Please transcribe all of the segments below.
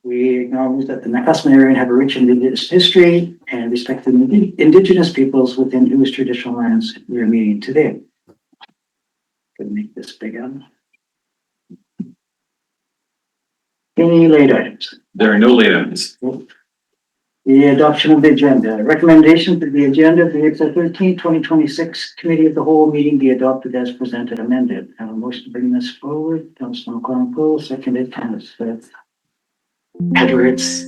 We acknowledge that the Nakusp area have a rich Indigenous history and respect the Indigenous peoples within whose traditional lands we are meeting today. Gonna make this big up. Any late items? There are no late items. The adoption of the agenda. Recommendation for the agenda of the April 13th, 2026 Committee of the Whole meeting be adopted as presented amended. Have a motion to bring this forward. Councilman Clonco, seconded, Councilor Edwards.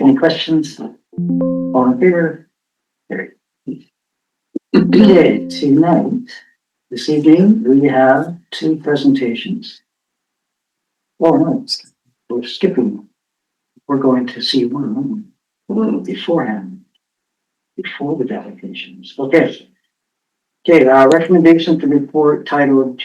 Any questions? All in favor? Carried. Okay, tonight, this evening, we have two presentations. Oh, no, we're skipping. We're going to see one beforehand, before the delegations. Okay. Okay, recommendation to report titled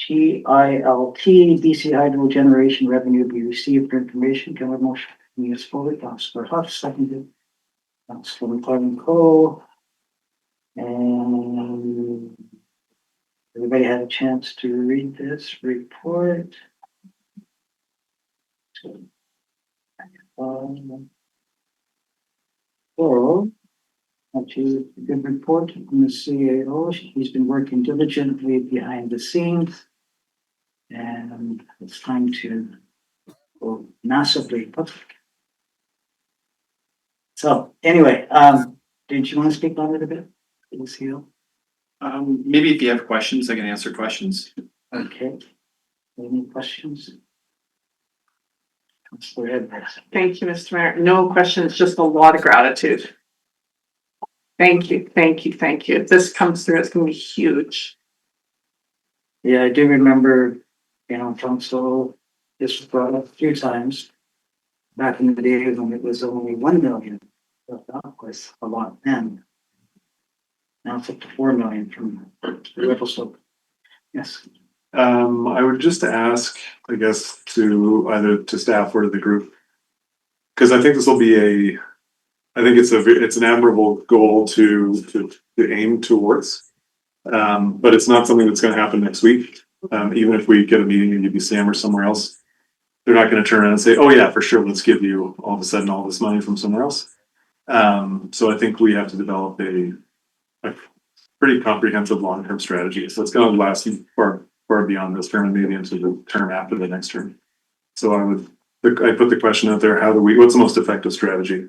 GILT BC Hydro Generation Revenue be received for information. Can I have a motion? Yes, forward. Councilor Huff, seconded. Councilor Cole. And everybody had a chance to read this report. So, actually, a good report from the CAO. He's been working diligently behind the scenes. And it's time to go massively public. So anyway, did you want to speak on it a bit? Maybe if you have questions, I can answer questions. Okay. Any questions? Thank you, Mr. Mayor. No questions, just a lot of gratitude. Thank you, thank you, thank you. If this comes through, it's going to be huge. Yeah, I do remember, council just brought up a few times back in the day when it was only 1 million. So that was a lot then. Now it's up to 4 million from Revelstoke. Yes. I would just ask, I guess, to either to staff or to the group, because I think this will be I think it's an admirable goal to aim towards, but it's not something that's going to happen next week. Even if we get a meeting in UBCM or somewhere else, they're not going to turn around and say, "Oh yeah, for sure, let's give you all of a sudden all this money from somewhere else." So I think we have to develop a pretty comprehensive long-term strategy. So it's going to last far beyond this term and maybe into the term after the next term. So I put the question out there: what's the most effective strategy?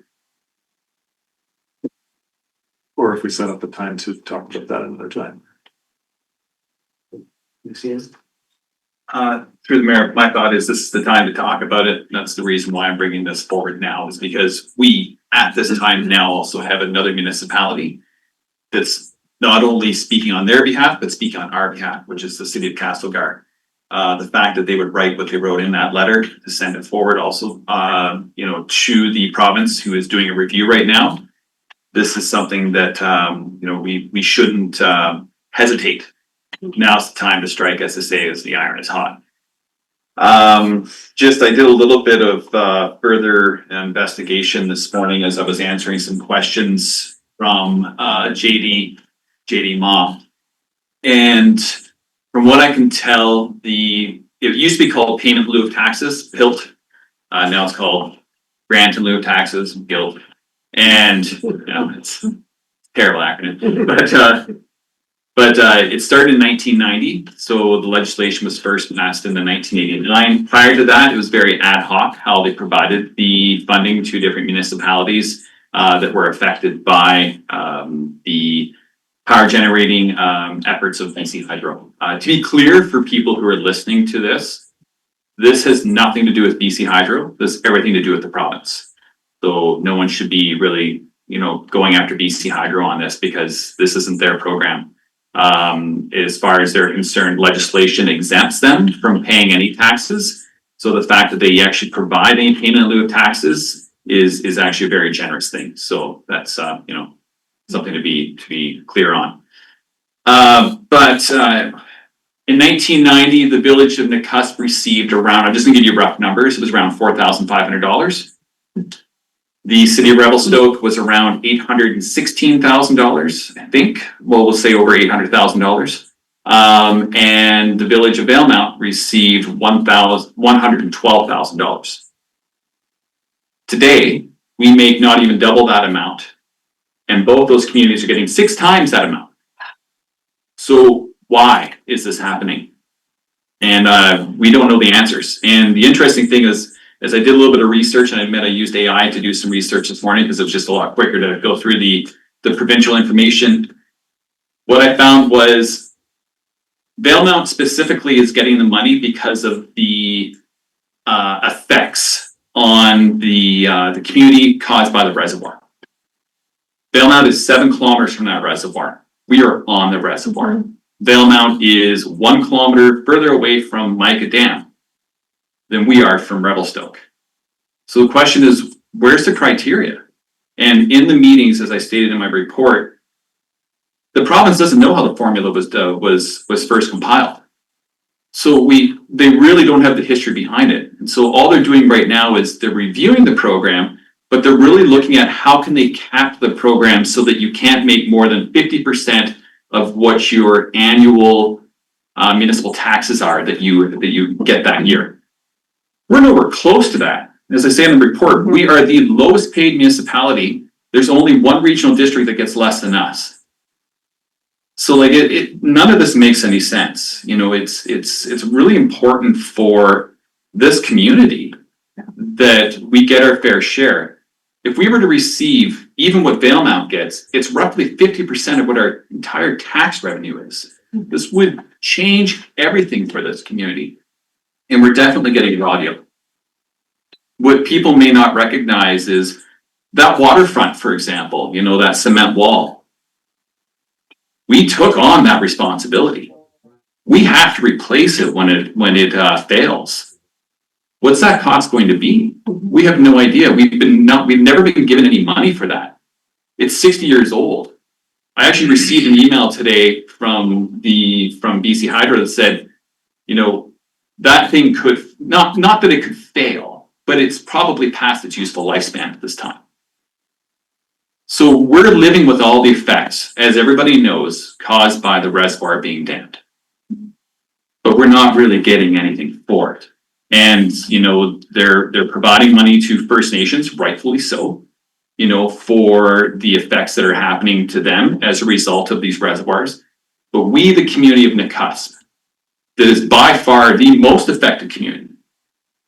Or if we set up the time to talk about that another time. Through Through the mayor, my thought is this is the time to talk about it. That's the reason why I'm bringing this forward now, is because we at this time now also have another municipality that's not only speaking on their behalf, but speaking on our behalf, which is the city of Castlegar. The fact that they would write what they wrote in that letter to send it forward also, to the province who is doing a review right now. This is something that, we shouldn't hesitate. Now's the time to strike, as they say, as the iron is hot. I did a little bit of further investigation this morning as I was answering some questions from JD Ma. And from what I can tell, it used to be called payment in lieu of taxes, PILT. Now it's called grant in lieu of taxes, GILT. And it's a terrible acronym, but it started in 1990. So the legislation was first passed in 1989. Prior to that, it was very ad hoc how they provided the funding to different municipalities that were affected by the power generating efforts of BC Hydro. To be clear for people who are listening to this has nothing to do with BC Hydro. This has everything to do with the province. So no one should be really, going after BC Hydro on this, because this isn't their program. As far as they're concerned, legislation exempts them from paying any taxes. So the fact that they actually provide any payment in lieu of taxes is actually a very generous thing. So that's something to be clear on. But in 1990, the village of Nakusp received around, I'm just gonna give you rough numbers, it was around $4,500. The city of Revelstoke was around $816,000, I think. Well, we'll say over $800,000. And the village of Valemount received $112,000. Today, we make not even double that amount, and both those communities are getting 6 times that amount. So why is this happening? And we don't know the answers. And the interesting thing is, as I did a little bit of research, and I admit I used AI to do some research this morning because it was just a lot quicker to go through the provincial information. What I found was Valemount specifically is getting the money because of the effects on the community caused by the reservoir. Valemount is 7 kilometers from that reservoir. We are on the reservoir. Valemount is 1 kilometer further away from Mica Dam than we are from Revelstoke. So the question is, where's the criteria? And in the meetings, as I stated in my report, the province doesn't know how the formula was first compiled. So they really don't have the history behind it. And so all they're doing right now is they're reviewing the program, but they're really looking at how can they cap the program so that you can't make more than 50% of what your annual municipal taxes are that you get that year. We're nowhere close to that. As I say in the report, we are the lowest paid municipality. There's only one regional district that gets less than us. So like none of this makes any sense. You know, it's really important for this community that we get our fair share. If we were to receive even what Valemount gets, it's roughly 50% of what our entire tax revenue is. This would change everything for this community. And we're definitely getting raw deal. What people may not recognize is that waterfront, for example, you know, that cement wall. We took on that responsibility. We have to replace it when it fails. What's that cost going to be? We have no idea. We've never been given any money for that. It's 60 years old. I actually received an email today from BC Hydro that said, you know, that thing could not that it could fail, but it's probably past its useful lifespan at this time. So we're living with all the effects, as everybody knows, caused by the reservoir being dammed. But we're not really getting anything for it. And, you know, they're providing money to First Nations, rightfully so, you know, for the effects that are happening to them as a result of these reservoirs. But we, the community of Nakusp, that is by far the most affected community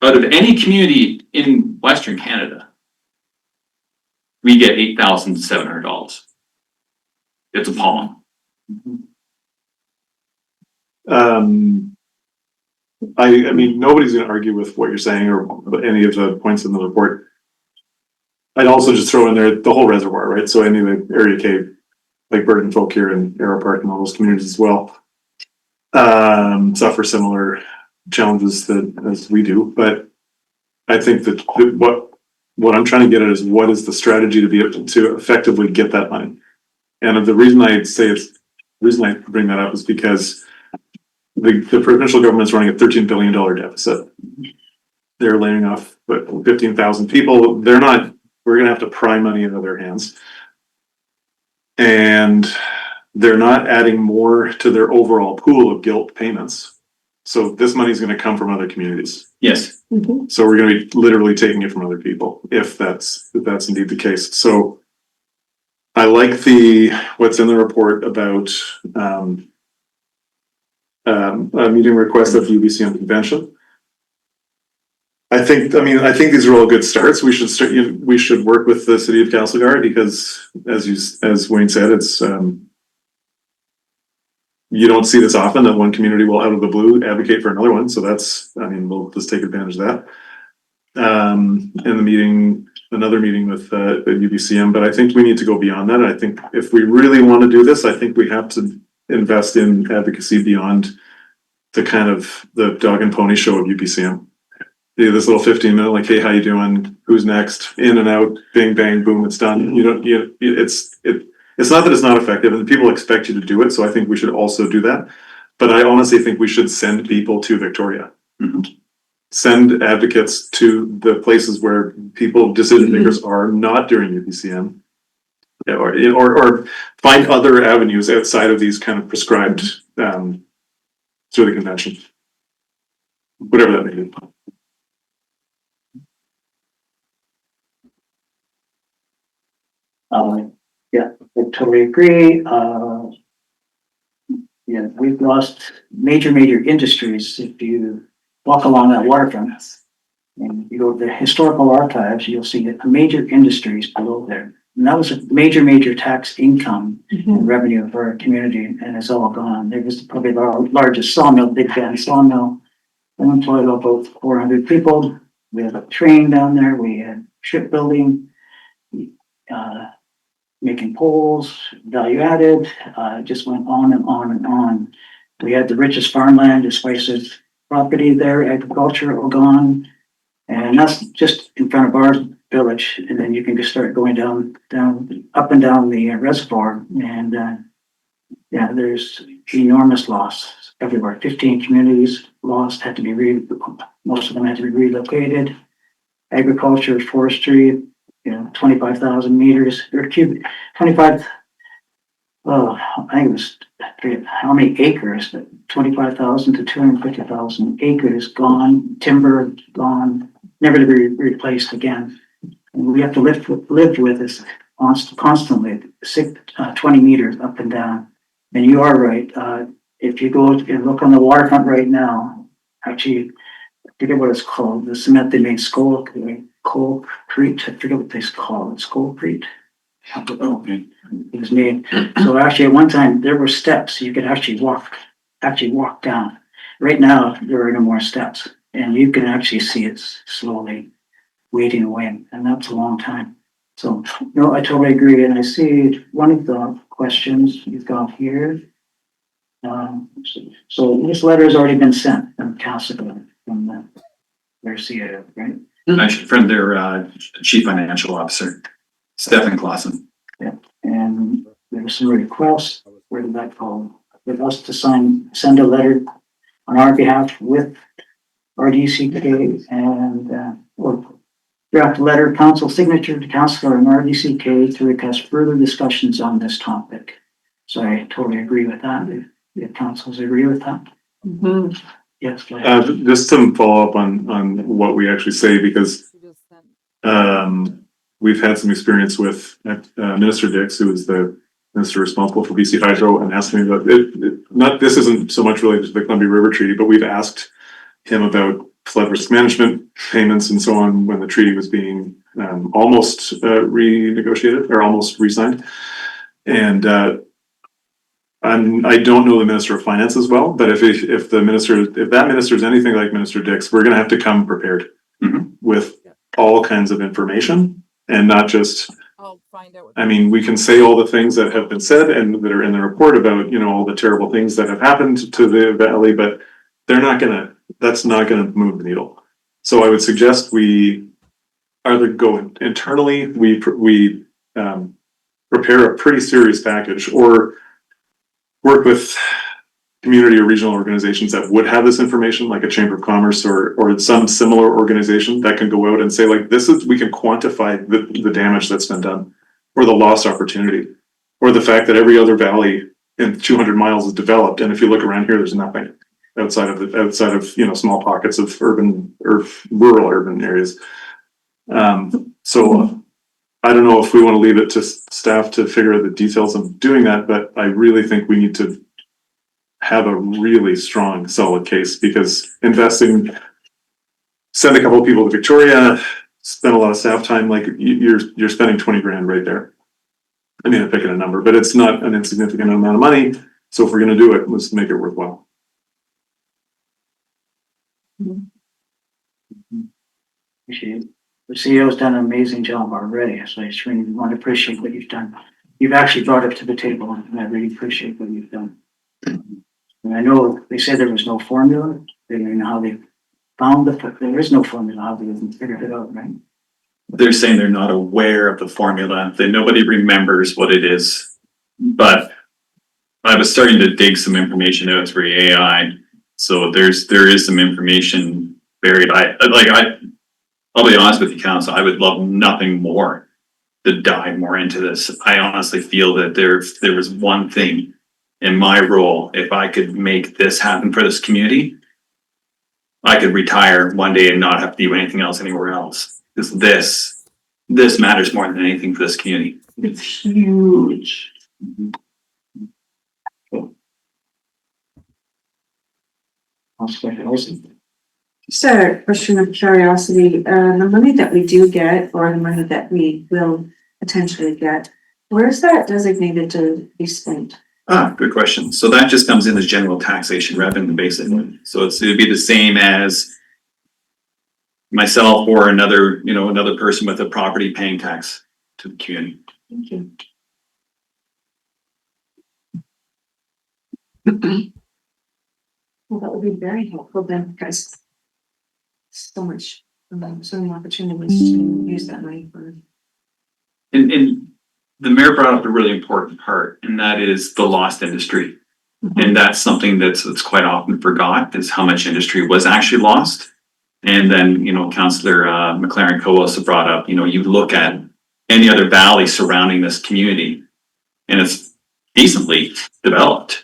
out of any community in Western Canada, we get $8,700. It's appalling. I mean, nobody's going to argue with what you're saying or any of the points in the report. I'd also just throw in there the whole reservoir, right? So any of the Area K, like Burton Folk here and Arrow Park and all those communities as well, suffer similar challenges as we do. But I think that what I'm trying to get at is what is the strategy to be able to effectively get that money? And the reason I bring that up is because the provincial government's running a $13 billion deficit. They're laying off 15,000 people. We're going to have to pry money into their hands. And they're not adding more to their overall pool of guilt payments. So this money is going to come from other communities. Yes. So we're going to be literally taking it from other people if that's indeed the case. So I like what's in the report about a meeting request at the UBCM convention. I think these are all good starts. We should work with the city of Castlegar because as Wayne said, it's you don't see this often that one community will out of the blue advocate for another one. So we'll just take advantage of that. In another meeting with the UBCM, but I think we need to go beyond that. I think if we really want to do this, I think we have to invest in advocacy beyond the kind of the dog and pony show of UBCM. This little 15-minute, like, hey, how you doing? Who's next? In and out, bing, bang, boom, it's done. It's not that it's not effective and people expect you to do it. So I think we should also do that. But I honestly think we should send people to Victoria. Send advocates to the places where decision makers are not during UBCM. Or find other avenues outside of these kind of prescribed through the convention. Whatever that may be. Yeah, I totally agree. Yeah, we've lost major industries. If you walk along that waterfront and you go to the historical archives, you'll see major industries below there. And that was a major tax income and revenue for our community, and it's all gone. There was probably the largest sawmill, Big Bend sawmill, and employed about 400 people. We have a train down there. We had shipbuilding, making poles, value added, just went on and on and on. We had the richest farmland, decisive property there, agriculture all gone. And that's just in front of our village. And then you can just start going down, up and down the reservoir. And yeah, there's enormous loss everywhere. 15 communities lost, had to be most of them had to be relocated. Agriculture, forestry, 25,000 meters or cubic, 25. Oh, I think it was how many acres? 25,000 to 250,000 acres gone, timber gone, never to be replaced again. And we have to live with this constantly, 20 meters up and down. And you are right. If you go and look on the waterfront right now, actually, I forget what it's called. The cement they made concrete. I forget what they call it. Concrete. Okay. It was made. So actually, at one time there were steps you could actually walk down. Right now there are no more steps, and you can actually see it slowly wading away, and that's a long time. So no, I totally agree, and I see one of the questions you've got here. So this letter has already been sent from Castleton, from their CAO, right? Actually, from their chief financial officer, Stefan Clausen. And there's some requests, where did that go? With us to send a letter on our behalf with RDCK and, or draft letter, council signature to councilor and RDCK to request further discussions on this topic. So I totally agree with that. If councils agree with that. Yes, go ahead. Just some follow up on what we actually say, because we've had some experience with Minister Dix, who is the minister responsible for BC Hydro, and asked me about it. This isn't so much related to the Columbia River Treaty, but we've asked him about flood risk management payments and so on when the treaty was being almost renegotiated or almost re-signed. And I don't know the Minister of Finance as well, but if that minister is anything like Minister Dix, we're going to have to come prepared with all kinds of information, and not just. I'll find out. I mean, we can say all the things that have been said and that are in the report about, all the terrible things that have happened to the valley, but that's not gonna move the needle. So I would suggest we either go internally, we prepare a pretty serious package, or work with community or regional organizations that would have this information, like a Chamber of Commerce or some similar organization that can go out and say, like, we can quantify the damage that's been done, or the lost opportunity, or the fact that every other valley in 200 miles is developed, and if you look around here, there's nothing outside of small pockets of urban or rural urban areas. So I don't know if we want to leave it to staff to figure out the details of doing that, but I really think we need to have a really strong, solid case, because send a couple of people to Victoria, spend a lot of staff time, like you're spending 20 grand right there. I mean, I'm picking a number, but it's not an insignificant amount of money. So if we're going to do it, let's make it worthwhile. Appreciate it. The CEO's done an amazing job already, so I just really want to appreciate what you've done. You've actually brought it to the table, and I really appreciate what you've done. And I know they said there was no formula. They didn't know how they found there is no formula, how they even figured it out, right? They're saying they're not aware of the formula, that nobody remembers what it is. But I was starting to dig some information out through AI. So there is some information buried. I'll be honest with you, council, I would love nothing more to dive more into this. I honestly feel that there was one thing in my role, if I could make this happen for this community, I could retire one day and not have to do anything else anywhere else. Because this matters more than anything for this community. It's huge. Councillor Olsen. Just a question of curiosity, the money that we do get, or the money that we will potentially get, where is that designated to be spent? Good question. So that just comes in as general taxation revenue, basically. So it'd be the same as myself or another person with a property paying tax to the community. Thank you. Well, that would be very helpful then, because so many opportunities to use that money for. And the mayor brought up a really important part, and that is the lost industry. And that's something that's quite often forgot, is how much industry was actually lost. And then, Councillor McLaren Co-also brought up, you look at any other valley surrounding this community, and it's decently developed.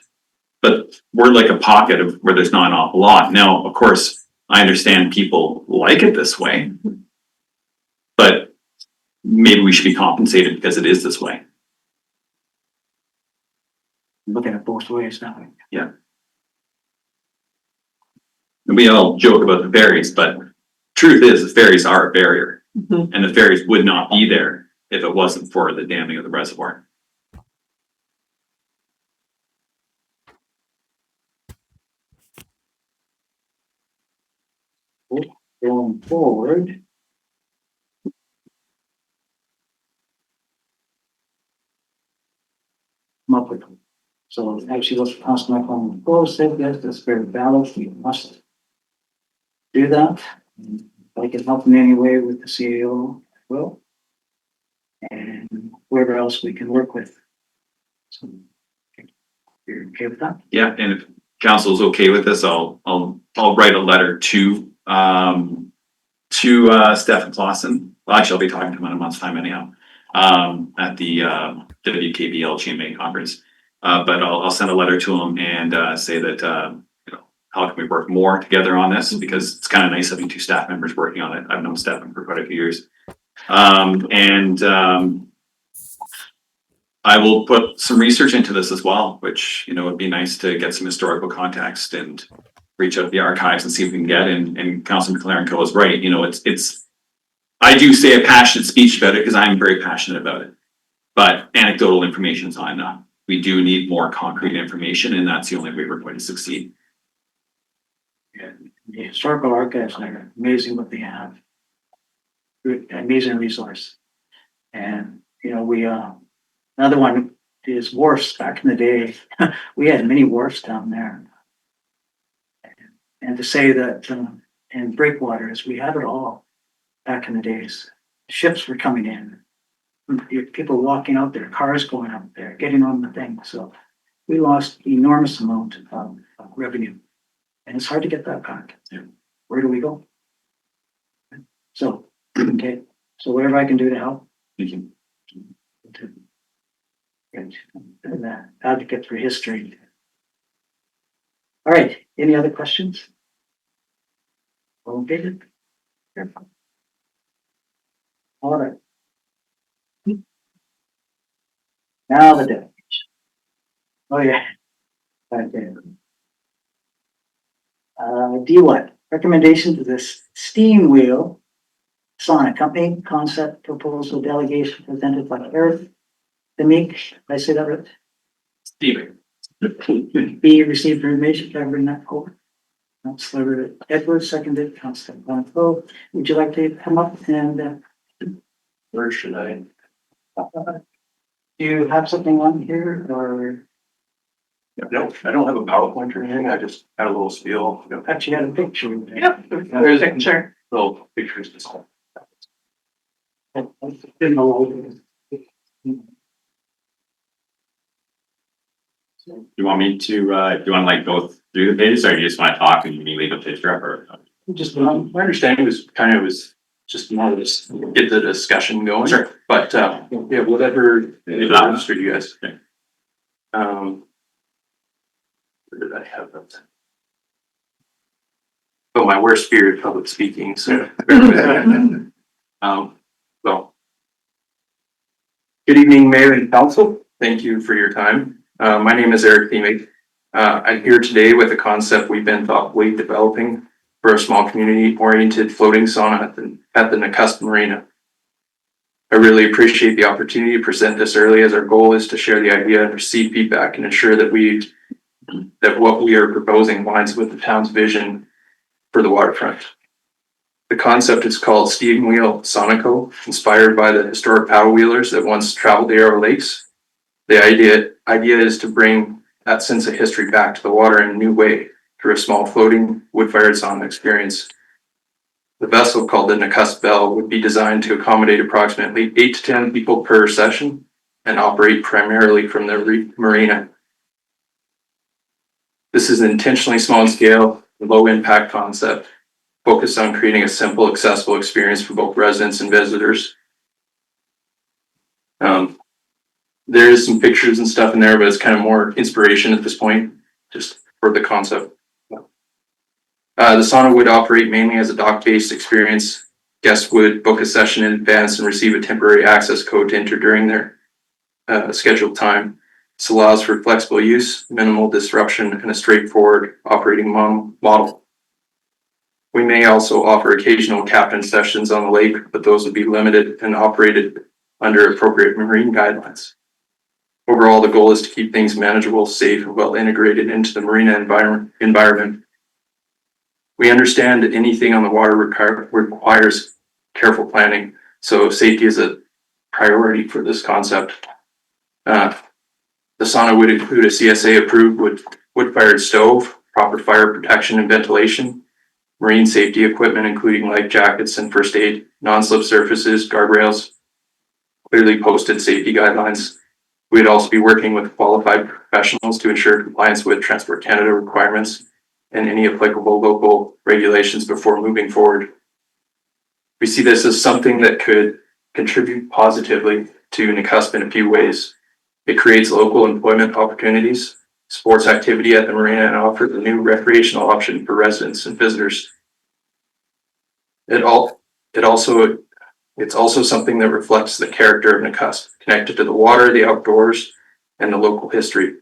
But we're like a pocket of where there's not an awful lot. Now, of course, I understand people like it this way, but maybe we should be compensated because it is this way. Looking at both ways now. And we all joke about the ferries, but truth is the ferries are a barrier, and the ferries would not be there if it wasn't for the damming of the reservoir. Going forward. Come up with. So actually, let's pass my phone. Close it, yes, that's very valid. We must do that. If I can help in any way with the CEO, will. And whoever else we can work with. So, you're okay with that? Yeah, and if council is okay with this, I'll write a letter to Stefan Clausen. Well, actually, I'll be talking to him in a month's time anyhow, at the WKBL GMA conference. But I'll send a letter to him and say that how can we work more together on this, because it's kind of nice having two staff members working on it. I've known Stefan for quite a few years, I will put some research into this as well, which, would be nice to get some historical context and reach out to the archives and see if we can get. And Councilor McLaren Co is right. I do say a passionate speech about it because I'm very passionate about it, but anecdotal information is not enough. We do need more concrete information, and that's the only way we're going to succeed. And the historical archives are amazing what they have. Amazing resource. And, we, another one is wharfs. Back in the day, we had many wharfs down there. And to say that in breakwaters, we had it all back in the days. Ships were coming in. People walking out there, cars going up there, getting on the thing. So we lost enormous amount of revenue. And it's hard to get that back. Yeah. Where do we go? So, okay. So whatever I can do to help. Thank you. And advocate for history. All right. Any other questions? Okay. All right. Now the definition. Oh yeah. Okay. D1, recommendation to this steam wheel Sonic company concept proposal delegation presented by Eric Demik. Did I say that right? Steven. B, received information, can I bring that forward? Councilor Edwards, seconded, Councilor Blanco. Would you like to come up and Where should I? do you have something on here or No, I don't have a PowerPoint or anything. I just had a little spiel. actually had a picture? Yep, there's a picture. Little pictures. Didn't know. You want me to, do you want to like go through the pages, or you just want to talk and you can leave a picture up, or? Just My understanding was just more of this, get the discussion going. Sure. But, yeah, whatever, If not- interested you guys. Okay. Where did I have that? Oh, my worst fear of public speaking, so. bear with me. Well. Good evening, Mayor and Council. Thank you for your time. My name is Eric Themig. I'm here today with a concept we've been thoughtfully developing for a small community-oriented floating sauna at the Nakusp Marina. I really appreciate the opportunity to present this early, as our goal is to share the idea and receive feedback and ensure that what we are proposing aligns with the town's vision for the waterfront. The concept is called Steam Wheel Sonico, inspired by the historic paddle wheelers that once traveled the Arrow Lakes. The idea is to bring that sense of history back to the water in a new way through a small floating wood-fired sauna experience. The vessel, called the Nakusp Bell, would be designed to accommodate approximately 8 to 10 people per session and operate primarily from the marina. This is an intentionally small scale, low impact concept focused on creating a simple, accessible experience for both residents and visitors. There's some pictures and stuff in there, but it's kind of more inspiration at this point, just for the concept. The sauna would operate mainly as a dock-based experience. Guests would book a session in advance and receive a temporary access code to enter during their scheduled time. This allows for flexible use, minimal disruption, and a straightforward operating model. We may also offer occasional captain sessions on the lake, but those would be limited and operated under appropriate marine guidelines. Overall, the goal is to keep things manageable, safe, and well integrated into the marina environment. We understand that anything on the water requires careful planning, so safety is a priority for this concept. The sauna would include a CSA-approved wood-fired stove, proper fire protection and ventilation, marine safety equipment, including life jackets and first aid, non-slip surfaces, guardrails, clearly posted safety guidelines. We'd also be working with qualified professionals to ensure compliance with Transport Canada requirements and any applicable local regulations before moving forward. We see this as something that could contribute positively to Nakusp in a few ways. It creates local employment opportunities, sports activity at the marina, and offers a new recreational option for residents and visitors. It's also something that reflects the character of Nakusp, connected to the water, the outdoors, and the local history.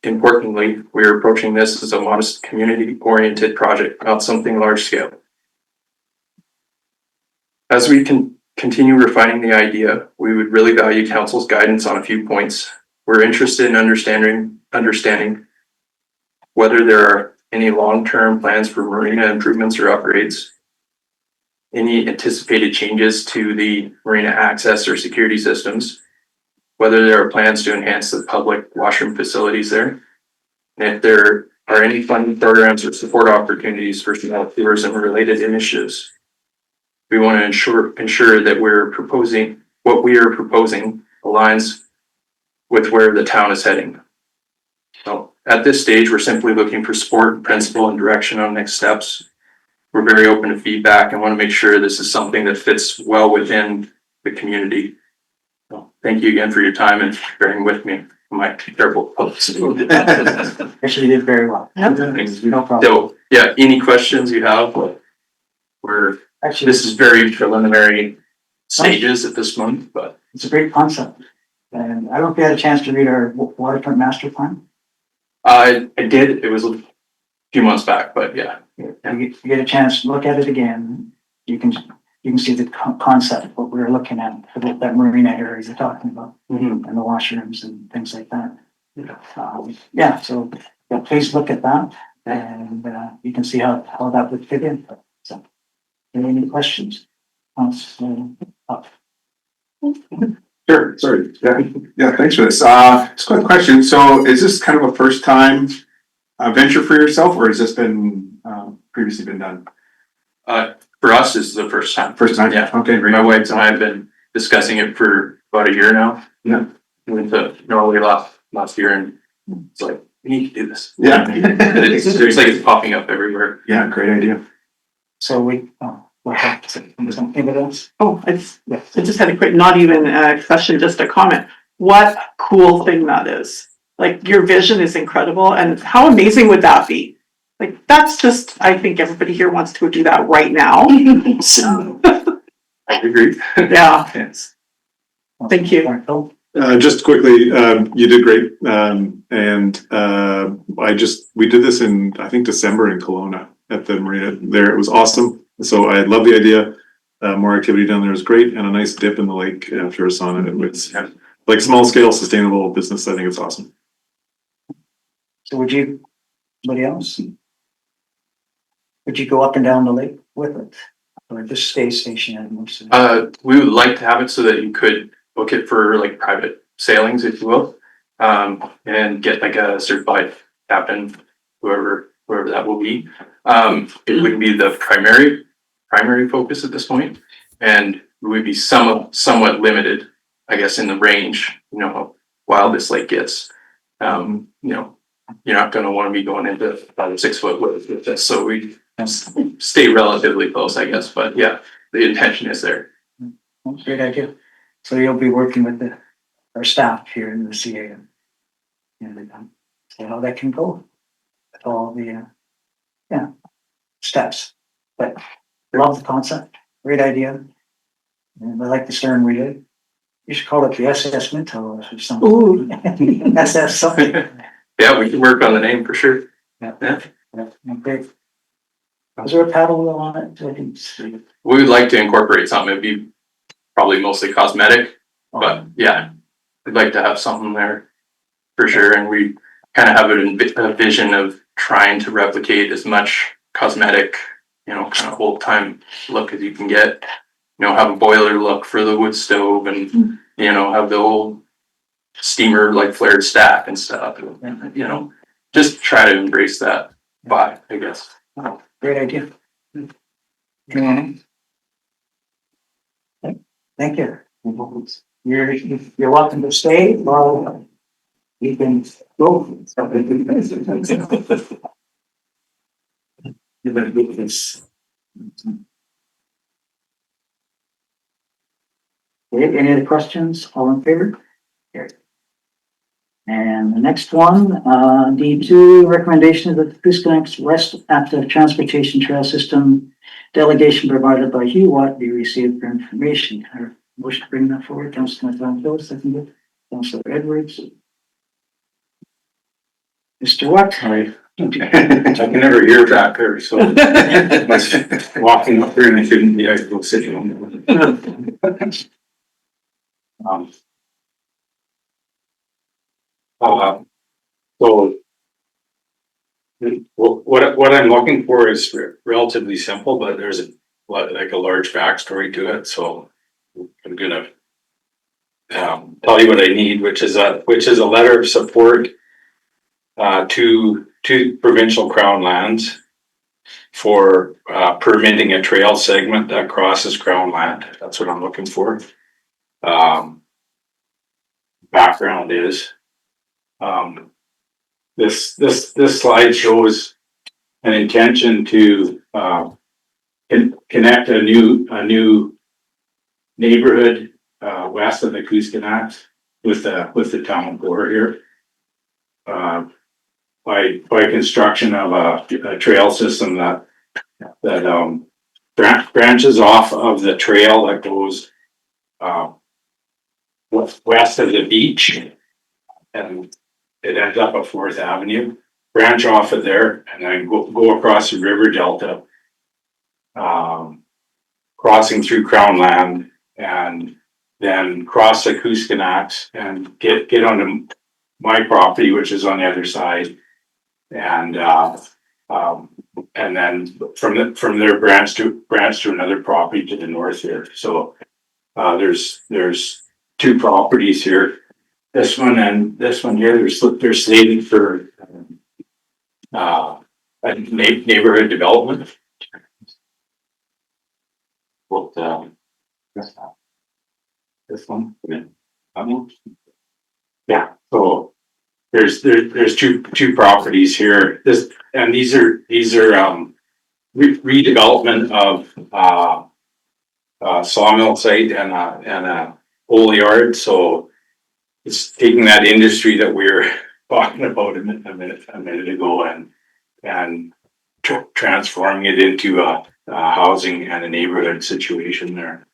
Importantly, we are approaching this as a modest community-oriented project, not something large scale. As we can continue refining the idea, we would really value council's guidance on a few points. We're interested in understanding whether there are any long-term plans for marina improvements or upgrades, any anticipated changes to the marina access or security systems, whether there are plans to enhance the public washroom facilities there, and if there are any funding programs or support opportunities for tourism related initiatives. We want to ensure that what we are proposing aligns with where the town is heading. So at this stage, we're simply looking for support, principle, and direction on next steps. We're very open to feedback and want to make sure this is something that fits well within the community. So thank you again for your time and bearing with me. My terrible publicity. Actually, you did very well. Thanks. No problem. So yeah, any questions you have? Actually, This is very preliminary stages at this moment, but it's a great concept. And I don't know if you had a chance to read our waterfront master plan. I did. It was a few months back, but yeah. You get a chance to look at it again, you can see the concept, what we're looking at for that marina area you're talking about, Mhm. and the washrooms and things like that. So please look at that, and you can see how that would fit in. So, any questions? Sure, sorry. Yeah, thanks for this. Just a quick question. So is this kind of a first time venture for yourself, or has this been previously been done? For us, this is the first time. First time? Yeah. Okay, great. My wife and I have been discussing it for about a year now. Yeah. We went to Norway last year, and it's like, we need to do this. Yeah. It's like it's popping up everywhere. Yeah, great idea. So something else? Oh, I just had a quick, not even a question, just a comment. What a cool thing that is. Like, your vision is incredible, and how amazing would that be? Like, that's just, I think everybody here wants to do that right now. So, I agree. yeah, Yes. thank you. Oh, Just quickly, you did great. We did this in, I think, December in Kelowna at the marina there. It was awesome. So I love the idea. More activity down there is great, and a nice dip in the lake after a sauna. It's like small scale sustainable business. I think it's awesome. so would you, anybody else? Would you go up and down the lake with it? Or just stay stationary most of it? We would like to have it so that you could book it for like private sailings, if you will. And get like a certified captain, whoever that will be. It wouldn't be the primary focus at this point, and we would be somewhat limited, I guess, in the range, you know, how wild this lake gets. You know, you're not gonna wanna be going into 5 or 6 foot with this, so we stay relatively close, I guess, but yeah, the intention is there. Great idea. So you'll be working with our staff here in the CA and see how that can go with all the, steps. But love the concept, great idea. And I like the stern relay. You should call it the SS Minto or something. Ooh. SS something. Yeah, we can work on the name for sure. Yeah, great. Is there a paddle wheel on it? I didn't see it. We would like to incorporate something. It'd be probably mostly cosmetic, but yeah, we'd like to have something there for sure. And we kind of have a vision of trying to replicate as much cosmetic, you know, kind of old time look as you can get. You know, have a boiler look for the wood stove, and you know, have the old steamer like flared stack and stuff. And, you know, just try to embrace that vibe, I guess. Great idea. Thank you. You're welcome to stay or you can go. You're gonna do this. Okay, any other questions? All in favor? Carried. And the next one, D2, recommendation that the Nakusp Connects West Active Transportation Trail System delegation provided by Hugh Watt be received for information. I wish to bring that forward. Councilor Van seconded. Councilor Edwards. Mr. Watt? Hi. I can never hear back there, so I'm walking up here and I shouldn't be, I go sitting on the. So what I'm looking for is relatively simple, but there's like a large backstory to it, so I'm gonna tell you what I need, which is a letter of support to provincial crown lands for permitting a trail segment that crosses crown land. That's what I'm looking for. Background is this slide shows an intention to connect a new neighborhood west of the Nakusp with the town of Gore here. By construction of a trail system that branches off of the trail that goes west of the beach, and it ends up at 4th Avenue. Branch off of there, and then go across the river delta, crossing through Crown Land, and then cross the Nakusp and get onto my property, which is on the other side. And then from there branch to another property to the north here. So there's 2 properties here. This one and this one here. They're slated for a neighborhood development. What this one? Yeah. So there's 2 properties here. These are redevelopment of sawmill site and a oil yard. So it's taking that industry that we're talking about a minute ago and transforming it into a housing and a neighborhood situation there.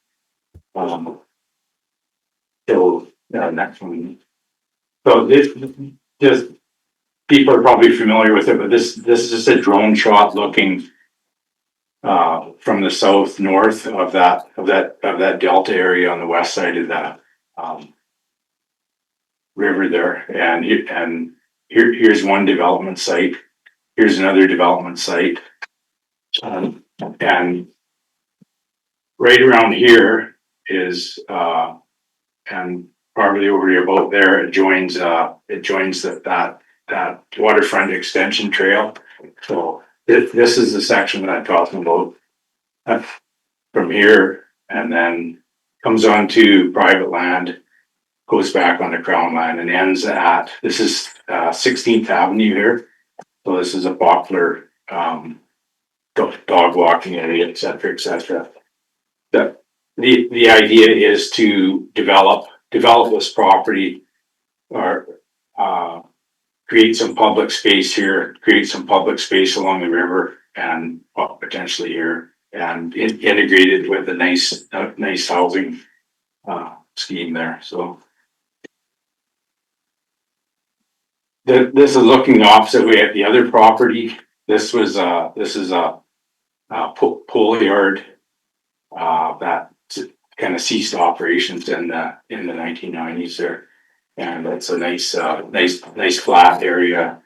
Till next one. So this just people are probably familiar with it, but this is just a drone shot looking from the south north of that delta area on the west side of the river there, and here's one development site. Here's another development site, and right around here is and probably over here about there it joins that waterfront extension trail. So this is the section that I'm talking about from here, and then comes on to private land, goes back onto crown land, and ends at this is 16th Avenue here. So this is a popular dog walking area, et cetera, et cetera. The idea is to develop this property or create some public space here, create some public space along the river and potentially here, and integrated with a nice housing scheme there. So this is looking the opposite way at the other property. This is a pole yard that kind of ceased operations in the 1990s there, and it's a nice flat area,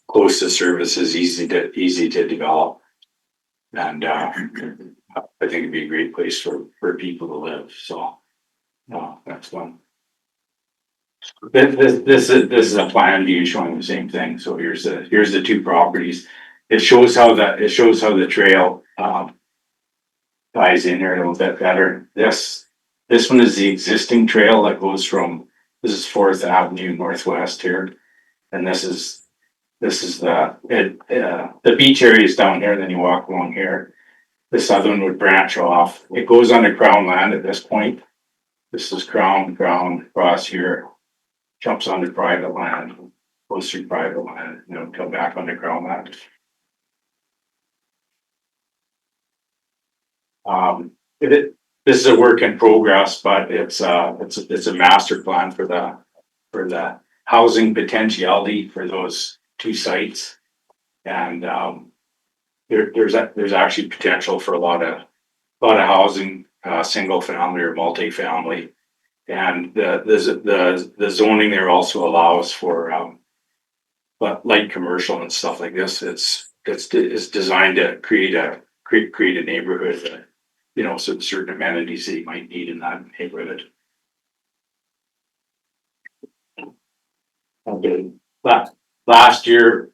close to services, easy to develop, and I think it'd be a great place for people to live. So that's one. This is a plan view showing the same thing. So here's the two properties. It shows how the trail ties in here a little bit better. This one is the existing trail that goes from, this is 4th Avenue Northwest here, and this is the beach area is down here. Then you walk along here. This other one would branch off. It goes on the crown land at this point. This is crown across here, jumps onto private land, goes through private land, come back onto crown land. This is a work in progress, but it's a master plan for the housing potentiality for those two sites, and there's actually potential for a lot of housing, single family or multi-family, and the zoning there also allows for light commercial and stuff like this. It's designed to create a neighborhood that, so certain amenities that you might need in that neighborhood. Okay. Last year,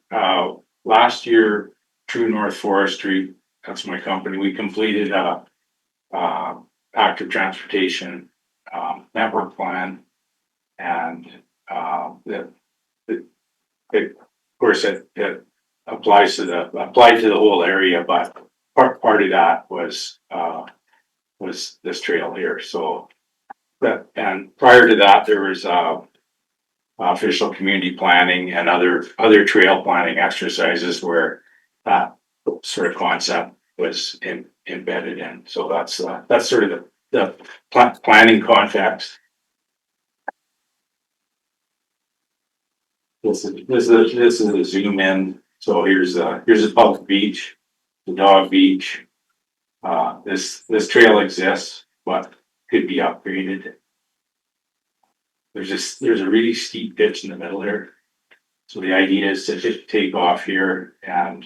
True North Forestry, that's my company, we completed active transportation network plan, and of course it applied to the whole area, but part of that was this trail here. So and prior to that there was official community planning and other trail planning exercises where that sort of concept was embedded in. So that's sort of the planning context. This is a zoom in. So here's a public beach, the dog beach. This trail exists, but could be upgraded. There's a really steep ditch in the middle here. So the idea is to just take off here and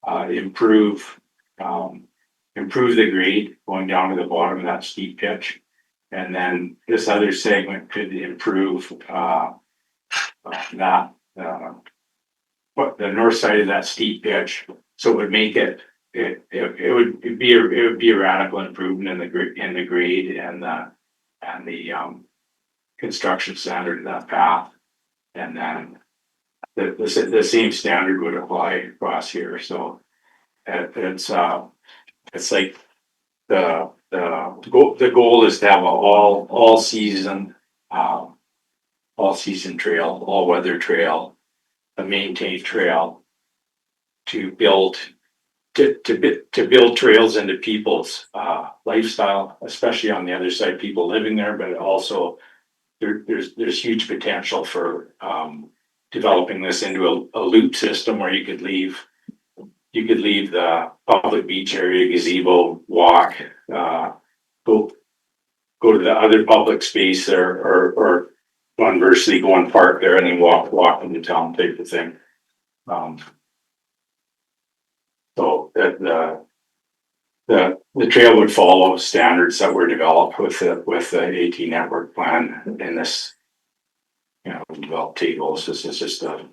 improve the grade going down to the bottom of that steep pitch. And then this other segment could improve the north side of that steep pitch. So it would make it would be a radical improvement in the grade and the construction standard of that path. And then the same standard would apply across here. So it's like the goal is to have a all season all-season trail, all-weather trail, a maintained trail to build to build trails into people's lifestyle, especially on the other side, people living there, but also there's huge potential for developing this into a loop system where you could leave the public beach area, gazebo, walk, go to the other public space there, or conversely go and park there and then walk into town type of thing. So that the trail would follow standards that were developed with the AT network plan in this, developed tables. This is just a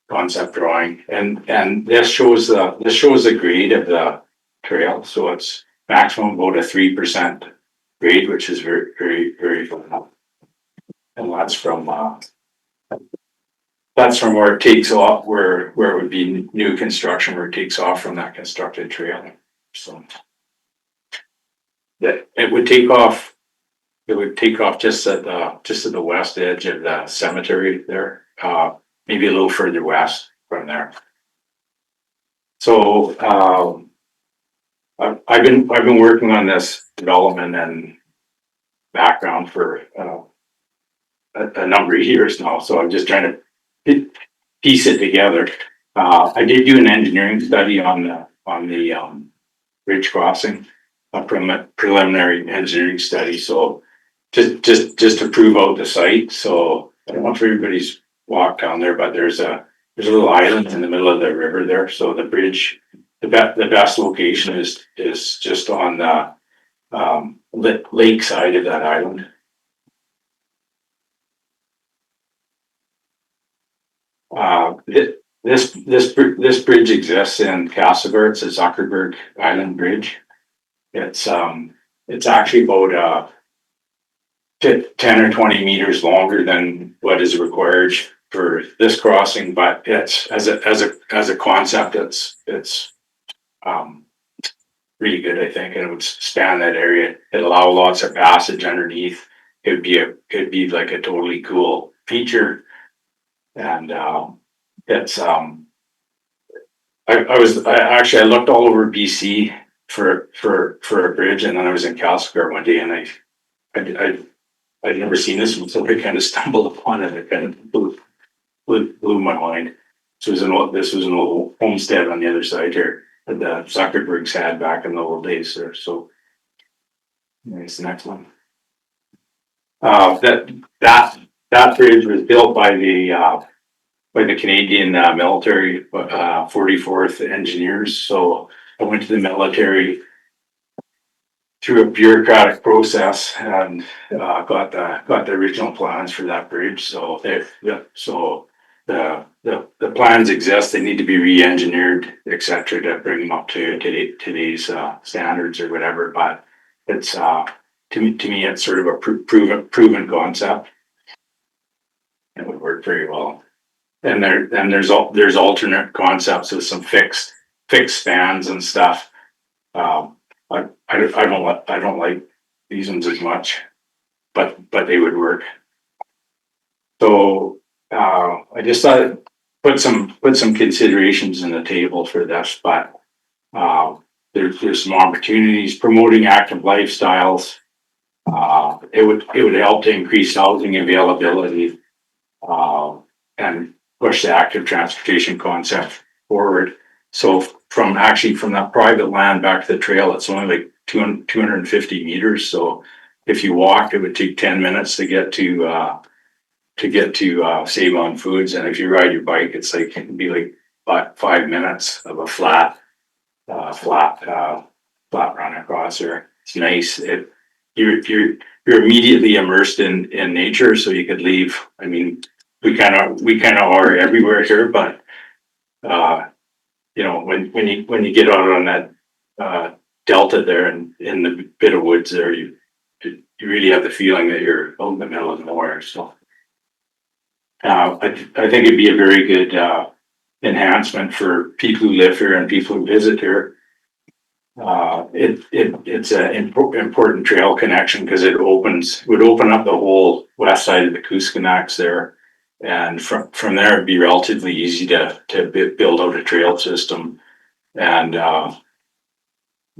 concept drawing, and this shows the grade of the trail. So it's maximum about a 3% grade, which is very, very, very good. And that's from where it takes off, where it would be new construction, where it takes off from that constructed trail. So that it would take off just at the west edge of the cemetery there, maybe a little further west from there. So I've been working on this development and background for a number of years now. So I'm just trying to piece it together. I did do an engineering study on the bridge crossing, a preliminary engineering study. So just to prove out the site. So I don't know if everybody's walked down there, but there's a little island in the middle of the river there. So the bridge, the best location is just on the lake side of that island. This bridge exists in Castlegar. It's a Zuckerberg Island Bridge. It's actually about 10 or 20 meters longer than what is required for this crossing, but it's as a concept, it's really good, I think, and it would span that area. It allow lots of passage underneath. It'd be like a totally cool feature, and it's I looked all over BC for a bridge, and then I was in Castlegar one day, and I'd never seen this one, so I kind of stumbled upon it. It kind of blew my mind. This was an old homestead on the other side here that the Zuckerbergs had back in the old days there. So, here's the next one. That bridge was built by the Canadian military, 44th Engineers. So I went to the military through a bureaucratic process and got the original plans for that bridge. So the plans exist. They need to be re-engineered, etc., to bring them up to today's standards or whatever. But it's to me, it's sort of a proven concept. It would work very well. And there's alternate concepts with some fixed spans and stuff. I don't like these ones as much, but they would work. So I just thought I'd put some considerations in the table for this, but there's some opportunities promoting active lifestyles. It would help to increase housing availability and push the active transportation concept forward. So from that private land back to the trail, it's only like 250 meters. So if you walk, it would take 10 minutes to get to Save on Foods. And if you ride your bike, it'd be like 5 minutes of a flat run across there. It's nice. You're immediately immersed in nature, so you could leave. I mean, we kind of are everywhere here, but when you get out on that delta there and in the bit of woods there, you really have the feeling that you're out in the middle of nowhere. So I think it'd be a very good enhancement for people who live here and people who visit here. it's an important trail connection because would open up the whole west side of the Kuskonax there. And from there, it'd be relatively easy to build out a trail system. And,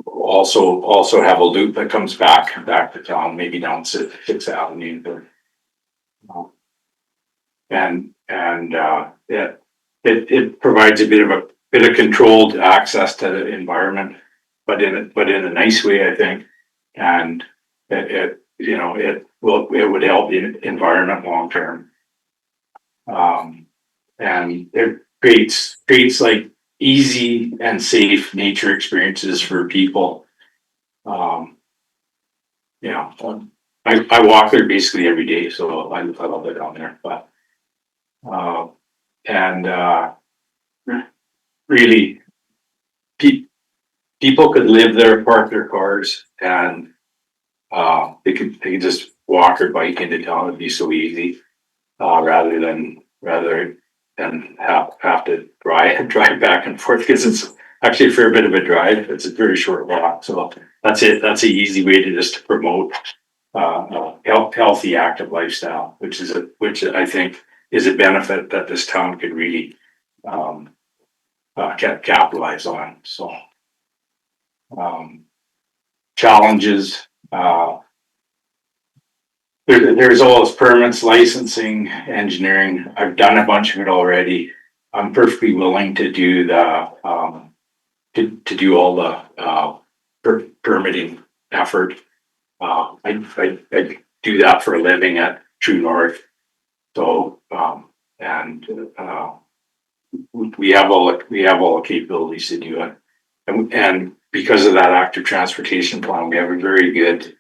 also have a loop that comes back to town, maybe down Sixth Avenue, but. It provides a bit of controlled access to the environment, but in a nice way, I think. And it would help the environment long term. And it creates like easy and safe nature experiences for people. Yeah, I walk there basically every day, so I love it down there, but. And really, people could live there, park their cars, and they could just walk or bike into town. It'd be so easy, rather than have to drive back and forth, because it's actually a fair bit of a drive. It's a very short walk, so that's it. That's an easy way to just promote healthy, active lifestyle, which I think is a benefit that this town could really capitalize on. So challenges. There's all this permits, licensing, engineering. I've done a bunch of it already. I'm perfectly willing to do to do all the permitting effort. I do that for a living at True North. So we have all the capabilities to do it, and because of that active transportation plan, we have a very good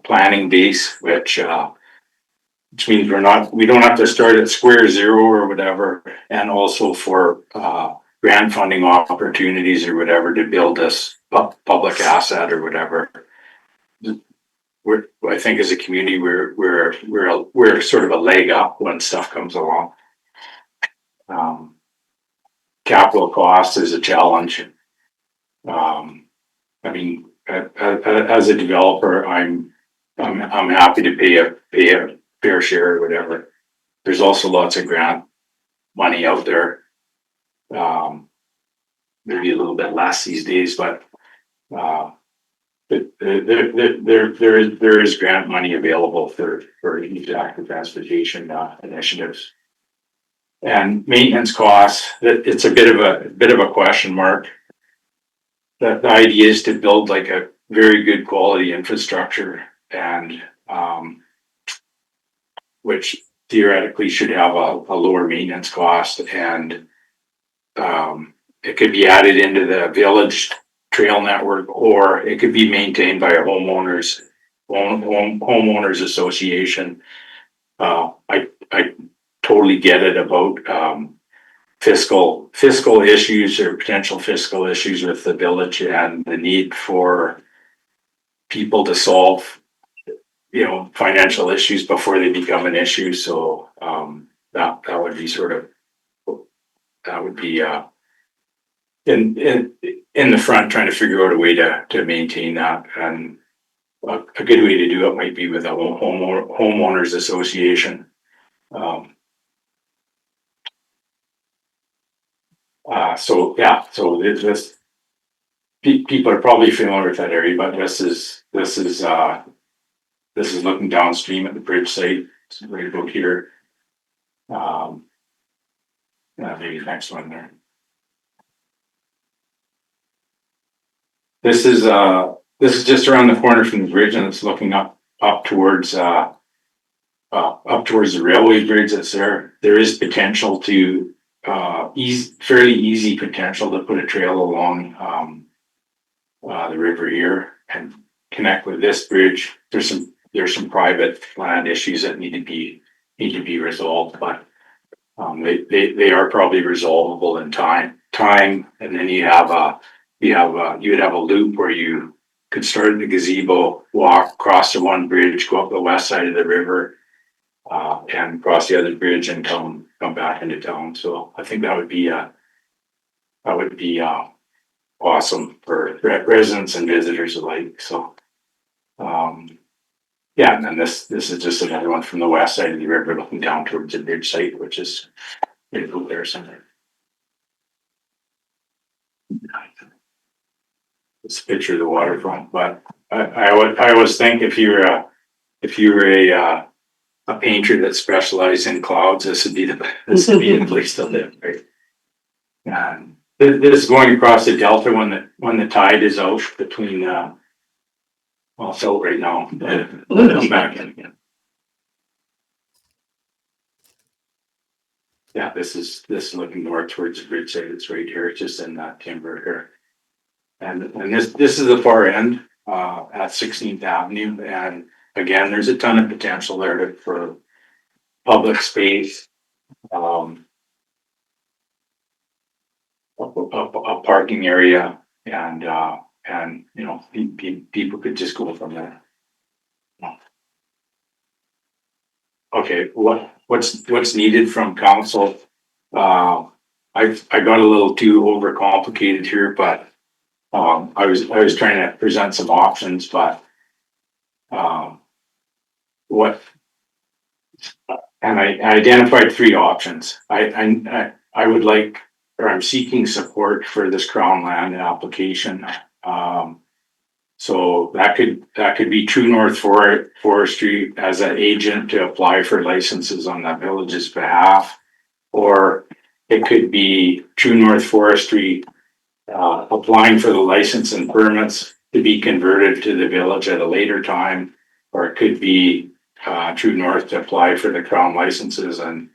planning base, which means we don't have to start at square zero or whatever, and also for grant funding opportunities or whatever to build this public asset or whatever. I think as a community, we're sort of a leg up when stuff comes along. Capital cost is a challenge. I mean, as a developer, I'm happy to pay a fair share or whatever. There's also lots of grant money out there. Maybe a little bit less these days, but there is grant money available for these active transportation initiatives. And maintenance costs, it's a bit of a question mark. The idea is to build like a very good quality infrastructure, and which theoretically should have a lower maintenance cost, and it could be added into the village trail network, or it could be maintained by a homeowners association. I totally get it about fiscal issues or potential fiscal issues with the village, and the need for people to solve financial issues before they become an issue. So that would be in the front, trying to figure out a way to maintain that. And a good way to do it might be with a homeowners association. So this people are probably familiar with that area, but this is looking downstream at the bridge site. It's right about here. Maybe the next one there. This is just around the corner from the bridge, and it's looking up towards the railway bridge that's there. There is potential to fairly easy potential to put a trail along the river here and connect with this bridge. There's some private land issues that need to be resolved, but they are probably resolvable in time. And then you would have a loop where you could start in the gazebo, walk across the one bridge, go up the west side of the river, and cross the other bridge and come back into town. So I think that would be awesome for residents and visitors alike, so. Yeah, and then this is just another one from the west side of the river looking down towards the bridge site, which is pretty cool there somewhere. It's a picture of the waterfront, but I always think if you're a painter that specializes in clouds, this would be the place to live, right? And this is going across the delta when the tide is out between well, it's out right now, but it'll come back in again. Yeah, this is looking north towards the bridge site. It's right here, it's just in that timber here. And this is the far end at 16th Avenue, and again, there's a ton of potential there for public space. A parking area and you know, people could just go from there. Okay, what's needed from council? I got a little too overcomplicated here, but I was trying to present some options, but what and I identified three options. I would like, or I'm seeking support for this Crown land application. So that could be True North Forestry as an agent to apply for licenses on the village's behalf. Or it could be True North Forestry applying for the license and permits to be converted to the village at a later time. Or it could be True North to apply for the Crown licenses and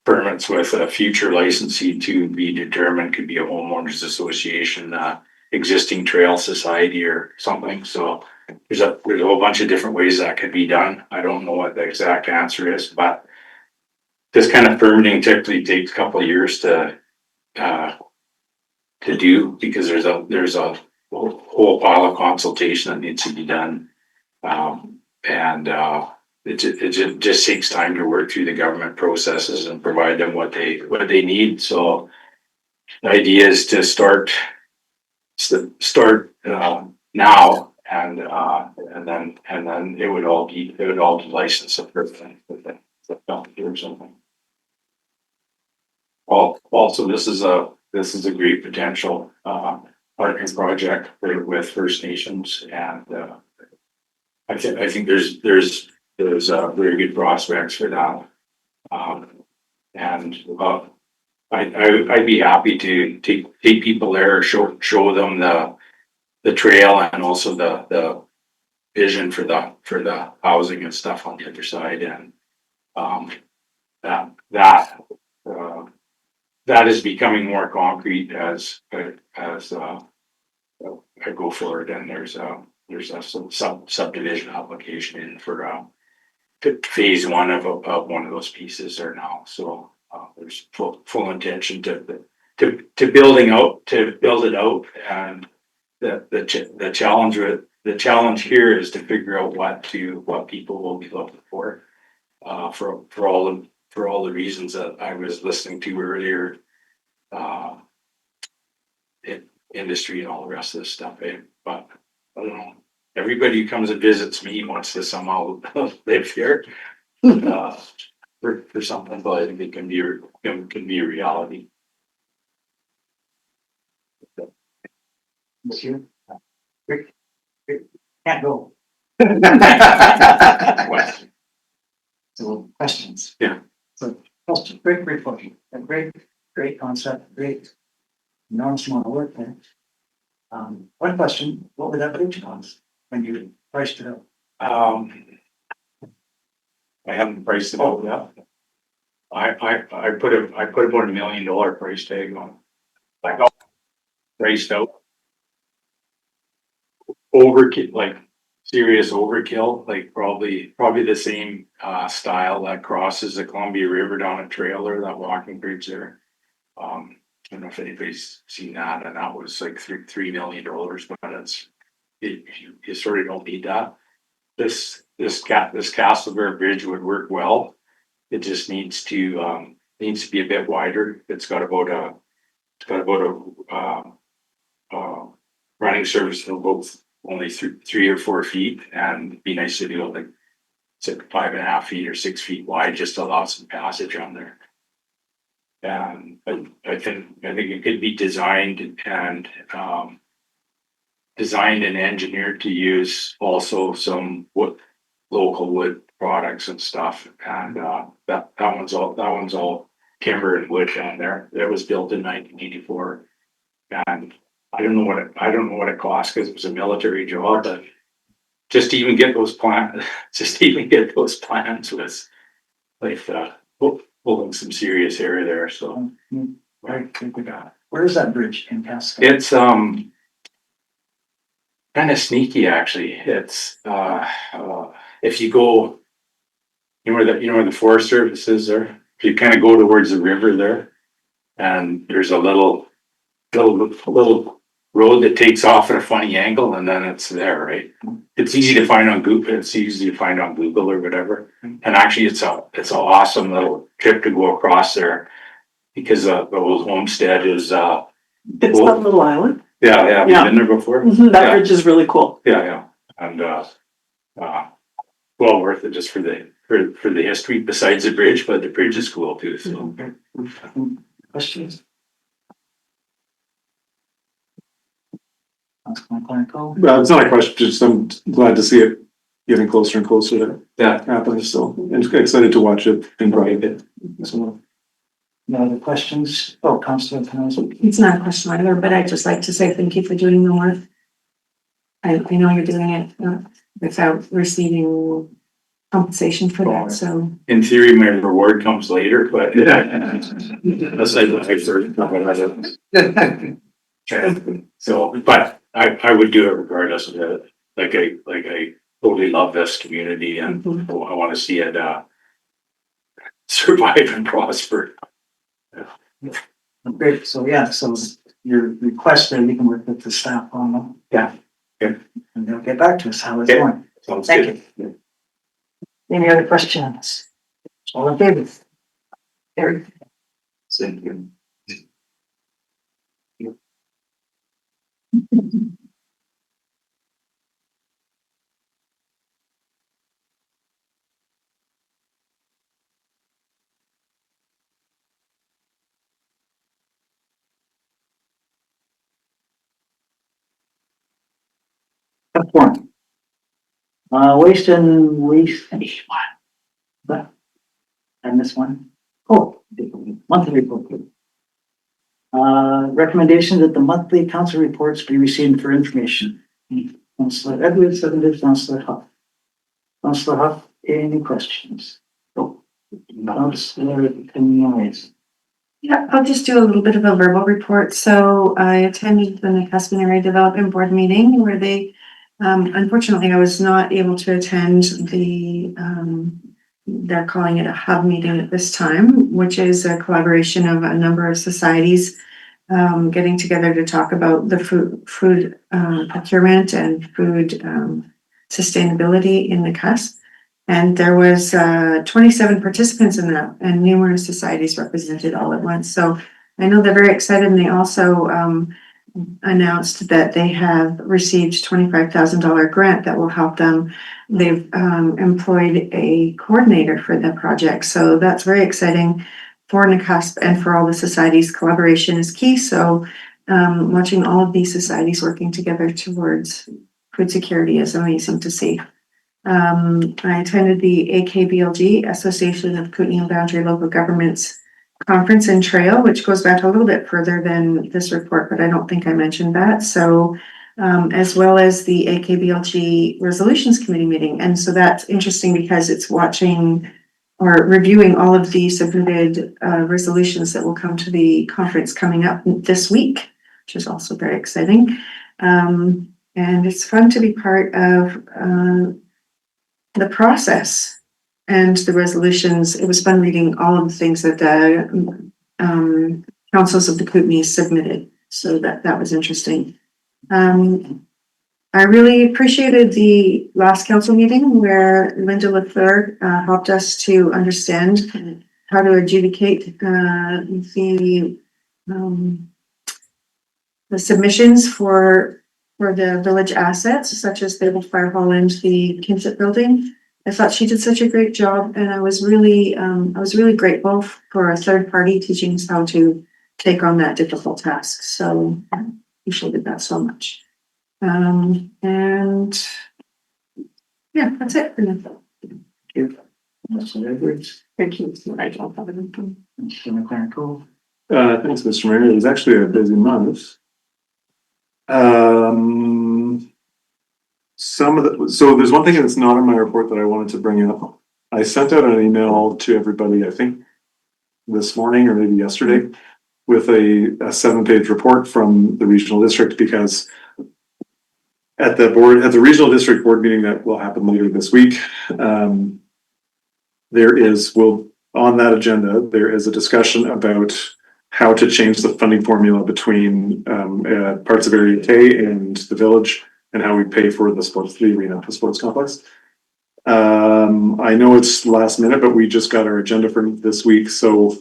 permits with a future licensee to be determined, could be a homeowners association, existing trail society or something. So there's a whole bunch of different ways that could be done. I don't know what the exact answer is, but this kind of permitting typically takes a couple of years to do, because there's a whole pile of consultation that needs to be done. It just takes time to work through the government processes and provide them what they need. So the idea is to start now, and then it would all be licensed or something. Also, this is a great potential partnering project with First Nations, and I think there's very good prospects for that. I'd be happy to take people there, show them the trail and also the vision for the housing and stuff on the other side, and that is becoming more concrete as I go forward, and there's a subdivision application in for phase one of one of those pieces there now. So there's full intention to build it out, and the challenge here is to figure out what people will be looking for all the reasons that I was listening to earlier. Industry and all the rest of this stuff, but I don't know. Everybody who comes and visits me wants to somehow live here for something, but I think it can be a reality. Monsieur? Rick? Can't go. So questions? Yeah. So question, great question, a great concept, great enormous amount of work there. One question, what would that bridge cost when you priced it out? I haven't priced it out yet. I put about $1 million price tag on. I got priced out. Overkill, like serious overkill, like probably the same style that crosses the Columbia River down a trail or that walking bridge there. I don't know if anybody's seen that, and that was like $3 million, but you sort of don't need that. This Castlebear Bridge would work well. It just needs to be a bit wider. It's got about a running surface will go only 3 or 4 feet, and it'd be nice to do it like, say, 5.5 feet or 6 feet wide, just to allow some passage on there. But I think it could be designed and engineered to use also some local wood products and stuff. And that one's all timber and wood down there. That was built in 1984. And I don't know what it cost, because it was a military job, but just to even get those plans was like pulling some serious hair there. So Right, we got it. Where is that bridge in Cascade? it's kind of sneaky, actually. It's if you go, you know where the Forest Service is there. If you kind of go towards the river there, and there's a little road that takes off at a funny angle, and then it's there, right? It's easy to find on Google. It's easy to find on Google or whatever. And actually, it's an awesome little trip to go across there, because the old homestead is It's that little island. yeah. Have you Yeah. been there before? That Yeah. bridge is really cool. Yeah, and well worth it just for the history besides the bridge, but the bridge is cool too. So Questions? Councilman Clarko? Well, it's not a question, just I'm glad to see it getting closer and closer to yeah, happening, so, and excited to watch it in private. So, No other questions? Oh, Councilor Pennell. It's not a question either, but I'd just like to say thank you for doing the work. I know you're doing it without receiving compensation for that, so. in theory, my reward comes later, but unless I've heard so, but I would do it regardless of it. Like I totally love this community, and I want to see it survive and prosper. Great, so yeah, so your request there, we can work with the staff on them. Yeah. Yeah. And they'll get back to us how it's Okay. going. Sounds Thank good. Any other questions? All in favor? Eric? Thank you. Step one. Waste and what? I missed one. Oh, monthly report. Recommendation that the monthly council reports be received for information. Councilor Edwards, seconded Councilor Huff. Councilor Huff, any questions? Oh, Councilor Penoyes. Yeah, I'll just do a little bit of a verbal report. So I attended the Nakusp Area Development Board meeting where they, unfortunately, I was not able to attend the, they're calling it a hub meeting at this time, which is a collaboration of a number of societies getting together to talk about the food procurement and food sustainability in Nakusp. And there was 27 participants in that, and numerous societies represented all at once. So I know they're very excited, and they also announced that they have received $25,000 grant that will help them. They've employed a coordinator for the project, so that's very exciting for Nakusp and for all the societies. Collaboration is key. So watching all of these societies working together towards food security is amazing to see. I attended the AKBLG, Association of Kootenai and Boundary Local Governments Conference and Trail, which goes back a little bit further than this report, but I don't think I mentioned that. So, as well as the AKBLG Resolutions Committee meeting. And so that's interesting because it's watching or reviewing all of the submitted resolutions that will come to the conference coming up this week, which is also very exciting. And it's fun to be part of the process and the resolutions. It was fun reading all of the things that the councils of the Kootenays submitted. So that was interesting. I really appreciated the last council meeting where Linda Lafleur helped us to understand how to adjudicate the submissions for for the village assets, such as the old fire hall and the Kinship building. I thought she did such a great job, and I was really grateful for a third party teaching us how to take on that difficult task. So I appreciated that so much. And yeah, that's it for now. Mr. Edwards, Thank you, Mr. Mayor. I don't have anything. Mr. McClaren. Thanks, Mr. Mayor. It was actually a busy month. So there's one thing that's not in my report that I wanted to bring up. I sent out an email to everybody, I think this morning or maybe yesterday, with a 7-page report from the regional district, because at the regional district board meeting that will happen later this week, on that agenda, there is a discussion about how to change the funding formula between parts of Area K and the village, and how we pay for the arena, the sports complex. I know it's last minute, but we just got our agenda for this week. So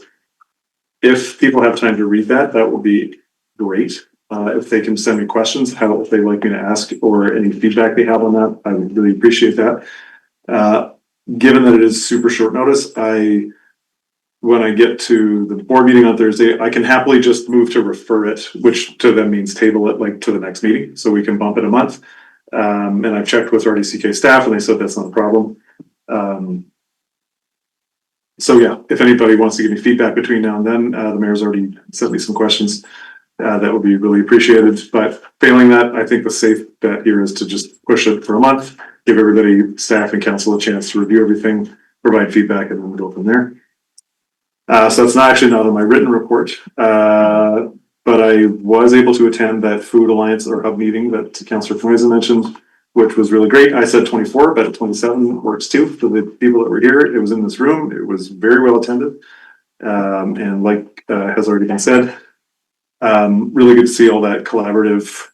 if people have time to read that, that will be great. If they can send me questions, if they'd like me to ask, or any feedback they have on that, I would really appreciate that. Given that it is super short notice, when I get to the board meeting on Thursday, I can happily just move to refer it, which to them means table it like to the next meeting, so we can bump it a month. And I've checked with RDCK staff and they said that's not a problem. So yeah, if anybody wants to give me feedback between now and then, the mayor's already sent me some questions. That would be really appreciated. But failing that, I think the safe bet here is to just push it for a month, give everybody, staff and council, a chance to review everything, provide feedback, and then go from there. So that's not in my written report, but I was able to attend that Food Alliance or Hub meeting that Councillor Fenoyza mentioned, which was really great. I said 24, but 27 works too for the people that were here. It was in this room. It was very well attended. And like has already been said, really good to see all that collaborative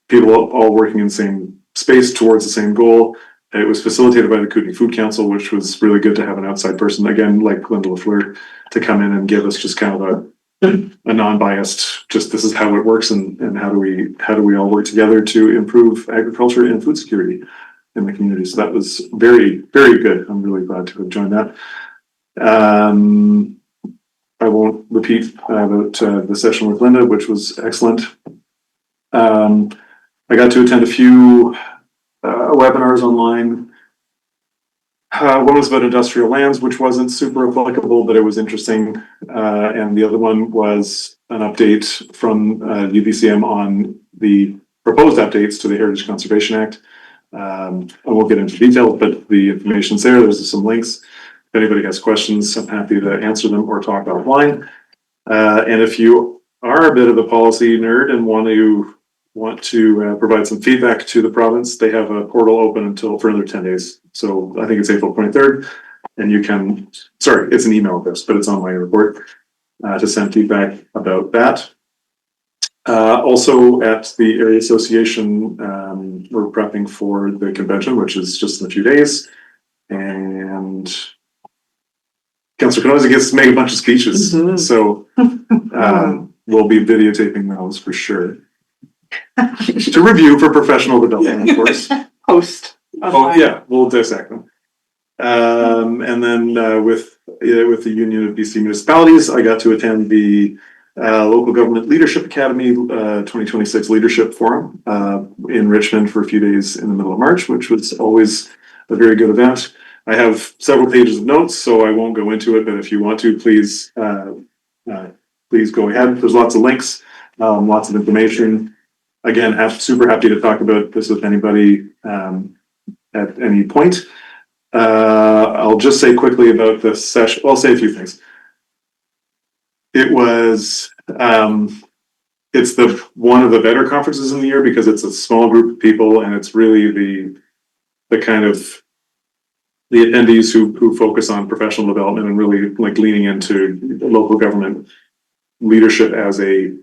people all working in the same space towards the same goal. It was facilitated by the Kootenai Food Council, which was really good to have an outside person, again, like Linda LaFleur, to come in and give us just kind of a non-biased, just this is how it works and how do we all work together to improve agriculture and food security in the community. So that was very, very good. I'm really glad to have joined that. I won't repeat about the session with Linda, which was excellent. I got to attend a few webinars online. One was about industrial lands, which wasn't super applicable, but it was interesting. And the other one was an update from UBCM on the proposed updates to the Heritage Conservation Act. I won't get into details, but the information's there. There's some links. If anybody has questions, I'm happy to answer them or talk offline. And if you are a bit of a policy nerd and want to provide some feedback to the province, they have a portal open for another 10 days. So I think it's April 23rd, and you can, sorry, it's an email address, but it's on my report to send feedback about that. Also at the area association, we're prepping for the convention, which is just in a few days. And Councillor Fenoyza gets to make a bunch of speeches. Mm-hmm. So we'll be videotaping those for sure. To review for professional development, of course. Post. Oh yeah, we'll dissect them. And then with the Union of BC Municipalities, I got to attend the Local Government Leadership Academy 2026 Leadership Forum in Richmond for a few days in the middle of March, which was always a very good event. I have several pages of notes, so I won't go into it, but if you want to, please go ahead. There's lots of links, lots of information. Again, super happy to talk about this with anybody at any point. I'll just say quickly about this session. I'll say a few things. It was, it's one of the better conferences in the year because it's a small group of people and it's really the kind of the attendees who focus on professional development and really like leaning into local government leadership as a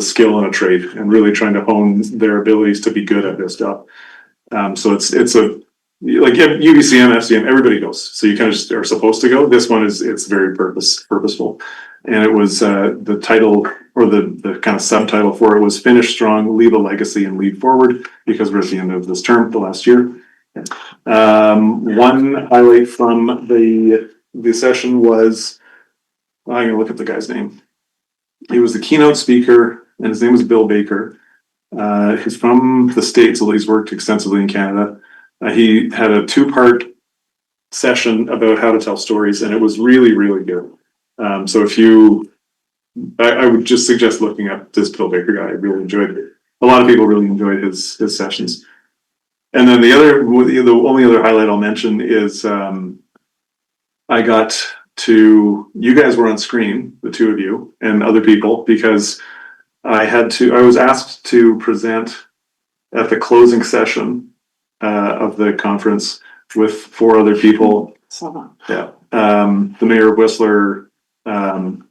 skill and a trade and really trying to hone their abilities to be good at this job. So it's like UBCM, FCM, everybody goes. So you kind of just are supposed to go. This one it's very purposeful. And it was, the title or the kind of subtitle for it was Finish Strong, Leave a Legacy and Lead Forward, because we're at the end of this term, the last year. One highlight from the session was, I'm gonna look at the guy's name. He was the keynote speaker, and his name was Bill Baker. He's from the States, although he's worked extensively in Canada. He had a two-part session about how to tell stories, and it was really, really good. So if you, I would just suggest looking up this Bill Baker guy. I really enjoyed it. A lot of people really enjoyed his sessions. And then the only other highlight I'll mention is I got to, you guys were on screen, the two of you and other people, because I was asked to present at the closing session of the conference with 4 other people. Yeah. The mayor of Whistler, and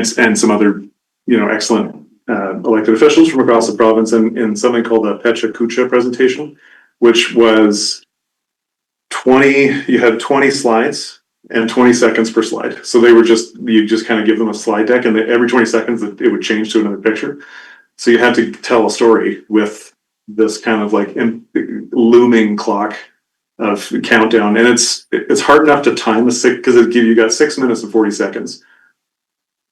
some other, excellent elected officials from across the province, in something called the Pecha Kucha presentation, which was you had 20 slides and 20 seconds per slide. So they were you just kind of give them a slide deck, and every 20 seconds it would change to another picture. So you had to tell a story with this kind of like looming clock of countdown. And it's hard enough to time because you got 6 minutes and 40 seconds.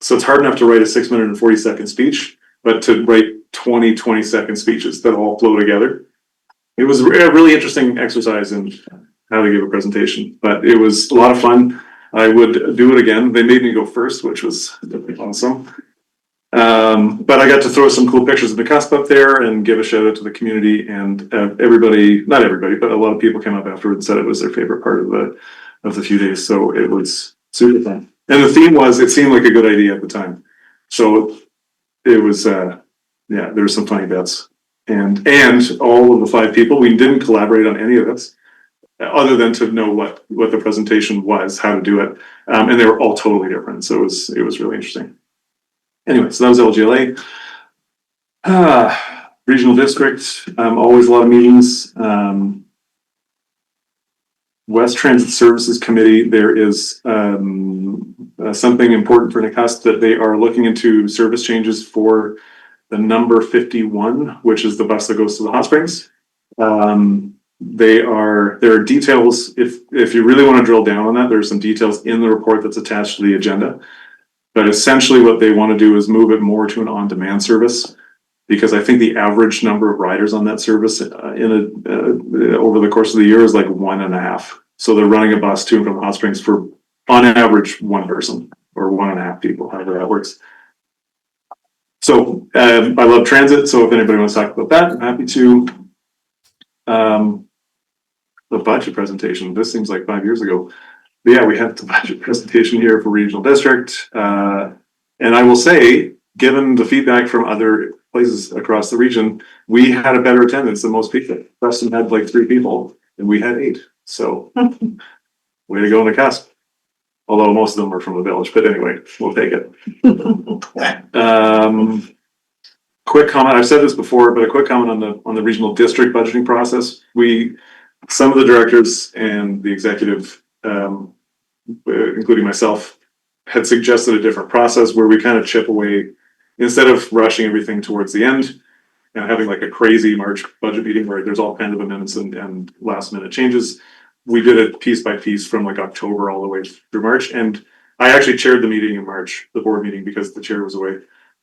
So it's hard enough to write a 6 minute and 40 second speech, but to write 20-second speeches that all flow together. It was a really interesting exercise in how to give a presentation, but it was a lot of fun. I would do it again. They made me go first, which was awesome. But I got to throw some cool pictures of Nakusp up there and give a shout out to the community, and everybody, not everybody, but a lot of people came up afterwards and said it was their favorite part of the few days. So it was super fun. And the theme was, it seemed like a good idea at the time. So it was, there were some funny bets. And all of the 5 people, we didn't collaborate on any of this, other than to know what the presentation was, how to do it. And they were all totally different. So it was really interesting. Anyway, so that was LGLA. Regional district, always a lot of meetings. West Transit Services Committee, there is something important for Nakusp, that they are looking into service changes for the number 51, which is the bus that goes to the hot springs. There are details, if you really want to drill down on that, there's some details in the report that's attached to the agenda. But essentially what they want to do is move it more to an on-demand service, because I think the average number of riders on that service over the course of the year is like 1.5. So they're running a bus to and from the hot springs for, on average, 1 person or 1.5 people, however that works. So I love transit. So if anybody wants to talk about that, I'm happy to. The budget presentation, this seems like 5 years ago. But yeah, we had the budget presentation here for regional district. And I will say, given the feedback from other places across the region, we had a better attendance than most people. Preston had like 3 people and we had 8. So way to go on Nakusp. Although most of them were from the village, but anyway, we'll take it. Quick comment, I've said this before, but a quick comment on the regional district budgeting process. Some of the directors and the executive, including myself, had suggested a different process where we kind of chip away, instead of rushing everything towards the end and having like a crazy March budget meeting where there's all kinds of amendments and last minute changes. We did it piece by piece from like October all the way through March. And I actually chaired the meeting in March, the board meeting, because the chair was away.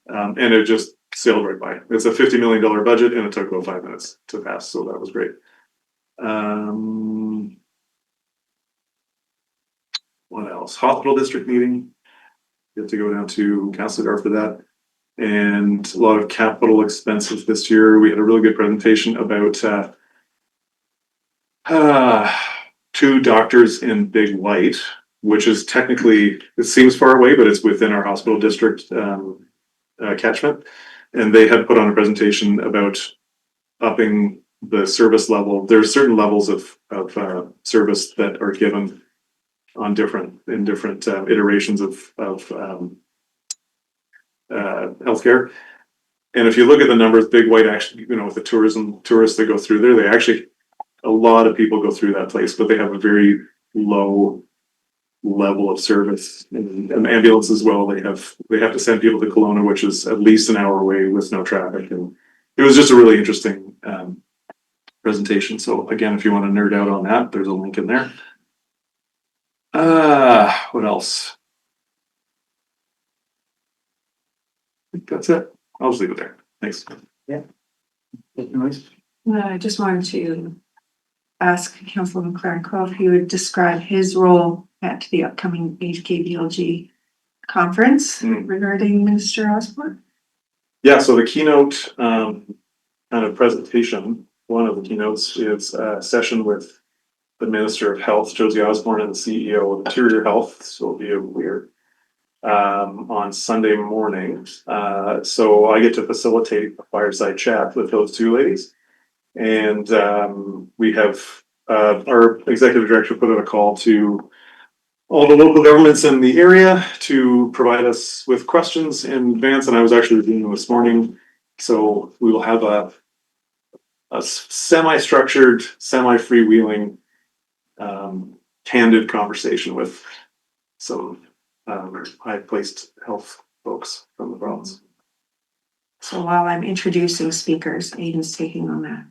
And it just sailed right by. It's a $50 million budget and it took about 5 minutes to pass. So that was great. What else? Hospital district meeting. You have to go down to Castlegar for that. And a lot of capital expenses this year. We had a really good presentation about 2 doctors in Big White, which is technically, it seems far away, but it's within our hospital district catchment. And they had put on a presentation about upping the service level. There's certain levels of service that are given on different iterations of healthcare. And if you look at the numbers, Big White actually, with the tourists that go through there, a lot of people go through that place, but they have a very low level of service. And ambulance as well, they have to send people to Kelowna, which is at least an hour away with no traffic. And it was just a really interesting presentation. So again, if you want to nerd out on that, there's a link in there. What else? I think that's it. I'll just leave it there. Thanks. I just wanted to ask Councilman Clarko if he would describe his role at the upcoming HKBLG conference regarding Minister Osborne. Yeah, so the keynote kind of presentation, one of the keynotes is a session with the Minister of Health, Josie Osborne, and the CEO of Interior Health, Sylvia Weir, on Sunday morning. So I get to facilitate a fireside chat with those two ladies. And we have our executive director put out a call to all the local governments in the area to provide us with questions in advance. And I was actually reviewing them this morning. So we will have a semi-structured, semi-freewheeling, candid conversation with some high-placed health folks from the province. So while I'm introducing speakers, Aiden's taking on that.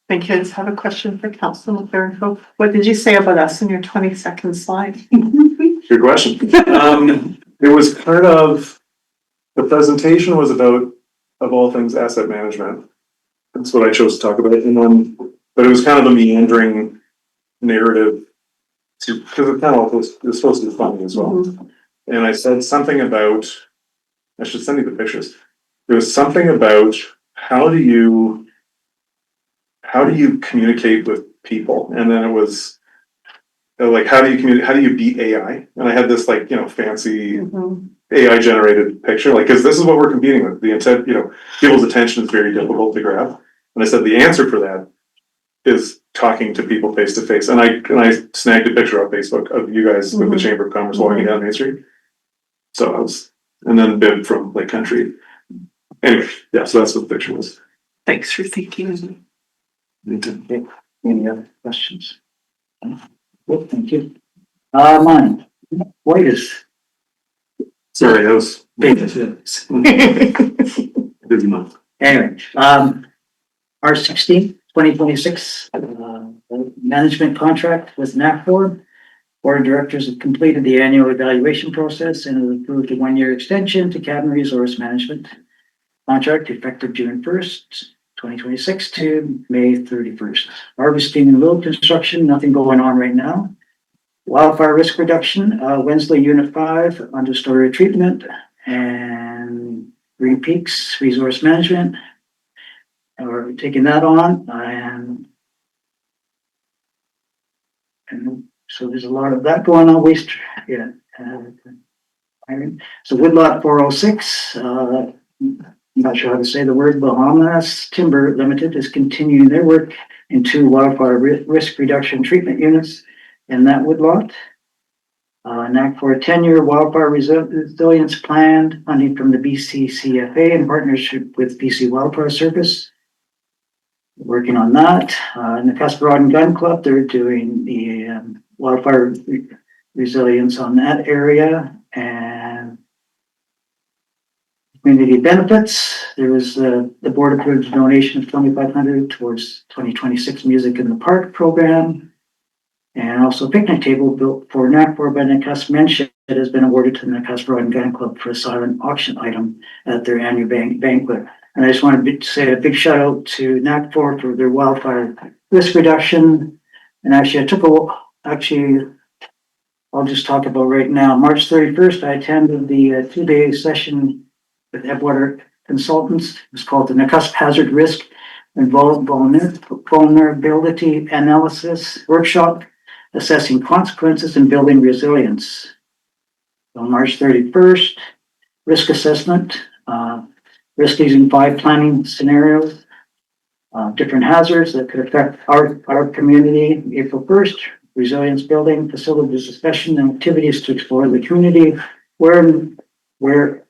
Thank you. I just have a question for Councilman Clarko. What did you say about us in your 20-second slide? Good question. It was part of the presentation was about, of all things, asset management. That's what I chose to talk about. And then, but it was kind of a meandering narrative because it kind of was supposed to be funny as well. And I said something about, I should send you the pictures. There was something about how do you communicate with people? And then it was like, how do you communicate? How do you beat AI? And I had this like, fancy AI generated picture, like, cause this is what we're competing with. The intent, people's attention is very difficult to grab. And I said, the answer for that is talking to people face to face. And I snagged a picture on Facebook of you guys with the Chamber of Commerce walking down Main Street. So I was, and then Bib from Lake Country. Anyway, yeah, so that's what the picture was. Thanks for thinking. Any other questions? Well, thank you. Mine. What is? Sorry, that was busy month. Anyway, March 16th, 2026, management contract with NACFOR. Board of Directors have completed the annual evaluation process and have approved a 1-year extension to Cabin Resource Management contract effective June 1st, 2026 to May 31st. Harvesting and road construction, nothing going on right now. Wildfire risk reduction, Wensley Unit 5, understory treatment, and Green Peaks Resource Management. We're taking that on, and so there's a lot of that going on. Waste, yeah. So Woodlot 406, I'm not sure how to say the word. Bahamas Timber Limited is continuing their work in 2 wildfire risk reduction treatment units in that woodlot. NAC for a 10-year wildfire resilience plan, funding from the BC CFA in partnership with BC Wildfire Service. Working on that. Nakusp Rod and Gun Club, they're doing the wildfire resilience on that area. And community benefits, there was the board approved a donation of $2,500 towards 2026 Music in the Park program. And also a picnic table built for NACFOR by Nakusp Mention that has been awarded to the Nakusp Rod and Gun Club for a silent auction item at their annual banquet. And I just wanted to say a big shout out to NACFOR for their wildfire risk reduction. And actually I'll just talk about right now. March 31st, I attended the 2-day session with Ebwater Consultants. It was called the Nakusp Hazard Risk and Vulnerability Analysis Workshop, assessing consequences and building resilience. On March 31st, risk assessment, risk using 5 planning scenarios, different hazards that could affect our community. April 1st, resilience building, facilities discussion and activities to explore the community. Where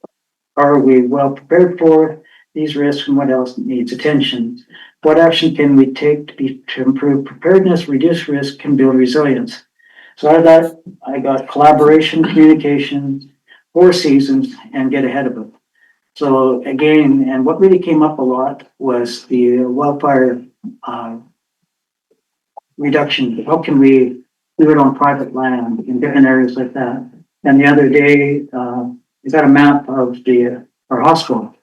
are we well prepared for these risks and what else needs attention? What action can we take to improve preparedness, reduce risk, and build resilience? So out of that, I got collaboration, communication, 4 seasons, and get ahead of it. So again, and what really came up a lot was the wildfire reduction. How can we do it on private land in different areas like that? And the other day, we got a map of our hospital.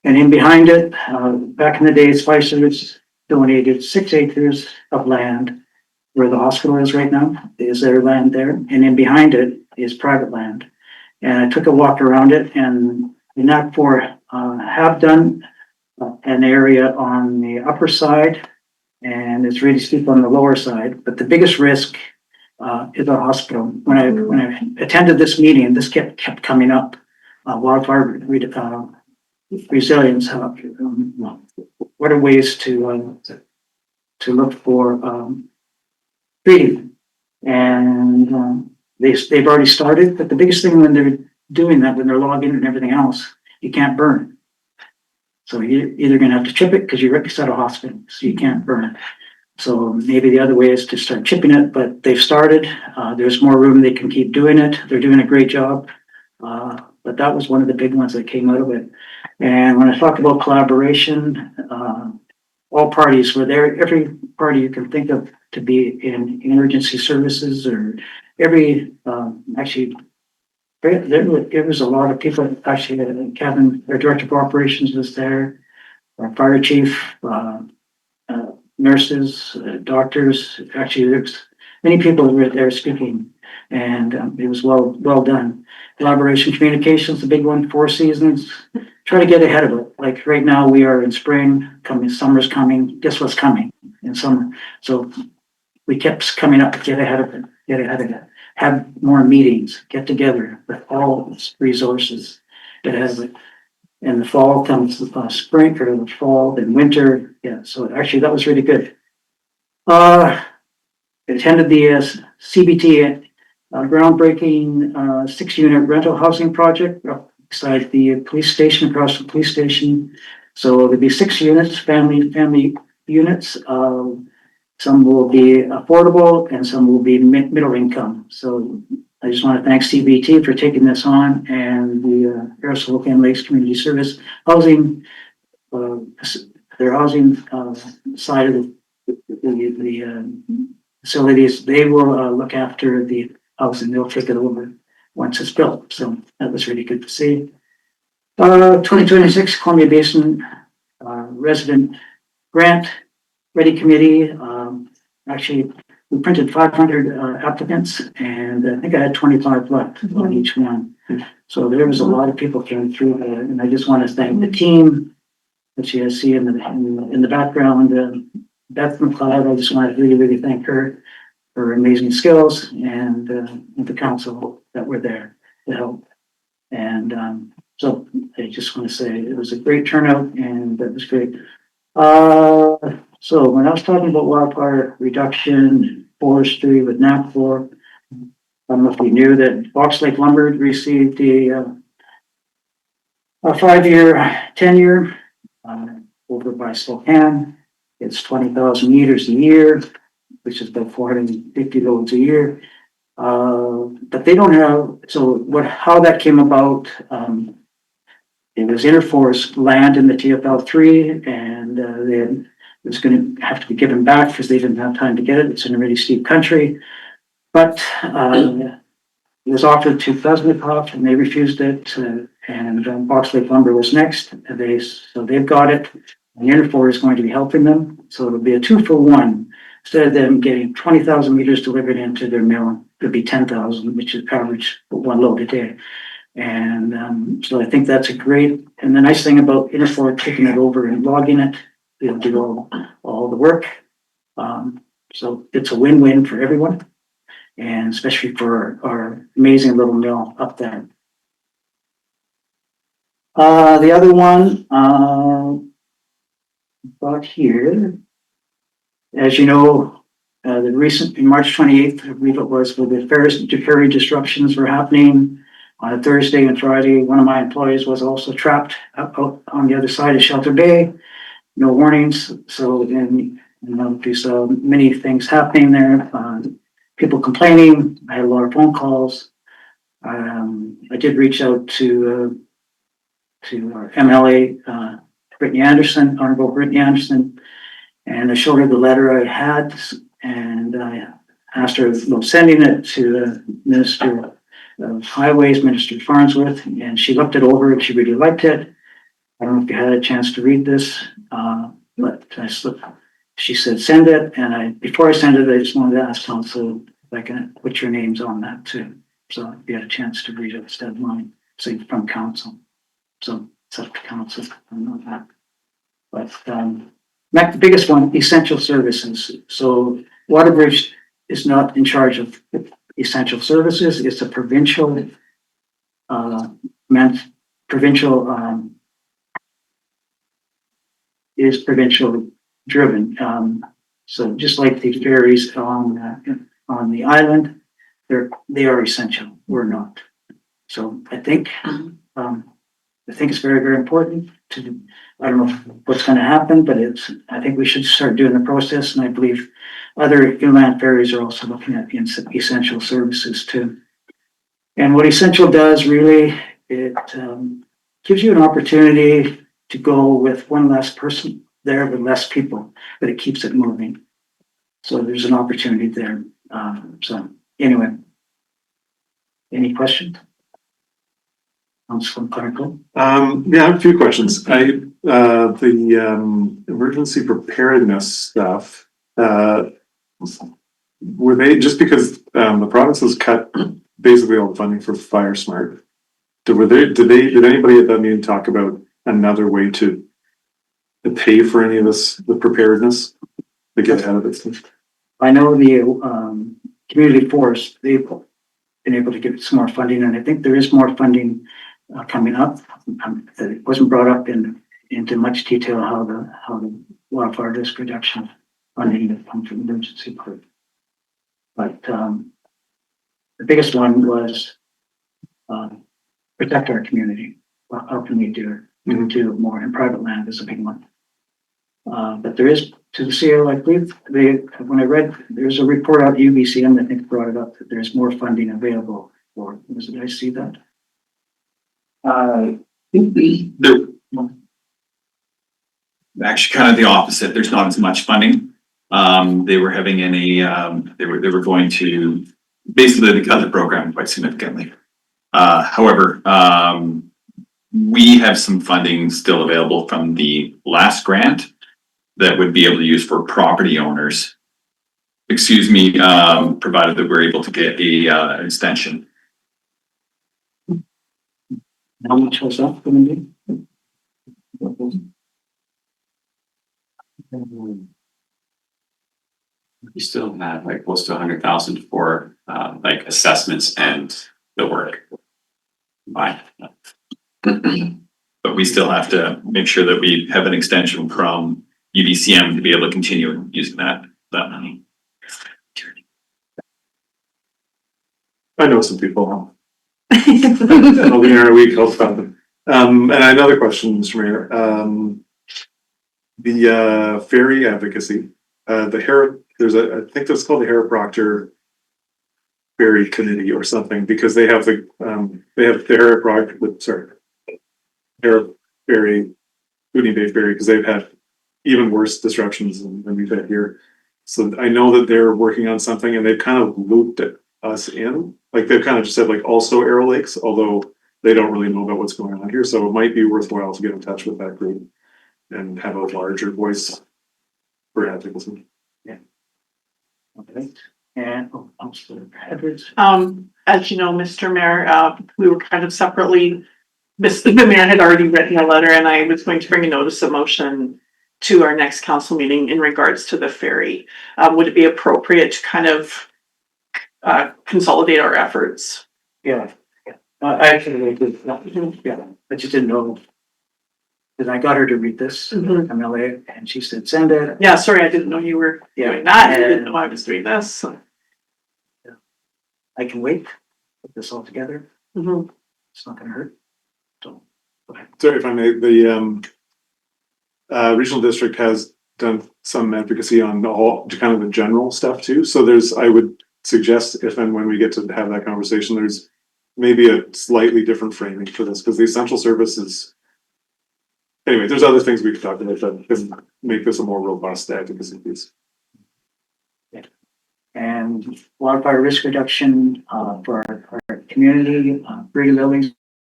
And in behind it, back in the day, Spicer's donated 6 acres of land where the hospital is right now, is their land there. And in behind it is private land. And I took a walk around it, and the NAC4 have done an area on the upper side, and it's really steep on the lower side. But the biggest risk is our hospital. When I attended this meeting, this kept coming up. Wildfire resilience. What are ways to look for treating? And they've already started. But the biggest thing when they're doing that, when they're logging and everything else, you can't burn. So you're either going to have to chip it because you're right beside a hospital, so you can't burn it. So maybe the other way is to start chipping it, but they've started. There's more room, they can keep doing it. They're doing a great job. But that was one of the big ones that came out of it. And when I talk about collaboration, all parties were there. Every party you can think of to be in emergency services, or every, actually, there was a lot of people. Actually, Kevin, our director of operations, was there. Our fire chief, nurses, doctors. Actually, there's many people who were there speaking, and it was well done. Collaboration, communications, the big one. 4 seasons. Try to get ahead of it. Like right now, we are in spring. Summer's coming. Guess what's coming in summer? So we kept coming up to get ahead of it. Get ahead of it. Have more meetings. Get together with all resources. Get ahead of it. And the fall comes, spring or the fall, then winter. Yeah. So actually, that was really good. Attended the CBT groundbreaking 6-unit rental housing project beside the police station, across the police station. So there'll be 6 units, family units. Some will be affordable and some will be middle income. So I just want to thank CBT for taking this on, and the Harrisville and Lakes Community Service Housing, their housing side of the facilities. They will look after the house and they'll take it over once it's built. So that was really good to see. 2026 Columbia Basin resident grant ready committee. Actually, we printed 500 applicants, and I think I had 25 left on each one. So there was a lot of people came through, and I just want to thank the team that you see in the background. Beth McLeod, I just want to really thank her for her amazing skills, and the council that were there to help. And so I just want to say it was a great turnout, and that was great. So when I was talking about wildfire reduction, forestry with NAC4, I don't know if you knew that Fox Lake Lumber received a 5-year tenure over by Spokane. It's 20,000 meters a year, which is about 450 loads a year. But they don't have, so how that came about, it was Interforce land in the TFL3, and it was going to have to be given back because they didn't have time to get it. It's in a really steep country. But it was offered to Vesnikoff, and they refused it. And Fox Lake Lumber was next. So they've got it. And Interfor is going to be helping them. So it'll be a 2-for-1. Instead of them getting 20,000 meters delivered into their mill, it'll be 10,000, which is average 1 load a day. And so I think that's a great, and the nice thing about Interfor taking it over and logging it, they'll do all the work. So it's a win-win for everyone, and especially for our amazing little mill up there. The other one, about here, as you know, the recent, in March 28th, I believe it was, where the ferry disruptions were happening. On a Thursday and Friday, one of my employees was also trapped out on the other side of Shelter Bay. No warnings, so then, there's many things happening there, people complaining. I had a lot of phone calls. I did reach out to our MLA, Brittany Anderson, Honorable Brittany Anderson, and I showed her the letter I had, and I asked her about sending it to the Minister of Highways, Minister Farnsworth, and she looked it over and she really liked it. I don't know if you had a chance to read this, but she said, send it, and before I send it, I just wanted to ask council if I can put your names on that too. So if you had a chance to read it instead of mine, saying from council. So it's up to council on that. But, the biggest one, essential services. So Waterbridge is not in charge of essential services. It's a provincial, is provincial driven. So just like the ferries on the island, they are essential. We're not. So I think it's very, very important to, I don't know what's going to happen, but I think we should start doing the process. And I believe other inland ferries are also looking at essential services too. And what essential does really, it gives you an opportunity to go with one less person there with less people, but it keeps it moving. So there's an opportunity there. So anyway, any questions? Councilor Clerical? Yeah, I have a few questions. The emergency preparedness stuff, were they, just because the province has cut basically all the funding for Fire Smart, did anybody at that meeting talk about another way to pay for any of this, the preparedness, to get ahead of it? I know the community forest, they've been able to get some more funding, and I think there is more funding coming up. It wasn't brought up into much detail how the wildfire risk reduction funding that comes from emergency group. But the biggest one was protect our community. Well, how can we do it more? And private land is a big one. But there is, to the CO, I believe when I read, there's a report out UBCM that I think brought it up that there's more funding available for. Did I see that? Actually, kind of the opposite. There's not as much funding. They were having they were going to basically cut the program quite significantly. However, we have some funding still available from the last grant that would be able to use for property owners. Provided that we're able to get an extension. How much was that going to be? You still have like close to 100,000 for like assessments and the work. Bye. But we still have to make sure that we have an extension from UBCM to be able to continue using that money. I know some people. I'll be here a week, I'll stop them. And another question, Mr. Mayor. The ferry advocacy, I think that's called the Hera Proctor Ferry Committee or something, because they have the Hera Ferry, Uni Bay Ferry, because they've had even worse disruptions than we've had here. So I know that they're working on something, and they've kind of looped us in. Like they've kind of just said like also Arrow Lakes, although they don't really know about what's going on here. So it might be worthwhile to get in touch with that group and have a larger voice for advocacy. Yeah. Okay. And Councilor Edwards. As you know, Mr. Mayor, we were kind of separately, the mayor had already written a letter, and I was going to bring a notice of motion to our next council meeting in regards to the ferry. Would it be appropriate to kind of consolidate our efforts? Yeah. I actually did. Yeah, I just didn't know. Because I got her to read this MLA, and she said, "Send it." Yeah, sorry, I didn't know you were doing that. I didn't know I was doing this. I can wait. Put this all together. It's not gonna hurt. So, Sorry if I may, the regional district has done some advocacy on all kind of the general stuff too. So I would suggest if and when we get to have that conversation, there's maybe a slightly different framing for this, because the essential services. Anyway, there's other things we could talk about that can make this a more robust advocacy piece. and wildfire risk reduction, for our community, Bree Lilies.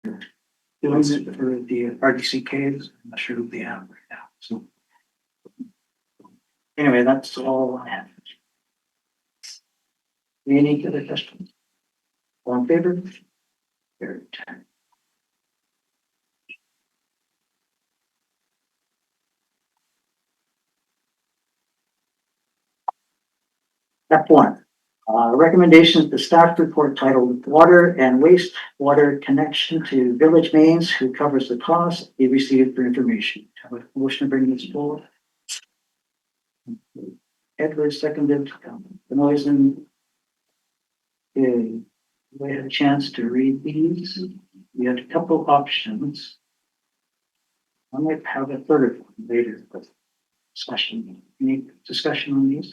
Doing it for the RDCKs, I'm not sure who they have right now, so. Anyway, that's all I have. Any other questions? All in favor? Carried. Step one, recommendations, the staff report titled Water and Wastewater Connection to Village Mains, who covers the cost be received for information. Have a motion to bring this forward. Edward seconded, Benoisen. We had a chance to read these. We had a couple options. I might have a third one later, but discussion, any discussion on these?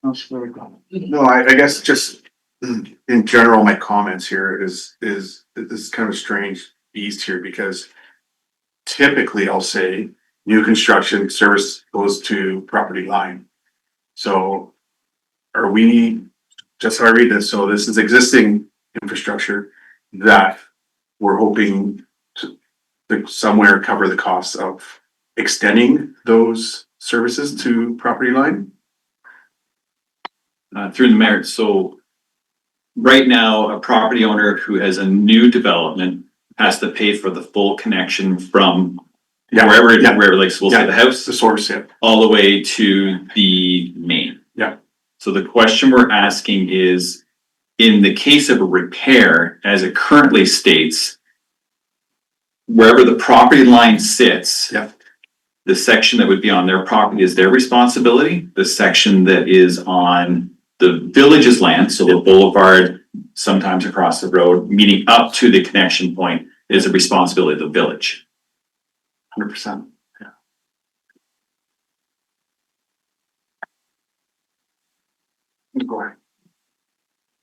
No, I guess just in general, my comments here is kind of a strange beast here, because typically I'll say new construction service goes to property line. So are we, just how I read this, so this is existing infrastructure that we're hoping to somewhere cover the cost of extending those services to property line? Through the mayor, so right now, a property owner who has a new development has to pay for the full connection from wherever, like, so we'll say the house, The source, yeah. all the way to the main. Yeah. So the question we're asking is, in the case of a repair, as it currently states, wherever the property line sits, Yeah. the section that would be on their property is their responsibility. The section that is on the village's land, so the boulevard, sometimes across the road, meeting up to the connection point, is a responsibility of the village. 100%. Yeah. Go ahead.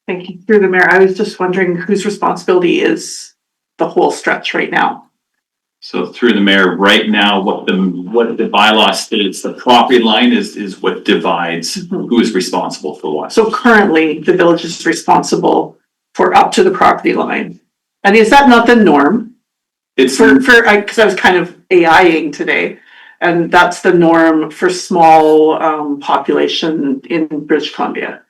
Thank you. Through the mayor, I was just wondering whose responsibility is the whole stretch right now? So through the mayor, right now, what the bylaw states, the property line is what divides who is responsible for what. So currently, the village is responsible for up to the property line. And is that not the norm? It's Cause I was kind of AIing today, and that's the norm for small, population in British Columbia.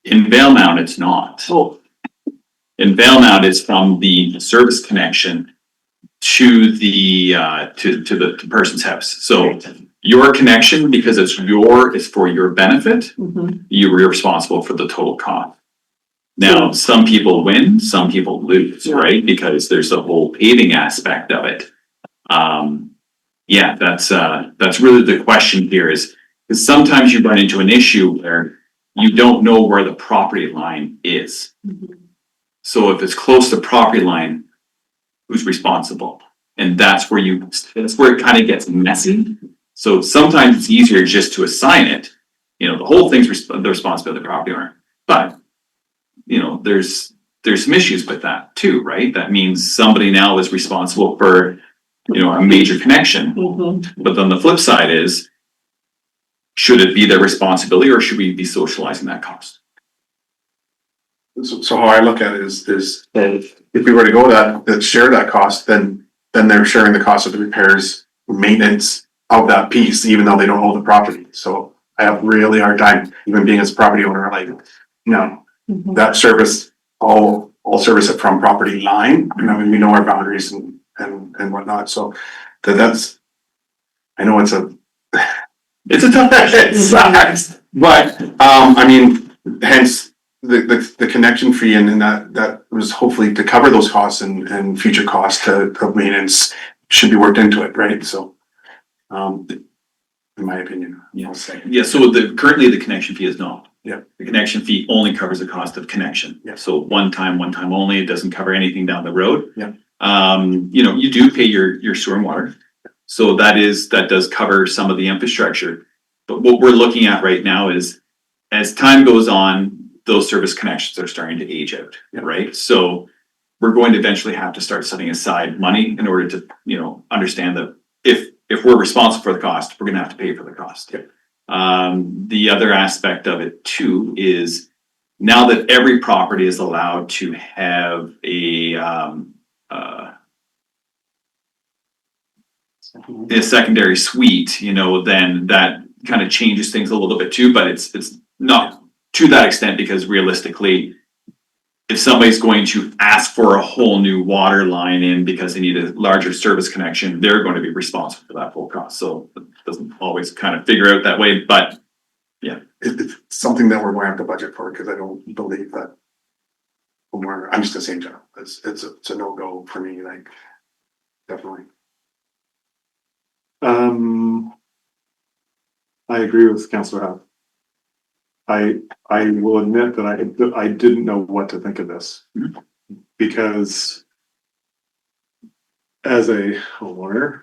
in Valemount, it's not. Oh, In Valemount, it's from the service connection to the person's house. So your connection, because it's for your benefit, you're responsible for the total cost. Now, some people win, some people lose, right? Because there's the whole paving aspect of it. Yeah, that's really the question here, is because sometimes you run into an issue where you don't know where the property line is. So if it's close to property line, who's responsible? And that's where it kind of gets messy. So sometimes it's easier just to assign it. You know, the whole thing's the responsibility of the property owner. But, you know, there's some issues with that too, right? That means somebody now is responsible for, you know, a major connection. But then the flip side is, should it be their responsibility, or should we be socializing that cost? So how I look at it is if we were to go that share that cost, then they're sharing the cost of the repairs, maintenance of that piece, even though they don't own the property. So I have really hard time, even being as a property owner, like, no, that service, all service it from property line. I mean, we know our boundaries and whatnot. So that's, I know it's a tough question. It sucks. But I mean, hence the connection fee, and that was hopefully to cover those costs and future costs of maintenance should be worked into it, right? So in my opinion, I'll say. Yeah, so currently the connection fee is not Yeah. The connection fee only covers the cost of connection. Yeah. So one time only. It doesn't cover anything down the road. Yeah. You know, you do pay your sewer and water. So that does cover some of the infrastructure. But what we're looking at right now is, as time goes on, those service connections are starting to age out, Yeah. right? So we're going to eventually have to start setting aside money in order to, you know, understand that if we're responsible for the cost, we're gonna have to pay for the cost. Yeah. The other aspect of it too is, now that every property is allowed to have a secondary suite, you know, then that kind of changes things a little bit too, but it's not to that extent, because realistically, if somebody's going to ask for a whole new water line in because they need a larger service connection, they're going to be responsible for that full cost. So it doesn't always kind of figure out that way, but It's something that we're going to have to budget for, because I don't believe that. I'm just the same job. It's a no-go for me, like, definitely. I agree with Councillor Howe. I will admit that I didn't know what to think of this, because as a homeowner,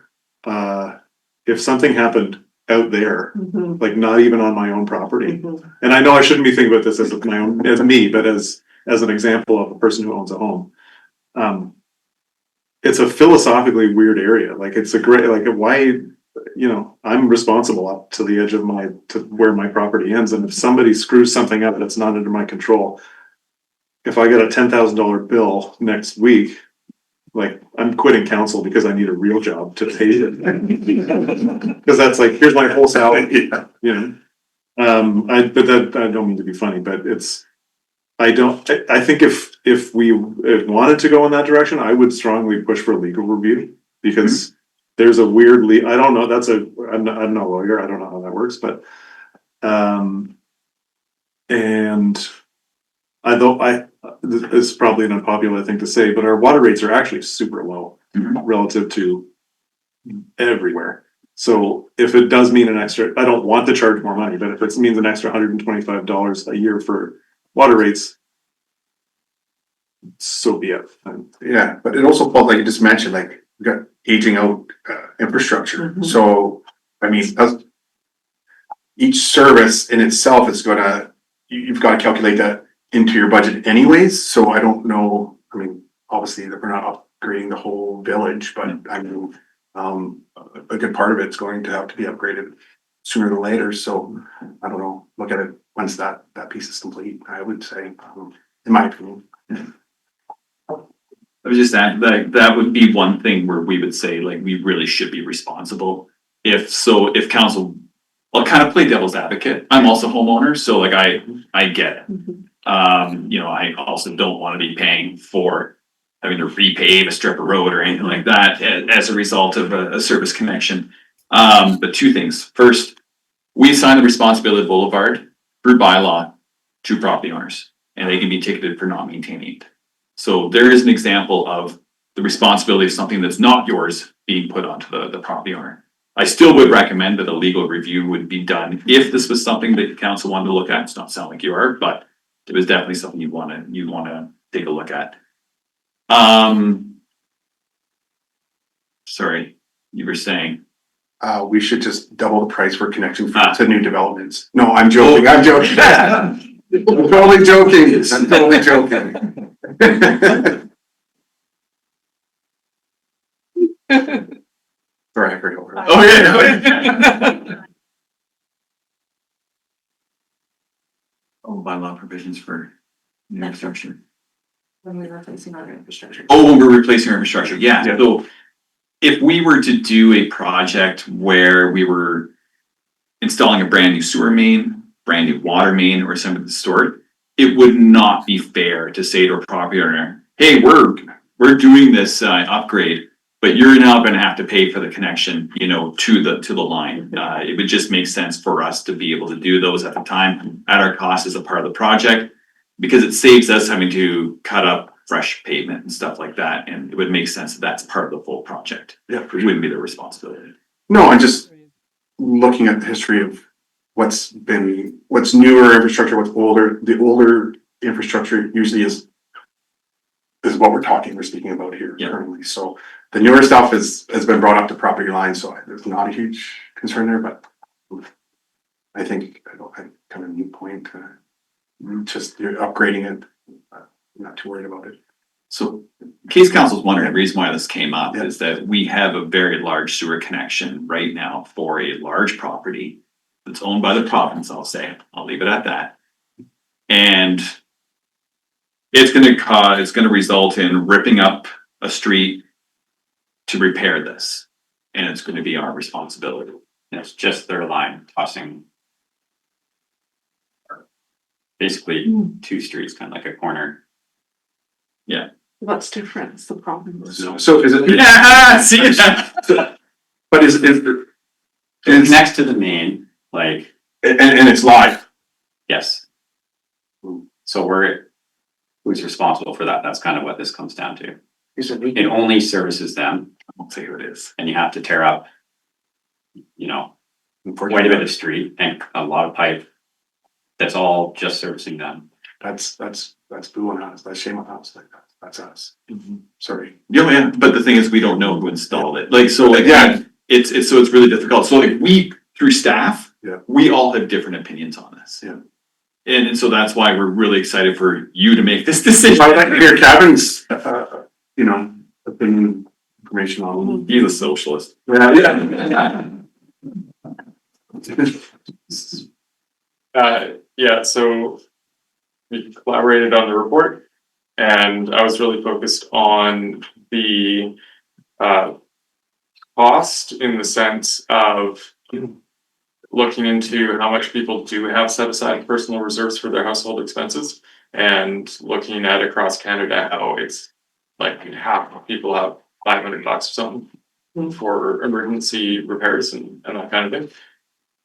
if something happened out there, Mhm, like not even on my own property, mhm. and I know I shouldn't be thinking about this as my own, as me, but as an example of a person who owns a home. It's a philosophically weird area. Like, it's a great, like, why, you know, I'm responsible up to the edge of to where my property ends. And if somebody screws something up that's not under my control, if I get a $10,000 bill next week, like, I'm quitting council because I need a real job to pay it. Cause that's like, here's my whole salary, you know? I don't mean to be funny, but I think if we wanted to go in that direction, I would strongly push for legal review, because there's a weird I don't know, I'm not a lawyer, I don't know how that works, but and this is probably an unpopular thing to say, but our water rates are actually super low relative to everywhere. So if it does mean an extra, I don't want to charge more money, but if it means an extra $125 a year for water rates, so be it. Yeah, but it also felt like you just mentioned, like, we got aging out infrastructure. Mhm. So, I mean, each service in itself is you've got to calculate that into your budget anyways. So I don't know, I mean, obviously that we're not upgrading the whole village, but I mean, a good part of it's going to have to be upgraded sooner than later. So I don't know, look at it once that piece is complete, I would say, in my opinion. I was just saying, like, that would be one thing where we would say, like, we really should be responsible. If council, I'll kind of play devil's advocate. I'm also homeowner, so like, I get it. You know, I also don't want to be paying for having to repave a strip of road or anything like that as a result of a service connection. But two things. First, we assign the responsibility of Boulevard through bylaw to property owners, and they can be ticketed for not maintaining it. So there is an example of the responsibility of something that's not yours being put onto the property owner. I still would recommend that a legal review would be done if this was something that the council wanted to look at. It's not sound like you are, but it was definitely something you'd want to take a look at. Sorry, you were saying. We should just double the price for connection to new developments. No, I'm joking. I'm joking. I'm totally joking. I'm totally joking. Sorry, I heard over. Oh yeah. Oh, bylaw provisions for new infrastructure. When we're replacing our infrastructure. Oh, when we're replacing our infrastructure, yeah. So if we were to do a project where we were installing a brand new sewer main, brand new water main, or something of the sort, it would not be fair to say to a property owner, hey, we're doing this upgrade, but you're now gonna have to pay for the connection, you know, to the line. It would just make sense for us to be able to do those at the time at our cost as a part of the project, because it saves us having to cut up fresh pavement and stuff like that, and it would make sense that that's part of the full project. Yeah, for It sure. wouldn't be their responsibility. No, I'm just looking at the history of what's newer infrastructure, what's older. The older infrastructure usually is what we're speaking about here Yeah. currently. So the newer stuff has been brought up to property lines, so there's not a huge concern there, but I think I kind of new point, just you're upgrading it. I'm not too worried about it. So case council's wondering, the reason why this came up Yeah. is that we have a very large sewer connection right now for a large property that's owned by the province, I'll say. I'll leave it at that. And it's gonna result in ripping up a street to repair this. And it's gonna be our responsibility. And it's just their line tossing. Basically, two streets, kind of like a corner. What's different? It's the problem. So is it? Yeah, see that? But is It it's connects to the main, like, and it's live. yes. So who's responsible for that? That's kind of what this comes down to. Is it It only services them, I won't say who it is. and you have to tear up, quite a bit of street and a lot of pipe. That's all just servicing them. That's boo on us. That's shame on us. Like that's us. Sorry. Yeah, but the thing is, we don't know who installed it. Like, so like, Yeah. it's really difficult. So like we, through staff, Yeah. we all have different opinions on this. Yeah. And so that's why we're really excited for you to make this decision. I'd like to hear Kevin's, opinion, information on. He's a socialist. Yeah, so we collaborated on the report and I was really focused on the cost in the sense of looking into how much people do have set aside personal reserves for their household expenses and looking at across Canada how it's like half of people have $500 or something for emergency repairs and that kind of thing.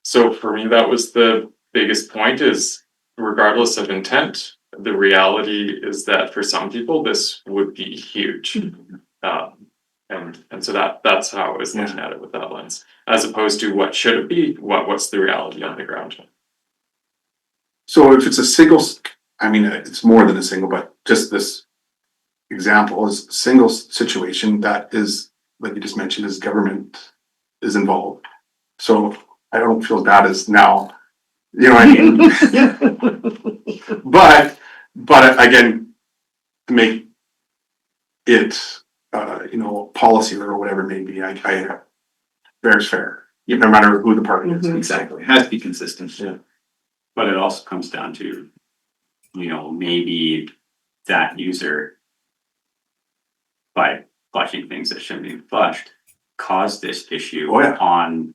So for me, that was the biggest point is regardless of intent, the reality is that for some people, this would be huge. And so that's how I was looking at it with that lens, as opposed to what should it be, what's the reality on the ground. So if it's a single, I mean, it's more than a single, but just this example is a single situation that is, like you just mentioned, is government is involved. So I don't feel bad as now, you know what I mean? But again, to make it, policy or whatever it may be, I fair is fair, no matter who the party is. Exactly. It has to be consistent. Yeah. But it also comes down to, maybe that user, by flushing things that shouldn't be flushed, caused this issue Oh, yeah. and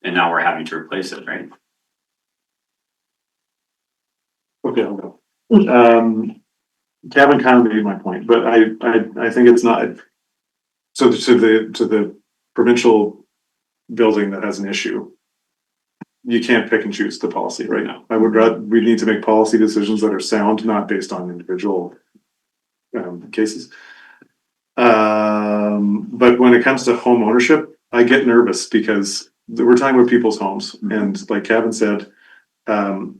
now we're having to replace it, right? Okay, I'll go. Kevin kind of made my point, but I think it's not. So to the provincial building that has an issue, you can't pick and choose the policy, right? No. We need to make policy decisions that are sound, not based on individual cases. But when it comes to home ownership, I get nervous because we're talking about people's homes, and like Kevin said, the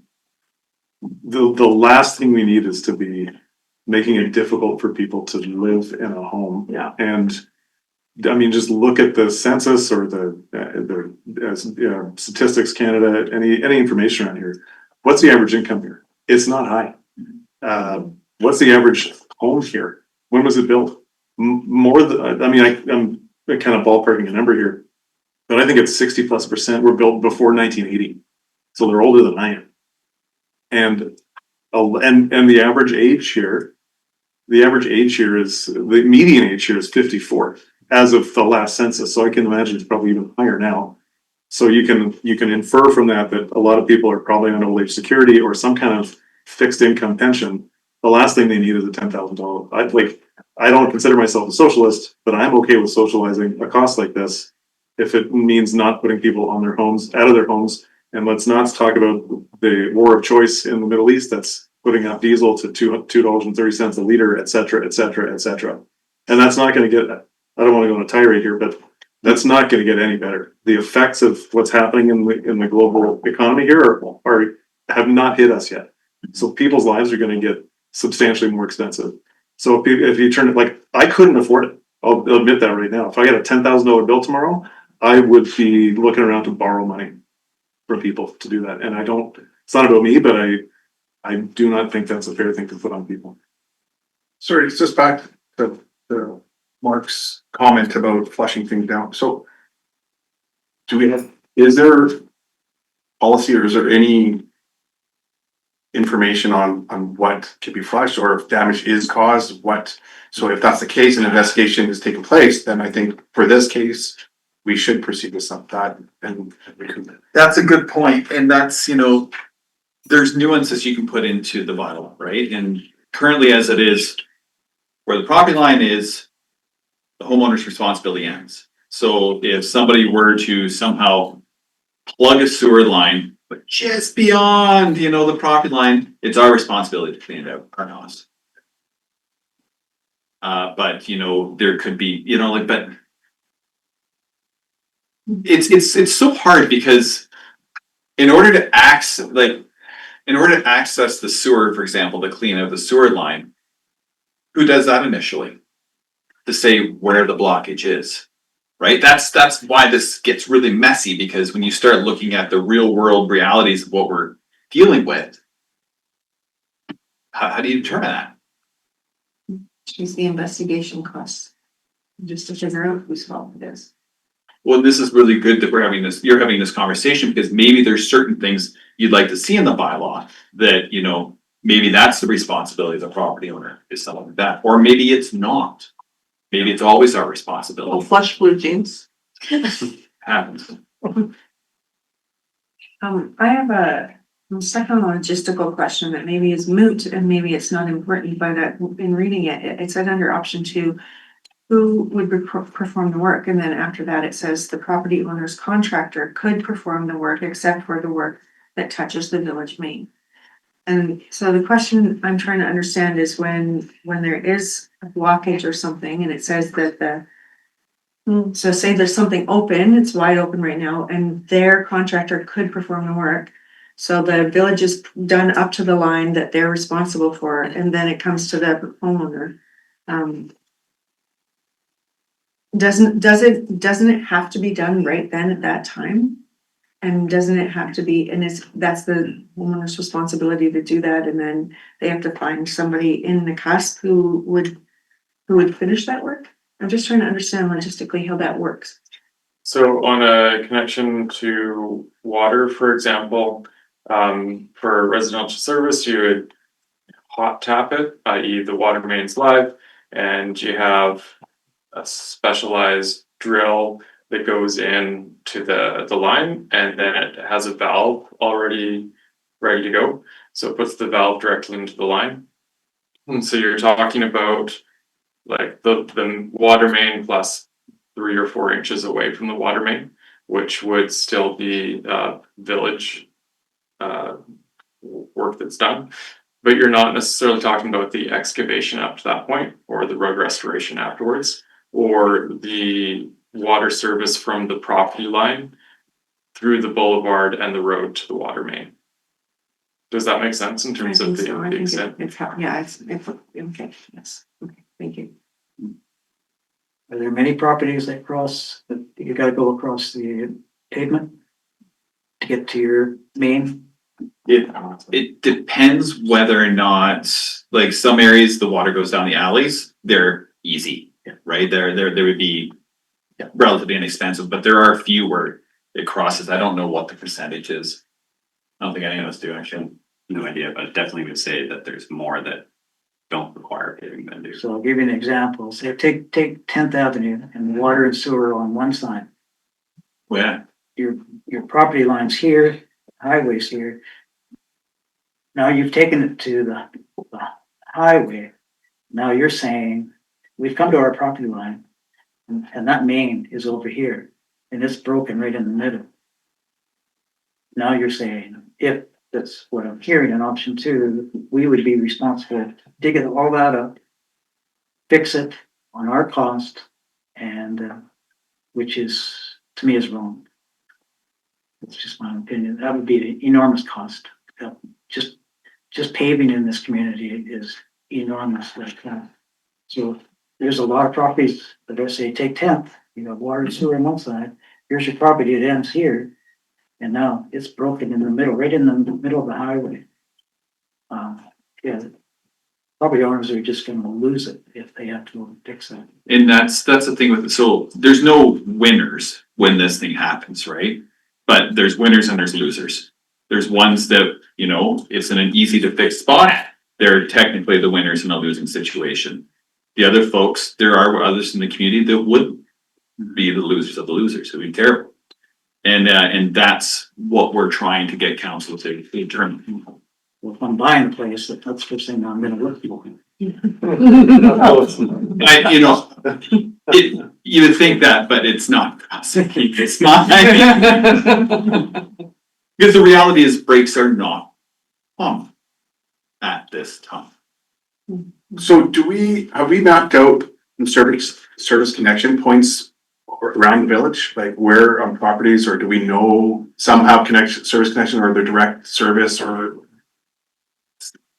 last thing we need is to be making it difficult for people to live in a home. Yeah. And I mean, just look at the census or the Statistics Canada, any information around here. What's the average income here? It's not high. What's the average home here? When was it built? More than, I mean, I'm kind of ballparking a number here, but I think it's 60+% were built before 1980. So they're older than I am. And the average age here, the median age here is 54 as of the last census. So I can imagine it's probably even higher now. So you can infer from that a lot of people are probably on old age security or some kind of fixed income pension. The last thing they need is a $10,000. I don't consider myself a socialist, but I'm okay with socializing a cost like this if it means not putting people out of their homes. And let's not talk about the war of choice in the Middle East that's putting up diesel to $2.30 a liter, et cetera, et cetera, et cetera. And that's not going to get, I don't want to go on a tirade here, but That's not gonna get any better. The effects of what's happening in the global economy here have not hit us yet. So people's lives are gonna get substantially more expensive. So if you turn it, like, I couldn't afford it. I'll admit that right now. If I got a $10,000 bill tomorrow, I would be looking around to borrow money from people to do that. And it's not about me, but I do not think that's a fair thing to put on people. Sorry, it's just back to Mark's comment about flushing things down. So is there policy or is there any information on what can be flushed or if damage is caused, so if that's the case, an investigation is taking place, then I think for this case, we should proceed with that and recoup it. That's a good point, and that's, there's nuances you can put into the bylaw, right? And currently as it is, where the property line is, the homeowner's responsibility ends. So if somebody were to somehow plug a sewer line, but just beyond, the property line, it's our responsibility to clean it out, our cost. But there could be, but it's so hard because in order to access the sewer, for example, to clean out the sewer line, who does that initially? To say where the blockage is, right? That's why this gets really messy, because when you start looking at the real world realities of what we're dealing with, how do you determine that? Choose the investigation costs, just to figure out whose fault it is. Well, this is really good that you're having this conversation, because maybe there's certain things you'd like to see in the bylaw that, maybe that's the responsibility of the property owner, is something like that. Or maybe it's not. Maybe it's always our responsibility. Well, flush blue jeans. Happens. I have a second logistical question that maybe is moot and maybe it's not important, but in reading it said under option 2, who would perform the work? And then after that, it says the property owner's contractor could perform the work except for the work that touches the village main. And so the question I'm trying to understand is when there is a blockage or something and it says that so say there's something open, it's wide open right now, and their contractor could perform the work. So the village is done up to the line that they're responsible for, and then it comes to the homeowner. Doesn't it have to be done right then at that time? And doesn't it have to be, and that's the homeowner's responsibility to do that, and then they have to find somebody in Nakusp who would finish that work? I'm just trying to understand logistically how that works. So on a connection to water, for example, for residential service, you would hot tap it, i.e. the water main's live, and you have a specialized drill that goes in to the line, and then it has a valve already ready to go. So it puts the valve directly into the line. And so you're talking about like the water main plus 3 or 4 inches away from the water main, which would still be village work that's done. But you're not necessarily talking about the excavation up to that point, or the road restoration afterwards, or the water service from the property line through the boulevard and the road to the water main. Does that make sense in terms of the extent? It's okay, yes, okay, thank you. Are there many properties that you gotta go across the pavement to get to your main? It depends whether or not, like, some areas the water goes down the alleys, they're easy, right? There would be relatively inexpensive, but there are a few where it crosses. I don't know what the percentage is. I don't think any of us do, actually. No idea, but definitely would say that there's more that don't require paving than do. So I'll give you an example. Say take 10th Avenue and water and sewer on one side. Yeah. Your property line's here, highway's here. Now you've taken it to the highway. Now you're saying, we've come to our property line and that main is over here and it's broken right in the middle. Now you're saying, if that's what I'm hearing in option 2, we would be responsible to dig it all that up, fix it on our cost, and which is, to me, is wrong. It's just my opinion. That would be an enormous cost. Just paving in this community is enormous like that. So there's a lot of properties that I say take 10th, you know, water and sewer on one side. Here's your property, it ends here. And now it's broken in the middle, right in the middle of the highway. Yeah, property owners are just gonna lose it if they have to go and fix that. And that's the thing with it. So there's no winners when this thing happens, right? But there's winners and there's losers. There's ones that, you know, it's in an easy to fix spot. They're technically the winners in a losing situation. The other folks, there are others in the community that would be the losers of the losers. It'd be terrible. And that's what we're trying to get council to determine. Well, if I'm buying a place, that's the first thing I'm gonna look for. You know, you would think that, but it's not. It's not. Because the reality is brakes are not on at this time. So have we mapped out some service connection points around the village? Like where on properties, or do we know somehow service connection or the direct service or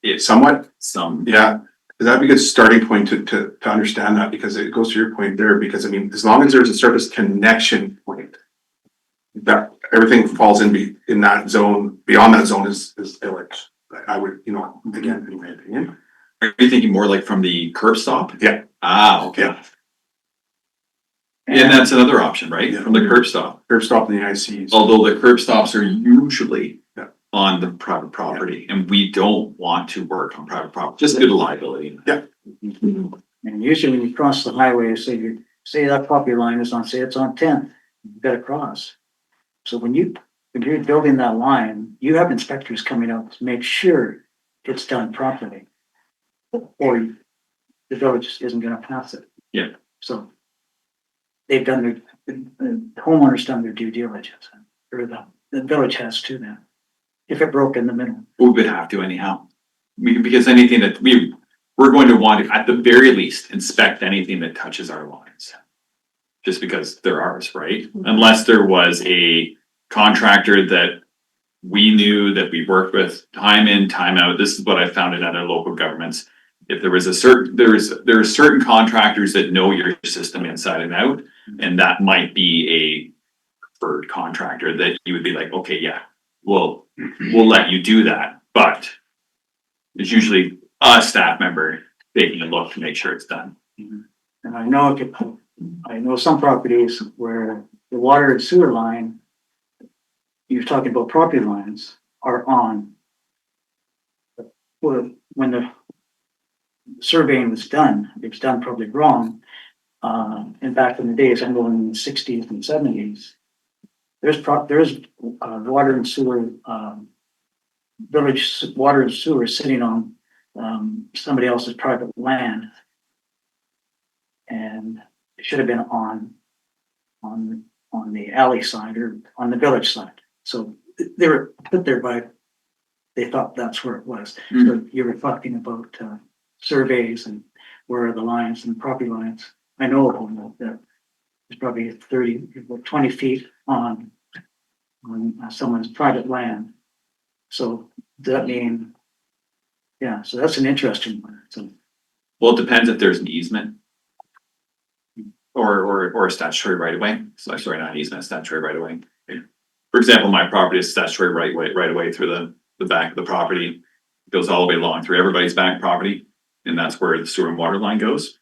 It's somewhat? some, Yeah, that'd be a good starting point to understand that, because it goes to your point there, because I mean, as long as there's a service connection point, that everything falls in that zone, beyond that zone is village. I would, you know, again, in my opinion. are you thinking more like from the curb stop? Yeah. Ah, okay. Yeah. And that's another option, right? From the curb stop. Curb stop in the ICs. Although the curb stops are usually Yeah. on the private property, and we don't want to work on private property, just due to liability. Yeah. And usually when you cross the highway, say that property line is on, say it's on 10th, you gotta cross. So when you're building that line, you have inspectors coming out to make sure it's done properly. Or the village isn't gonna pass it. Yeah. So they've done the homeowner's done their due diligence, or the village has to then. If it broke in the middle. We would have to anyhow. Because anything that we're going to want to, at the very least, inspect anything that touches our lines. Just because they're ours, right? Unless there was a contractor that we knew that we worked with time in, time out. This is what I found in other local governments. If there was there are certain contractors that know your system inside and out, and that might be a preferred contractor that you would be like, okay, yeah, we'll let you do that, but it's usually a staff member taking a look to make sure it's done. And I know some properties where the water and sewer line, you're talking about property lines, are on. Well, when the surveying was done, it was done probably wrong. And back in the days, I'm going in the 60s and 70s, there's water and sewer, village water and sewer sitting on somebody else's private land. And it should have been on the alley side or on the village side. So they were put there by, they thought that's where it was. So you were talking about surveys and where are the lines and property lines. I know of one that is probably 20 feet on someone's private land. So does that mean, yeah, so that's an interesting one. So, Well, it depends if there's an easement. Or a statutory right of way. So sorry, not easement, statutory right of way. For example, my property is statutory right away through the back of the property. It goes all the way along through everybody's back property, and that's where the sewer and water line goes.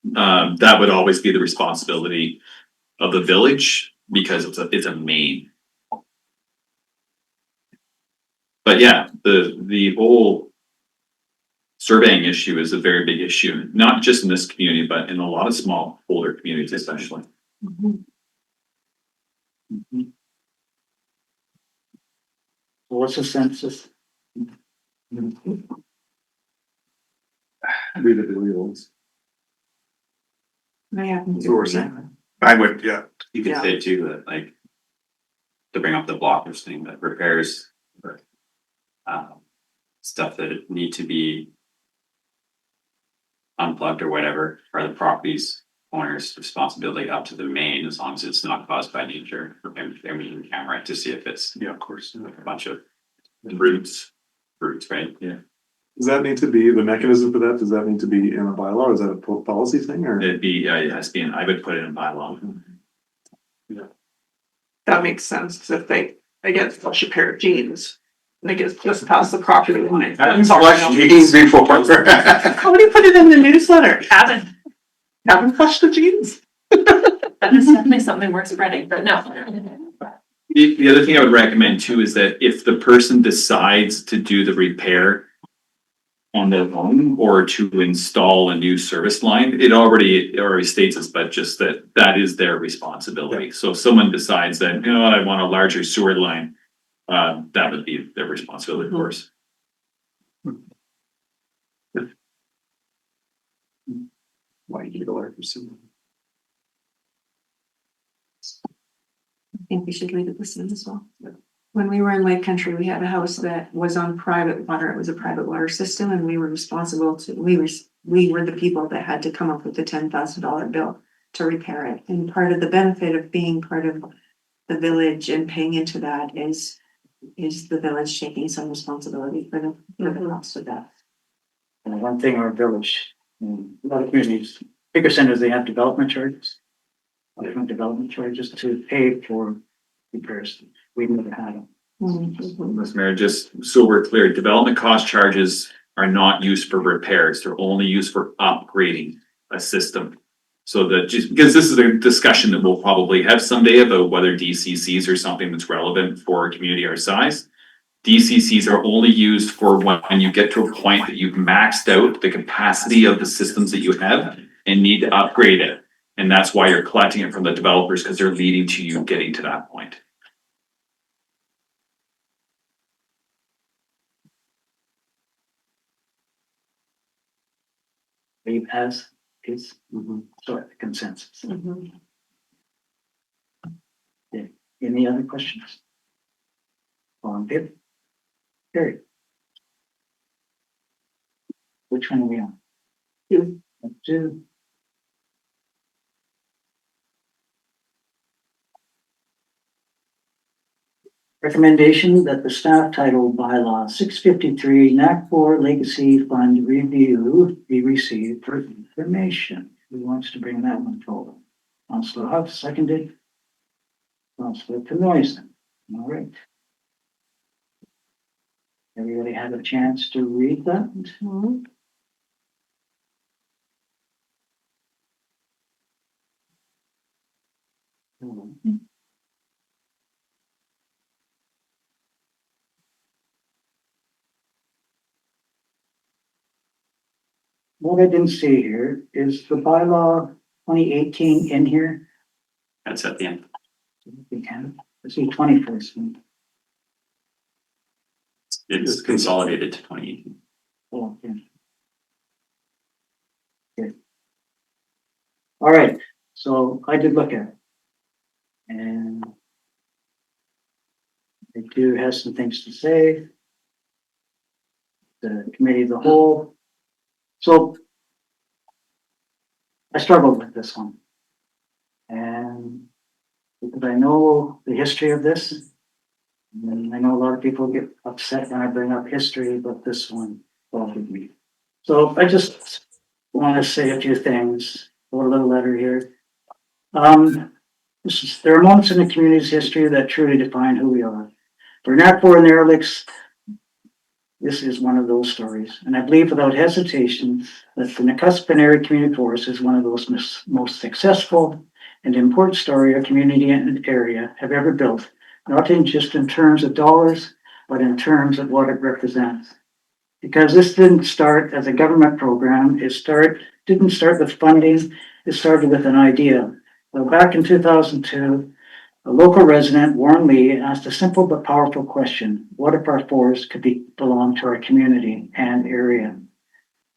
That would always be the responsibility of the village because it's a main. But yeah, the whole surveying issue is a very big issue, not just in this community, but in a lot of small older communities, especially. what's the census? Read it, the wheels. I haven't. So we're saying. I would, yeah. You could say too that like, to bring up the blockers thing, that repairs or stuff that need to be unplugged or whatever are the properties owner's responsibility up to the main, as long as it's not caused by nature. And we can camera it to see if it's Yeah, of course. like a bunch of roots, right? Yeah. Does that need to be, the mechanism for that, does that need to be in a bylaw, or is that a policy thing, or? It'd be, it has to be, I would put it in bylaw. That makes sense, because if they get flush a pair of jeans, and they get just past the property line. Haven't flushed jeans before. How do you put it in the newsletter? Haven't flushed the jeans? That is definitely something worth spreading, but no. The other thing I would recommend too is that if the person decides to do the repair on their own or to install a new service line, it already states this, but just that is their responsibility. So if someone decides that, you know what, I want a larger sewer line, that would be their responsibility, of course. Why you need a larger sewer? I think we should leave it the same as well. When we were in Lake Country, we had a house that was on private water. It was a private water system, and we were responsible to, we were the people that had to come up with the $10,000 bill to repair it. And part of the benefit of being part of the village and paying into that is the village taking some responsibility for the cost of that. And one thing our village, a lot of communities, bigger centers, they have development charges. Different development charges to pay for repairs. We never had them. Mr. Mayor, just so we're clear, development cost charges are not used for repairs. They're only used for upgrading a system. So that just because this is a discussion that we'll probably have someday about whether DCCs are something that's relevant for a community our size. DCCs are only used for when you get to a point that you've maxed out the capacity of the systems that you have and need to upgrade it. And that's why you're collecting it from the developers, because they're leading to you getting to that point. Leave as is, sort of consensus. Yeah. Any other questions? All in favor? Carry. Which one are we on? Two. Two. Recommendation that the staff title bylaw 653 NAC4 Legacy Fund Review be received for information. Who wants to bring that one forward? Councilor Huff, seconded. Councilor Penoyson. All right. Everybody had a chance to read that? What I didn't see here is the bylaw 2018 in here. That's at the end. We can. I see 21st one. It's consolidated to 2018. Oh, okay. Okay. All right, so I did look at it. And it do has some things to say. The committee of the whole. So I struggled with this one. And because I know the history of this, and I know a lot of people get upset when I bring up history, but this one bothered me. So I just want to say a few things, or a little letter here. There are moments in the community's history that truly define who we are. For NAC4 and the Ehrlichs, this is one of those stories. And I believe without hesitation that the Nakusp Area Community Forest is one of those most successful and important story a community and area have ever built, not just in terms of dollars, but in terms of what it represents. Because this didn't start as a government program, didn't start with funding, it started with an idea. Well, back in 2002, a local resident, Warren Lee, asked a simple but powerful question: what if our forest could belong to our community and area?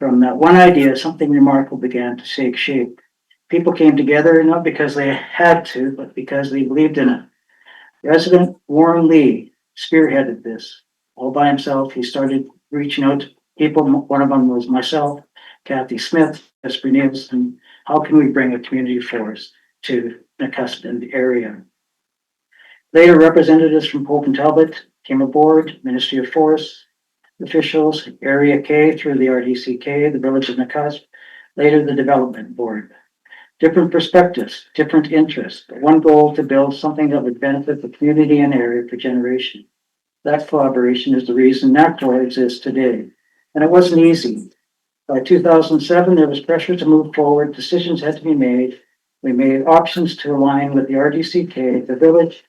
From that one idea, something remarkable began to take shape. People came together not because they had to, but because they believed in it. Resident Warren Lee spearheaded this. All by himself, he started reaching out to people. One of them was myself, Kathy Smith, Esper Nielsen, how can we bring a community force to Nakusp and the area? Later, representatives from Pope and Talbot came aboard, Ministry of Forests officials, Area K through the RDCK, the Village of Nakusp, later the Development Board. Different perspectives, different interests, but one goal to build something that would benefit the community and area for generations. That collaboration is the reason NACDOR exists today. And it wasn't easy. By 2007, there was pressure to move forward. Decisions had to be made. We made options to align with the RDCK, the village,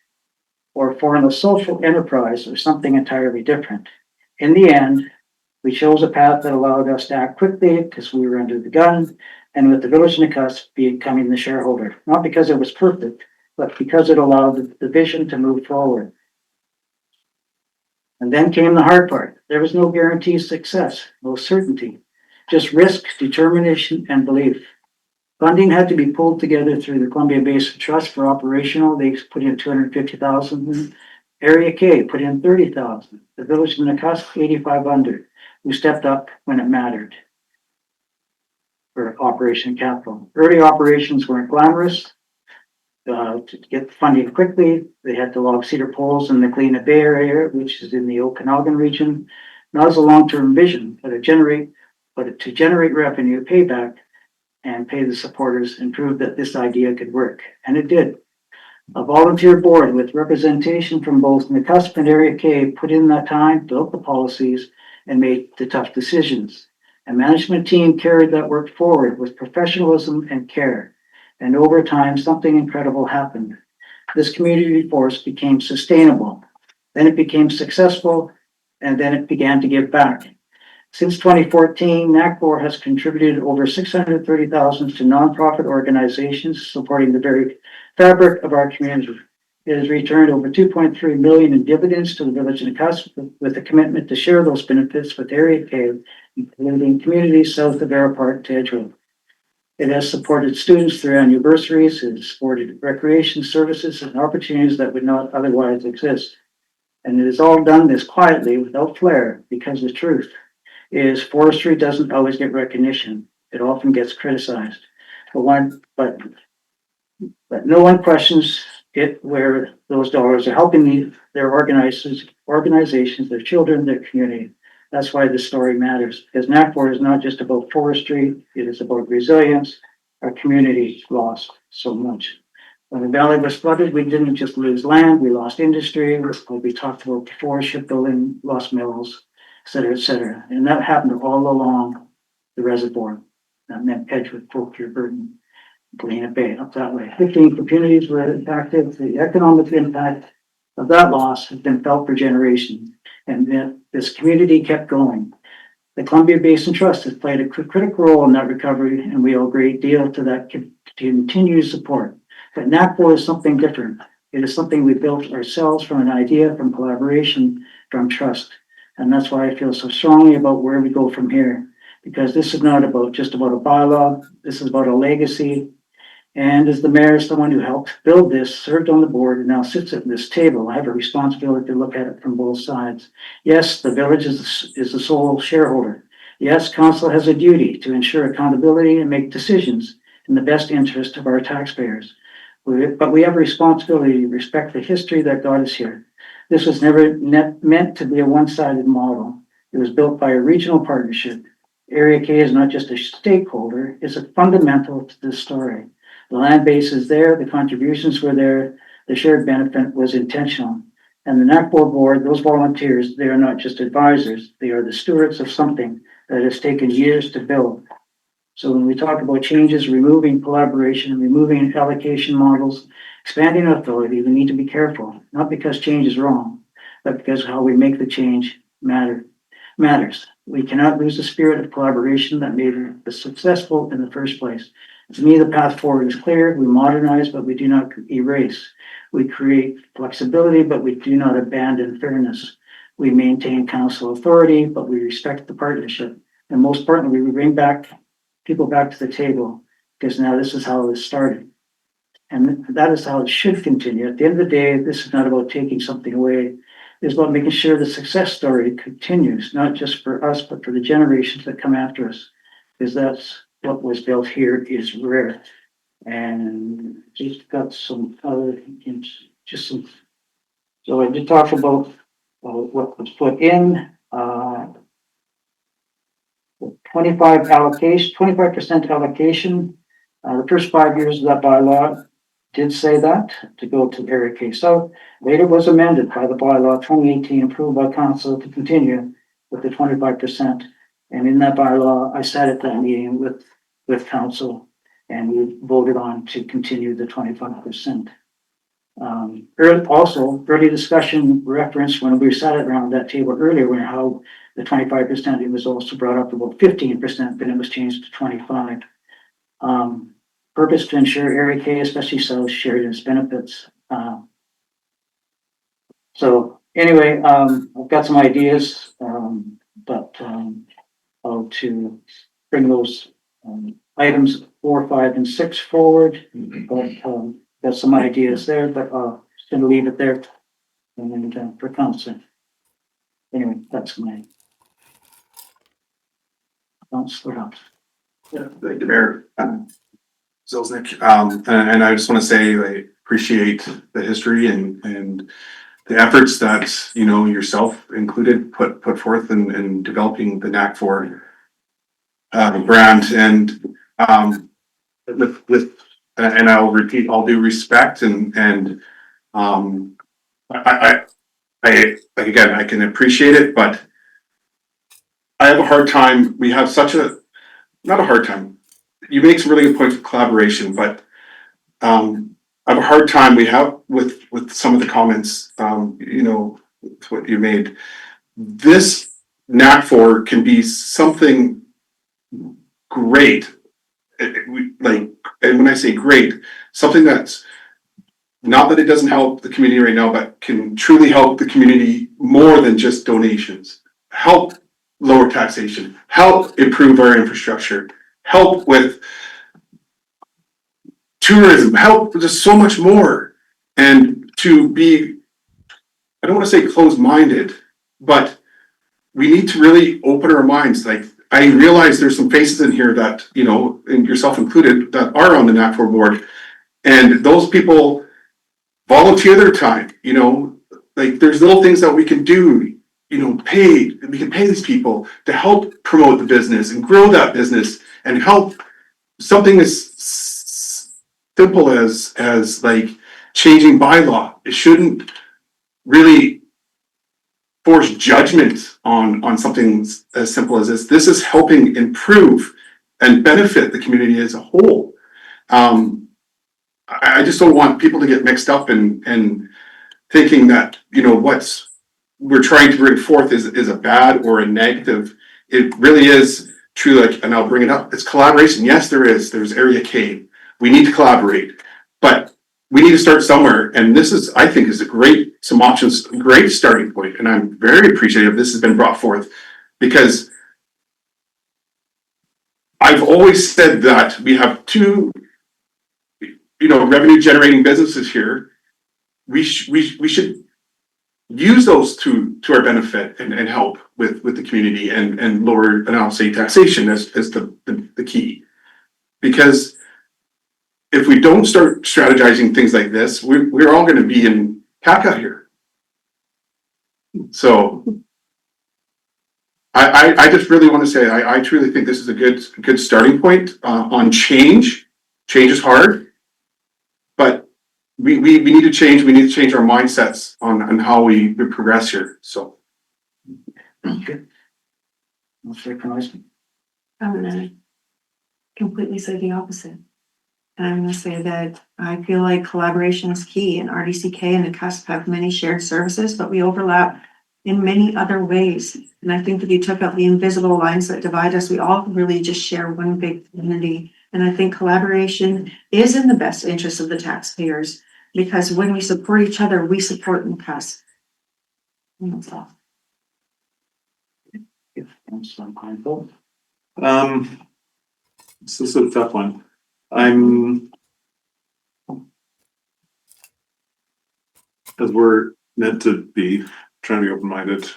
or form a social enterprise or something entirely different. In the end, we chose a path that allowed us to act quickly because we were under the gun, and with the village of Nakusp becoming the shareholder, not because it was perfect, but because it allowed the vision to move forward. And then came the hard part. There was no guaranteed success, no certainty, just risk, determination, and belief. Funding had to be pulled together through the Columbia Basin Trust for operational. They put in $250,000. Area K put in $30,000. The village of Nakusp, 8,500. We stepped up when it mattered for Operation Capital. Early operations weren't glamorous. To get funding quickly, they had to log cedar poles in the Galena Bay area, which is in the Okanagan region. Not as a long-term vision, but to generate revenue, payback, and pay the supporters and prove that this idea could work. And it did. A volunteer board with representation from both Nakusp and Area K put in that time, built the policies, and made the tough decisions. A management team carried that work forward with professionalism and care. And over time, something incredible happened. This community force became sustainable. Then it became successful, and then it began to give back. Since 2014, NACBOR has contributed over $630,000 to nonprofit organizations supporting the very fabric of our community. It has returned over $2.3 million in dividends to the village of Nakusp with a commitment to share those benefits with Area K, including communities south of Air Park to Edgewood. It has supported students through annual bursaries. It has supported recreation services and opportunities that would not otherwise exist. And it has all done this quietly without flair, because the truth is forestry doesn't always get recognition. It often gets criticized. But no one questions it where those dollars are helping their organizations, their children, their community. That's why this story matters, because NACBOR is not just about forestry, it is about resilience. Our community lost so much. When the valley was flooded, we didn't just lose land, we lost industry, like we talked about before, shipbuilding, lost mills, et cetera, et cetera. And that happened all along the reservoir. That meant Edgewood, Fauquier, Burton, Galena Bay, up that way. 15 communities were impacted. The economic impact of that loss has been felt for generations. And then this community kept going. The Columbia Basin Trust has played a critical role in that recovery, and we owe a great deal to that continued support. But NACBOR is something different. It is something we built ourselves from an idea, from collaboration, from trust. And that's why I feel so strongly about where we go from here. Because this is not just about a bylaw, this is about a legacy. And as the mayor, someone who helped build this, served on the board, and now sits at this table, I have a responsibility to look at it from both sides. Yes, the village is the sole shareholder. Yes, council has a duty to ensure accountability and make decisions in the best interest of our taxpayers. But we have a responsibility to respect the history that got us here. This was never meant to be a one-sided model. It was built by a regional partnership. Area K is not just a stakeholder, it's a fundamental to this story. The land base is there, the contributions were there, the shared benefit was intentional. And the NACBOR board, those volunteers, they are not just advisors, they are the stewards of something that has taken years to build. So when we talk about changes, removing collaboration, removing allocation models, expanding authority, we need to be careful, not because change is wrong, but because how we make the change matters. We cannot lose the spirit of collaboration that made us successful in the first place. To me, the path forward is clear. We modernize, but we do not erase. We create flexibility, but we do not abandon fairness. We maintain council authority, but we respect the partnership. And most importantly, we bring people back to the table, because now this is how it started. And that is how it should continue. At the end of the day, this is not about taking something away. It's about making sure the success story continues, not just for us, but for the generations that come after us. Because what was built here is rare. And he's got some other, just some. So I did talk about what was put in, 25% allocation. The first 5 years of that bylaw did say that to go to area K South. Later was amended by the bylaw 2018, approved by council to continue with the 25%. And in that bylaw, I sat at that meeting with council and we voted on to continue the 25%. Early discussion reference when we sat around that table earlier, when how the 25%, it was also brought up about 15%, but it was changed to 25. Purpose to ensure area K, especially South, shared its benefits. So anyway, I've got some ideas, but how to bring those items 4, 5, and 6 forward. But got some ideas there, but just gonna leave it there and for council. Anyway, that's my council up. Yeah, thank you, Mayor. Zilznick, and I just want to say I appreciate the history and the efforts that, you know, yourself included put forth in developing the NAC4 brand. And with and I'll repeat, all due respect and I again, I can appreciate it, but I have a hard time. We have such a, not a hard time. You make some really good points of collaboration, but I have a hard time we have with some of the comments, you know, what you made. This NAC4 can be something great. Like, and when I say great, something that's not that it doesn't help the community right now, but can truly help the community more than just donations. Help lower taxation, help improve our infrastructure, help with tourism, help with just so much more. And to be, I don't want to say closed-minded, but we need to really open our minds. Like, I realize there's some faces in here that, you know, and yourself included, that are on the NAC4 board. And those people volunteer their time, you know, like there's little things that we can do, you know, we can pay these people to help promote the business and grow that business and help something as simple as like changing bylaw. It shouldn't really force judgment on something as simple as this. This is helping improve and benefit the community as a whole. I just don't want people to get mixed up and thinking that, you know, what's we're trying to bring forth is a bad or a negative. It really is true, like, and I'll bring it up. It's collaboration. Yes, there's area K. We need to collaborate, but we need to start somewhere. And this is, I think, is some options, great starting point. And I'm very appreciative this has been brought forth because I've always said that we have two, you know, revenue generating businesses here. We should use those to our benefit and help with the community and lower, and I'll say taxation as the key. Because if we don't start strategizing things like this, we're all going to be in caca here. So I just really want to say I truly think this is a good starting point on change. Change is hard, but we need to change. We need to change our mindsets on how we progress here. So. Okay. I'm gonna completely say the opposite. And I'm gonna say that I feel like collaboration is key, and RDCK and Nakusp have many shared services, but we overlap in many other ways. And I think if you took out the invisible lines that divide us, we all really just share one big community. And I think collaboration is in the best interest of the taxpayers, because when we support each other, we support Nakusp. And that's all. This is a tough one. I'm, as we're meant to be, trying to be open-minded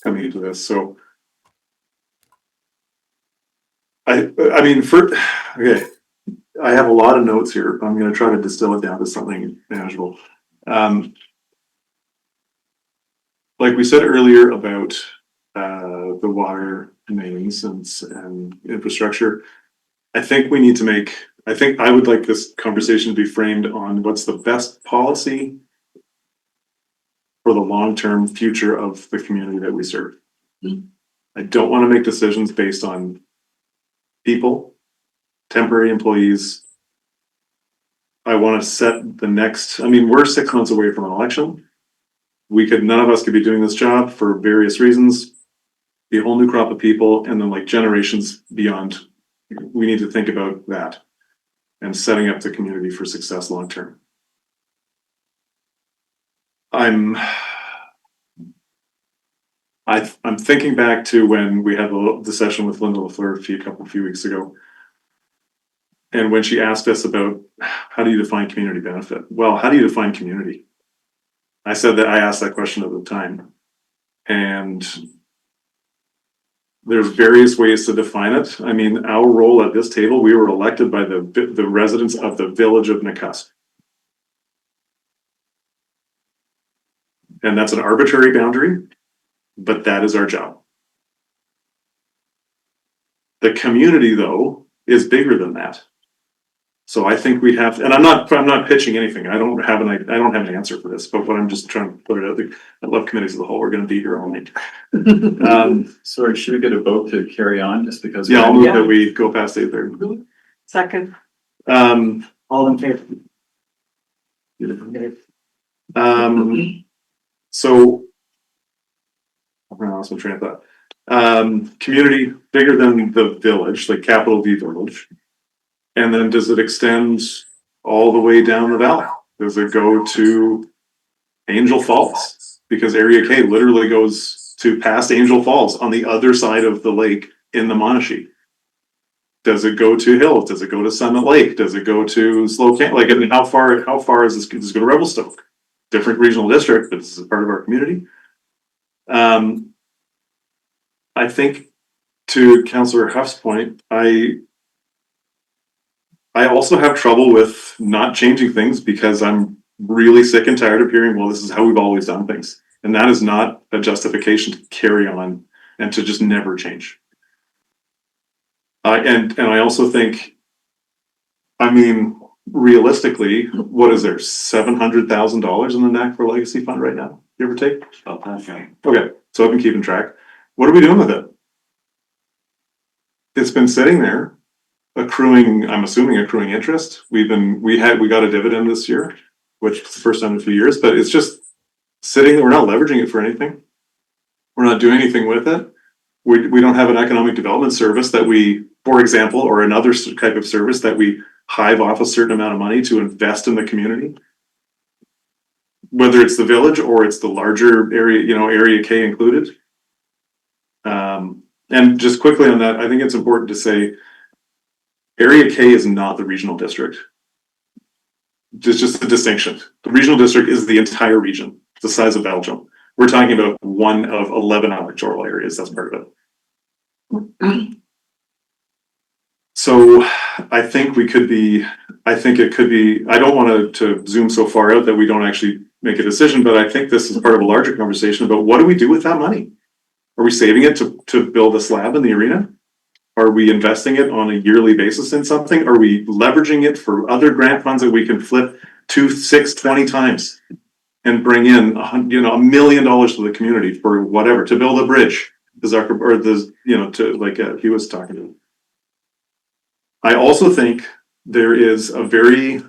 coming into this. So I mean, okay, I have a lot of notes here. I'm gonna try to distill it down to something manageable. Like we said earlier about, the water mains and infrastructure. I think we need to I think I would like this conversation to be framed on what's the best policy for the long-term future of the community that we serve. I don't want to make decisions based on people, temporary employees. I want to set the next, I mean, we're 6 months away from an election. None of us could be doing this job for various reasons. Be a whole new crop of people, and then like generations beyond. We need to think about that and setting up the community for success long term. I'm thinking back to when we had the session with Linda LaFleur a few weeks ago. And when she asked us about how do you define community benefit? Well, how do you define community? I asked that question at the time. And there's various ways to define it. I mean, our role at this table, we were elected by the residents of the village of Nakusp. And that's an arbitrary boundary, but that is our job. The community, though, is bigger than that. So I think we have, and I'm not pitching anything. I don't have an answer for this, but what I'm just trying to put it out there. I love committees as a whole. We're going to be here all night. Sorry, should we get a vote to carry on just because? Yeah, I'll move that we go past 8:30. Second. All in favor? So I lost my train of thought. Community bigger than the village, like capital V village. And then does it extend all the way down the valley? Does it go to Angel Falls? Because Area K literally goes to past Angel Falls on the other side of the lake in the Monashee. Does it go to Hills? Does it go to Summit Lake? Does it go to Slow Camp? Like, I mean, how far is this? Does it go to Revelstoke? Different regional district, but this is a part of our community. I think to Councillor Huff's point, I also have trouble with not changing things because I'm really sick and tired of hearing, well, this is how we've always done things. And that is not a justification to carry on and to just never change. And I also think, I mean, realistically, what is there, $700,000 in the NAC for Legacy Fund right now, give or take? Okay, so I've been keeping track. What are we doing with it? It's been sitting there. Accruing, I'm assuming accruing interest. We got a dividend this year, which is the first time in a few years, but it's just sitting there. We're not leveraging it for anything. We're not doing anything with it. We don't have an economic development service that we, for example, or another type of service that we hive off a certain amount of money to invest in the community. Whether it's the village or it's the larger area, Area K included. And just quickly on that, I think it's important to say, Area K is not the regional district. Just the distinction. The regional district is the entire region, the size of Belgium. We're talking about one of 11 electoral areas. That's part of it. So I think it could be, I don't want to zoom so far out that we don't actually make a decision, but I think this is part of a larger conversation about what do we do with that money? Are we saving it to build a slab in the arena? Are we investing it on a yearly basis in something? Are we leveraging it for other grant funds that we can flip 2, 6, 20 times and bring in $1 million to the community for whatever, to build a bridge, he was talking about. I also think there is a there's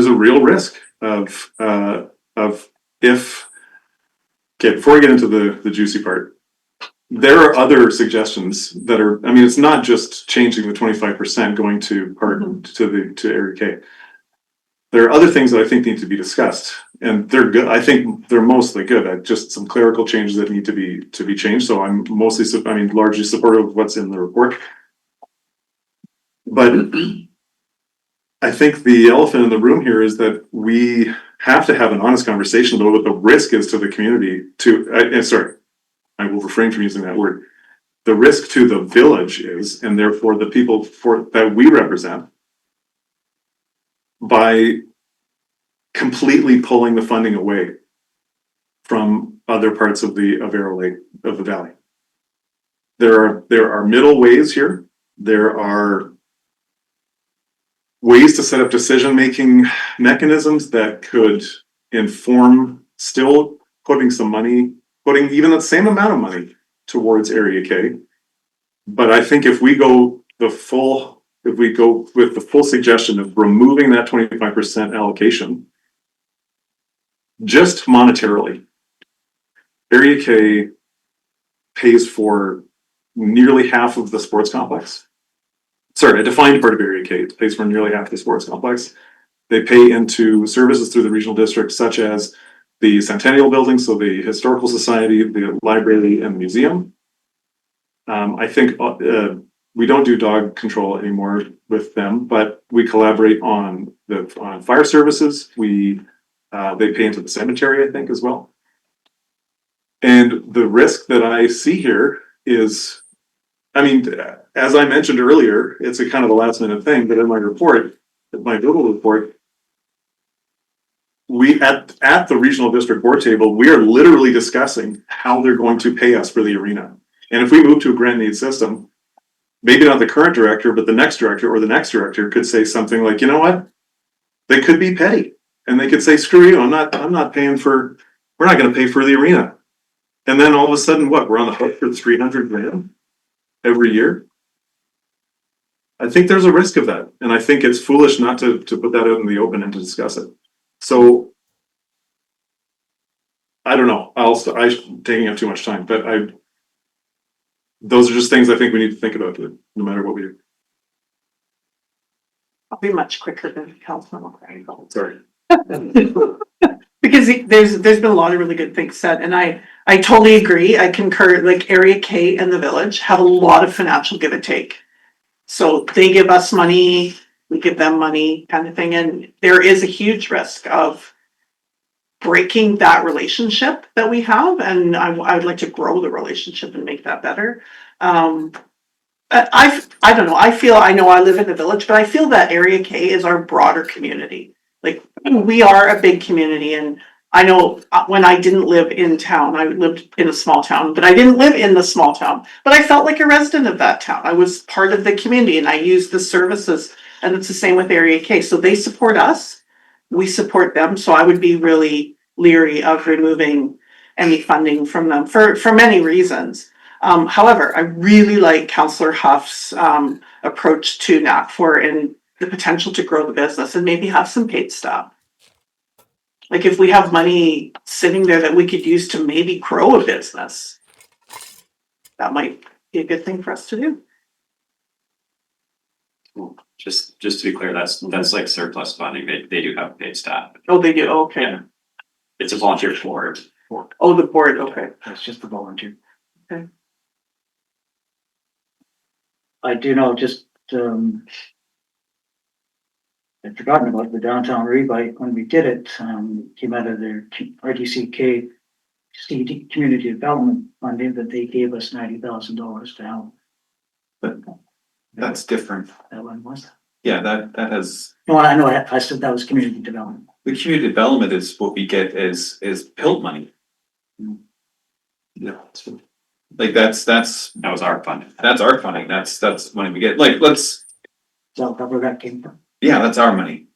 a real risk of if, okay, before I get into the juicy part, there are other suggestions that are, I mean, it's not just changing the 25% going to Area K. There are other things that I think need to be discussed, and they're good. I think they're mostly good. Just some clerical changes that need to be changed. So I'm largely supportive of what's in the report. But I think the elephant in the room here is that we have to have an honest conversation about what the risk is to the community I will refrain from using that word. the risk to the village is, and therefore the people that we represent, by completely pulling the funding away from other parts of Arrow Lake, of the valley. There are middle ways here. There are ways to set up decision-making mechanisms that could inform still putting some money, putting even the same amount of money towards Area K. But I think if we go with the full suggestion of removing that 25% allocation, just monetarily, Area K pays for nearly half of the sports complex. Sorry, a defined part of Area K pays for nearly half the sports complex. They pay into services through the regional district, such as the Centennial Building, so the Historical Society, the library, and the museum. I think we don't do dog control anymore with them, but we collaborate on fire services. They pay into the cemetery, I think, as well. And the risk that I see here is, I mean, as I mentioned earlier, it's a kind of a last minute thing, but in my little report, we at the regional district board table, we are literally discussing how they're going to pay us for the arena. And if we move to a grant need system, maybe not the current director, but the next director or the next director could say something like, you know what? They could be petty and they could say, screw you, we're not going to pay for the arena. And then all of a sudden, we're on the hook for $300,000 every year. I think there's a risk of that. And I think it's foolish not to put that out in the open and to discuss it. So I don't know. I'm taking up too much time, but those are just things I think we need to think about, no matter what we do. I'll be much quicker than Councilman McCraney. Sorry. Because there's been a lot of really good things said, and I totally agree. I concur. Like Area K and the village have a lot of financial give and take. So they give us money, we give them money, kind of thing, and there is a huge risk of breaking that relationship that we have, and I would like to grow the relationship and make that better. I don't know. I know I live in the village, but I feel that Area K is our broader community. Like, we are a big community, and I know when I didn't live in town, I lived in a small town, but I didn't live in the small town, but I felt like a resident of that town. I was part of the community and I used the services, and it's the same with Area K. So they support us, we support them. So I would be really leery of removing any funding from them for many reasons. However, I really like Councillor Huff's approach to NAC4 and the potential to grow the business and maybe have some paid staff. Like if we have money sitting there that we could use to maybe grow a business, that might be a good thing for us to do. Just to be clear, that's like surplus funding. They do have paid staff. Oh, they do. Okay. Yeah. It's a volunteer board. Oh, the board. Okay. That's just the volunteer. Okay. I do know I'd forgotten about the downtown rewrite when we did it. Came out of their RDCK CD community development funding that they gave us $90,000 to help. But that's different. That one was. Yeah, that has, No, I know. I said that was community development. the community development is what we get is PILT money. Yeah. Like that was our funding. That's our funding. That's money we get. Like, let's, So where that came from. yeah, that's our money.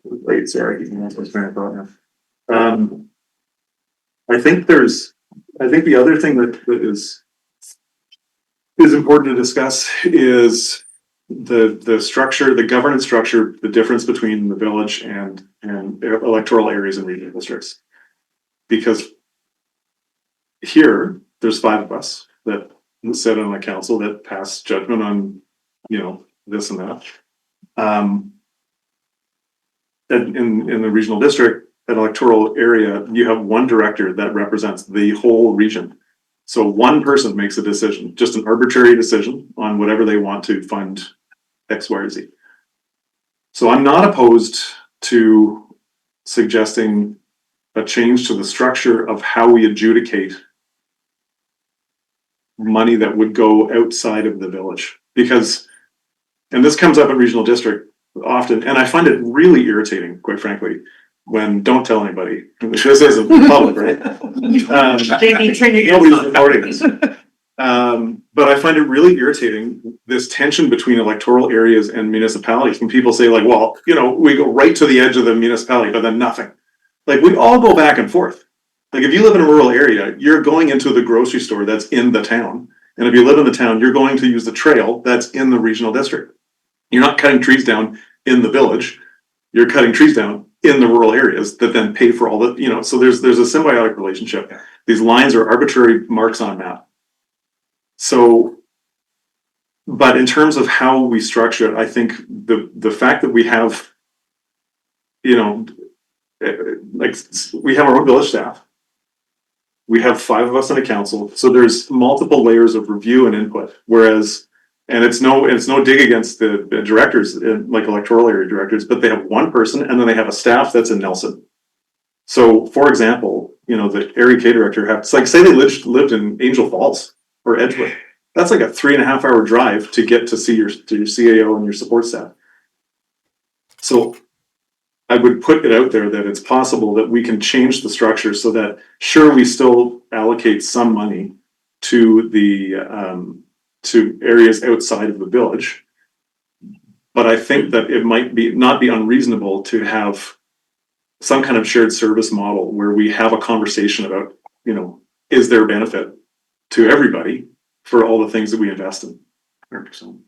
Wait, sorry. I think the other thing that is important to discuss is the structure, the governance structure, the difference between the village and electoral areas and regional districts. Because here, there's 5 of us that sit on the council that pass judgment on, this and that. In the regional district, an electoral area, you have one director that represents the whole region. So one person makes a decision, just an arbitrary decision on whatever they want to fund X, Y, or Z. So I'm not opposed to suggesting a change to the structure of how we adjudicate money that would go outside of the village. Because, and this comes up in regional district often, and I find it really irritating, quite frankly, when, don't tell anybody, this isn't public, right? Nobody's recording this. But I find it really irritating, this tension between electoral areas and municipalities, when people say like, well, you know, we go right to the edge of the municipality, but then nothing. Like, we all go back and forth. Like, if you live in a rural area, you're going into the grocery store that's in the town. And if you live in the town, you're going to use the trail that's in the regional district. You're not cutting trees down in the village. You're cutting trees down in the rural areas that then pay for all the, you know, so there's a symbiotic relationship. These lines are arbitrary marks on a map. So, but in terms of how we structure it, I think the fact that we have, you know, like, we have our own village staff. We have 5 of us on a council, so there's multiple layers of review and input. Whereas, and it's no dig against the directors, like electoral area directors, but they have one person and then they have a staff that's in Nelson. So, for example, you know, the area K director has, like, say they lived in Angel Falls or Edgewood. That's like a 3.5 hour drive to get to see your CAO and your support staff. So I would put it out there that it's possible that we can change the structure so that, sure, we still allocate some money to the to areas outside of the village, but I think that it might not be unreasonable to have some kind of shared service model where we have a conversation about, you know, is there a benefit to everybody for all the things that we invest in. 100%.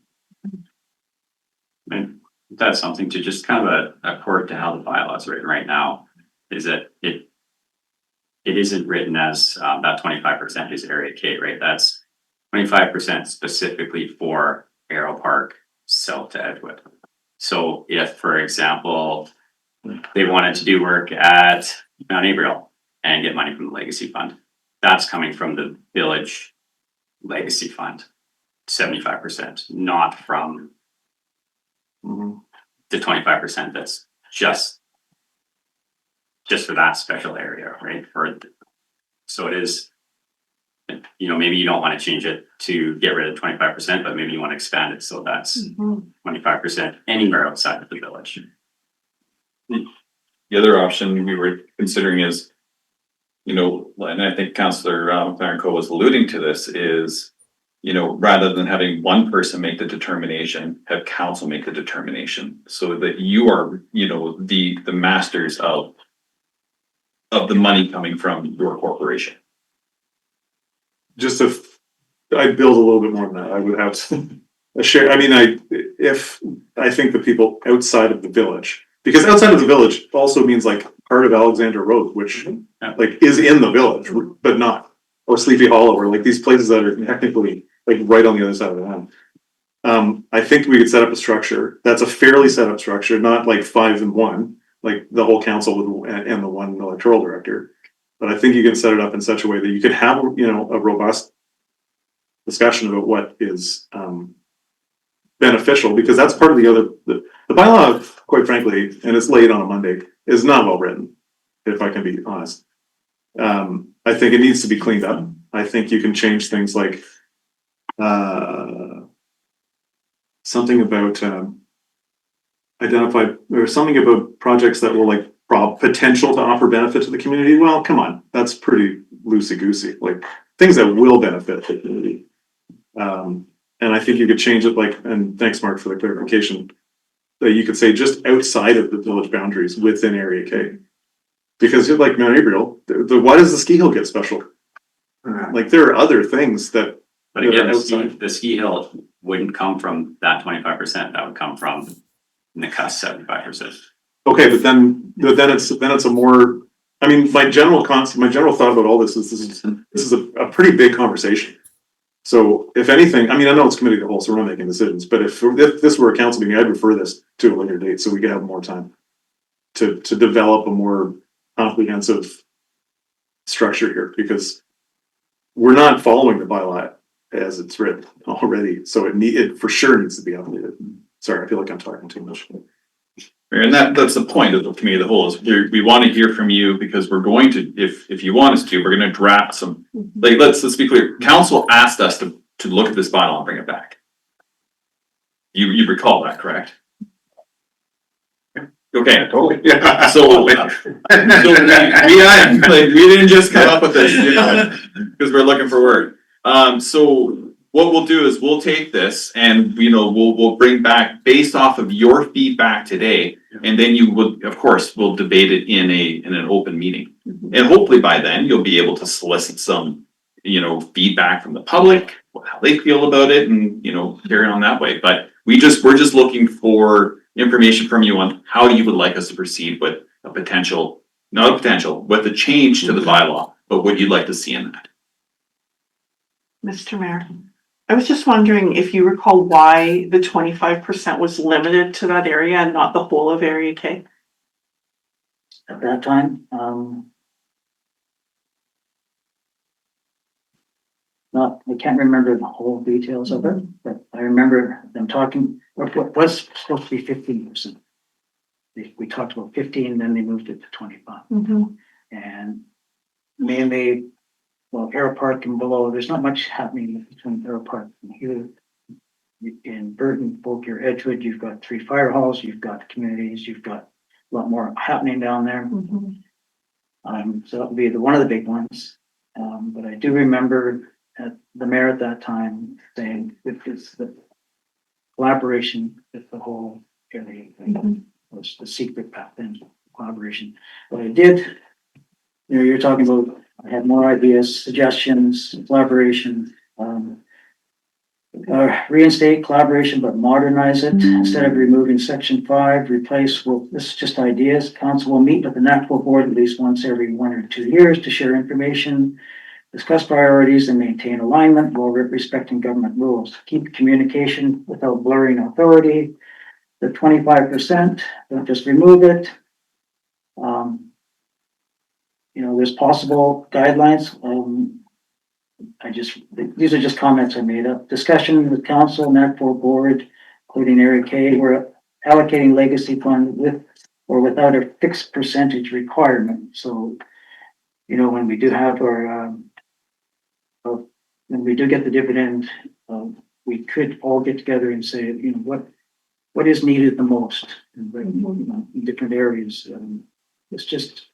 And that's something to just kind of accord to how the bylaw is written right now, is that it isn't written as that 25% is area K, right? That's 25% specifically for Arrow Park south to Edgewood. So if, for example, they wanted to do work at Mount Gabriel and get money from the legacy fund, that's coming from the village legacy fund, 75%, not from the 25% that's just for that special area, right? So it is, you know, maybe you don't want to change it to get rid of 25%, but maybe you want to expand it so that's 25% anywhere outside of the village. The other option we were considering is, you know, and I think Councillor McLaren-Co was alluding to this, is, you know, rather than having one person make the determination, have council make the determination, so that you are, you know, the masters of the money coming from your corporation. Just if I'd build a little bit more than that, I would have a share. I mean, I think the people outside of the village, because outside of the village also means like part of Alexandra Road, which like is in the village, but not, or Sleepy Hollow, or like these places that are technically like right on the other side of the town. I think we could set up a structure that's a fairly set up structure, not like 5 and 1, like the whole council and the one electoral director. But I think you can set it up in such a way that you could have, you know, a robust discussion about what is beneficial, because that's part of the bylaw, quite frankly, and it's late on a Monday, is not well written, if I can be honest. I think it needs to be cleaned up. I think you can change things like something about identify, or something about projects that will like potential to offer benefit to the community. Well, come on, that's pretty loosey-goosey. Like things that will benefit the community. And I think you could change it, like, and thanks, Mark, for the clarification, that you could say just outside of the village boundaries within Area K. Because you're like Mount Gabriel, why does the ski hill get special? Like there are other things that. But again, the ski hill wouldn't come from that 25%. That would come from Nakusp 75%. Okay, but then it's a more. I mean, my general thought about all this is a pretty big conversation. So if anything, I mean, I know it's committee of the whole, so we're not making decisions. But if this were a council meeting, I'd refer this to a later date so we could have more time to develop a more comprehensive structure here, because we're not following the bylaw as it's written already. So it for sure needs to be updated. Sorry, I feel like I'm talking too much. And that's the point of the committee of the whole is we want to hear from you because we're going to, if you want us to, we're gonna draft some, like, let's be clear. Council asked us to look at this bylaw and bring it back. You recall that, correct? Okay. Totally. Yeah. So we didn't just come up with this, because we're looking for work. So what we'll do is we'll take this and, we'll bring back based off of your feedback today. And then you will, of course, we'll debate it in an open meeting. And hopefully by then you'll be able to solicit some, feedback from the public, how they feel about it and, carry on that way. But we're just looking for information from you on how you would like us to proceed with with a change to the bylaw, but what you'd like to see in that. Mr. Mayor, I was just wondering if you recall why the 25% was limited to that area and not the whole of Area K? At that time, I can't remember the whole details of it, but I remember them talking, what was supposed to be 15%. We talked about 15, then they moved it to 25. And mainly, Aero Park and below, there's not much happening between Aero Park and here. In Burton, Beauclair, Edgewood, you've got 3 fire halls, you've got communities, you've got a lot more happening down there. So that would be one of the big ones. But I do remember the mayor at that time saying it's the collaboration with the whole area was the secret path in collaboration. But I did, you're talking about, I had more ideas, suggestions, collaboration, reinstate collaboration, but modernize it. Instead of removing section 5, replace, this is just ideas. Council will meet with the NACWA board at least once every 1 or 2 years to share information, discuss priorities, and maintain alignment while respecting government rules. Keep communication without blurring authority. The 25%, don't just remove it. There's possible guidelines. These are just comments I made up. Discussion with council, NACWA board, including Area K, we're allocating legacy fund with or without a fixed percentage requirement. So, when we do have when we do get the dividend, we could all get together and say, what is needed the most in different areas. It's just,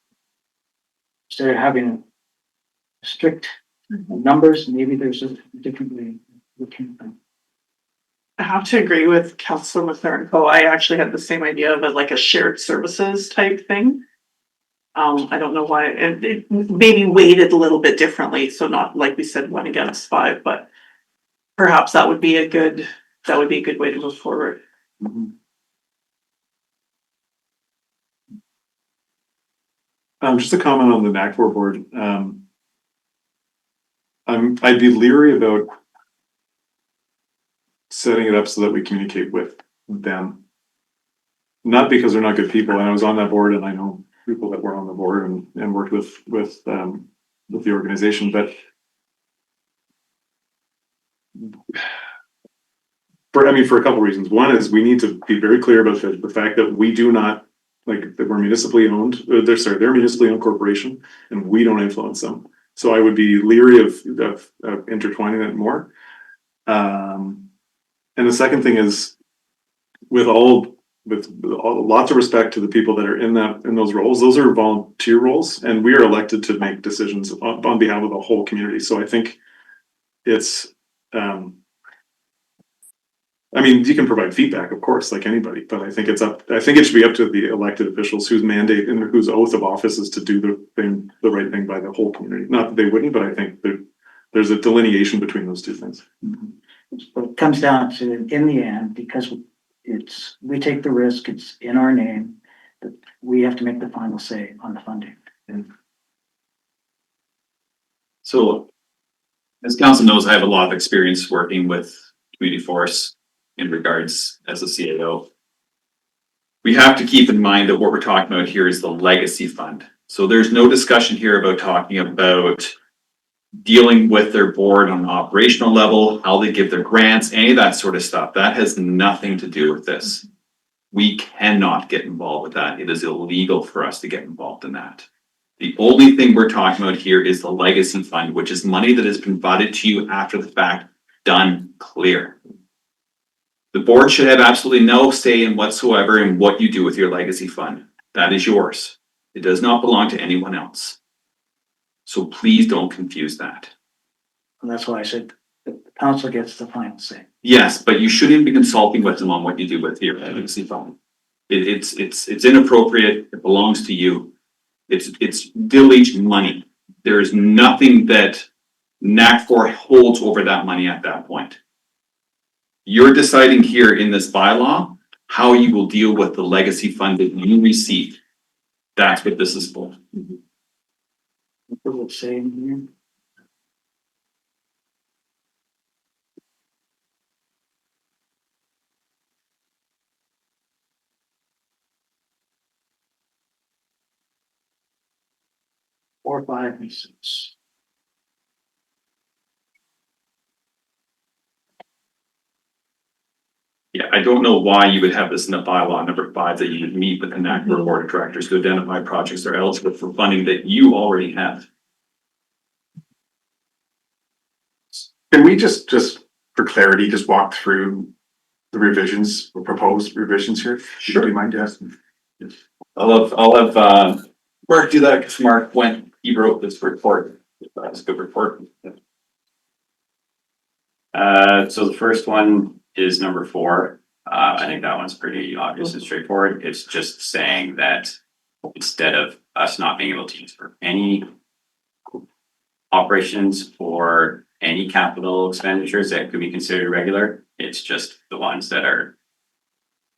instead of having strict numbers, maybe there's a different way of looking at them. I have to agree with Councilor McLaren. I actually had the same idea of like a shared services type thing. I don't know why, and it maybe weighted a little bit differently, so not like we said 1 against 5, but perhaps that would be a good way to move forward. Just a comment on the NACWA board. I'd be leery about setting it up so that we communicate with them. Not because they're not good people, and I was on that board and I know people that were on the board and worked with the organization, but for a couple of reasons. One is we need to be very clear about the fact that we do not, that we're municipally owned, they're a municipally owned corporation and we don't influence them. So I would be leery of intertwining it more. And the second thing is with lots of respect to the people that are in those roles, those are volunteer roles and we are elected to make decisions on behalf of the whole community. So I think it's, you can provide feedback, of course, like anybody, but I think it should be up to the elected officials whose mandate and whose oath of office is to do the right thing by the whole community. Not that they wouldn't, but I think there's a delineation between those two things. But it comes down to, in the end, because we take the risk, it's in our name, that we have to make the final say on the funding. So, as council knows, I have a lot of experience working with community forests in regards as a CAO. We have to keep in mind that what we're talking about here is the legacy fund. So there's no discussion here about talking about dealing with their board on an operational level, how they give their grants, any of that sort of stuff. That has nothing to do with this. We cannot get involved with that. It is illegal for us to get involved in that. The only thing we're talking about here is the legacy fund, which is money that has been provided to you after the fact, done clear. The board should have absolutely no say in whatsoever in what you do with your legacy fund. That is yours. It does not belong to anyone else. So please don't confuse that. And that's why I said the council gets the final say. Yes, but you shouldn't be consulting with them on what you do with your legacy fund. It's inappropriate. It belongs to you. It's village money. There is nothing that NAC4 holds over that money at that point. You're deciding here in this bylaw how you will deal with the legacy fund that you receive. That's what this is for. What does it say in here? Four, 5, and 6. Yeah, I don't know why you would have this in the bylaw number 5 that you would meet with the NAC4 board of directors to identify projects that are eligible for funding that you already have. Can we just for clarity, just walk through the revisions or proposed revisions here? Sure. Do you mind, yes? I'll have Mark do that because Mark he wrote this report. That's a good report. So the first one is number 4. I think that one's pretty obvious and straightforward. It's just saying that instead of us not being able to use for any operations or any capital expenditures that could be considered regular, it's just the ones that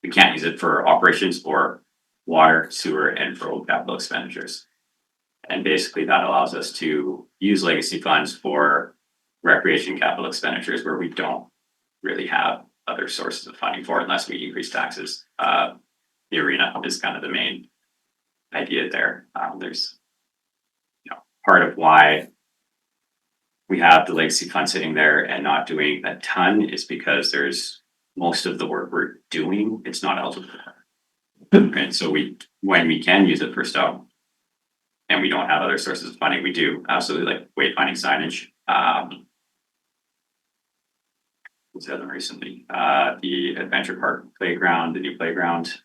we can't use it for operations or water, sewer, and road capital expenditures. And basically that allows us to use legacy funds for recreation capital expenditures where we don't really have other sources of funding for unless we increase taxes. The arena is kind of the main idea there. There's, part of why we have the legacy fund sitting there and not doing a ton is because there's most of the work we're doing, it's not eligible. And so when we can use it for stuff and we don't have other sources of funding, we do absolutely, like wayfinding signage. What's the other one recently? The Adventure Park playground, the new playground.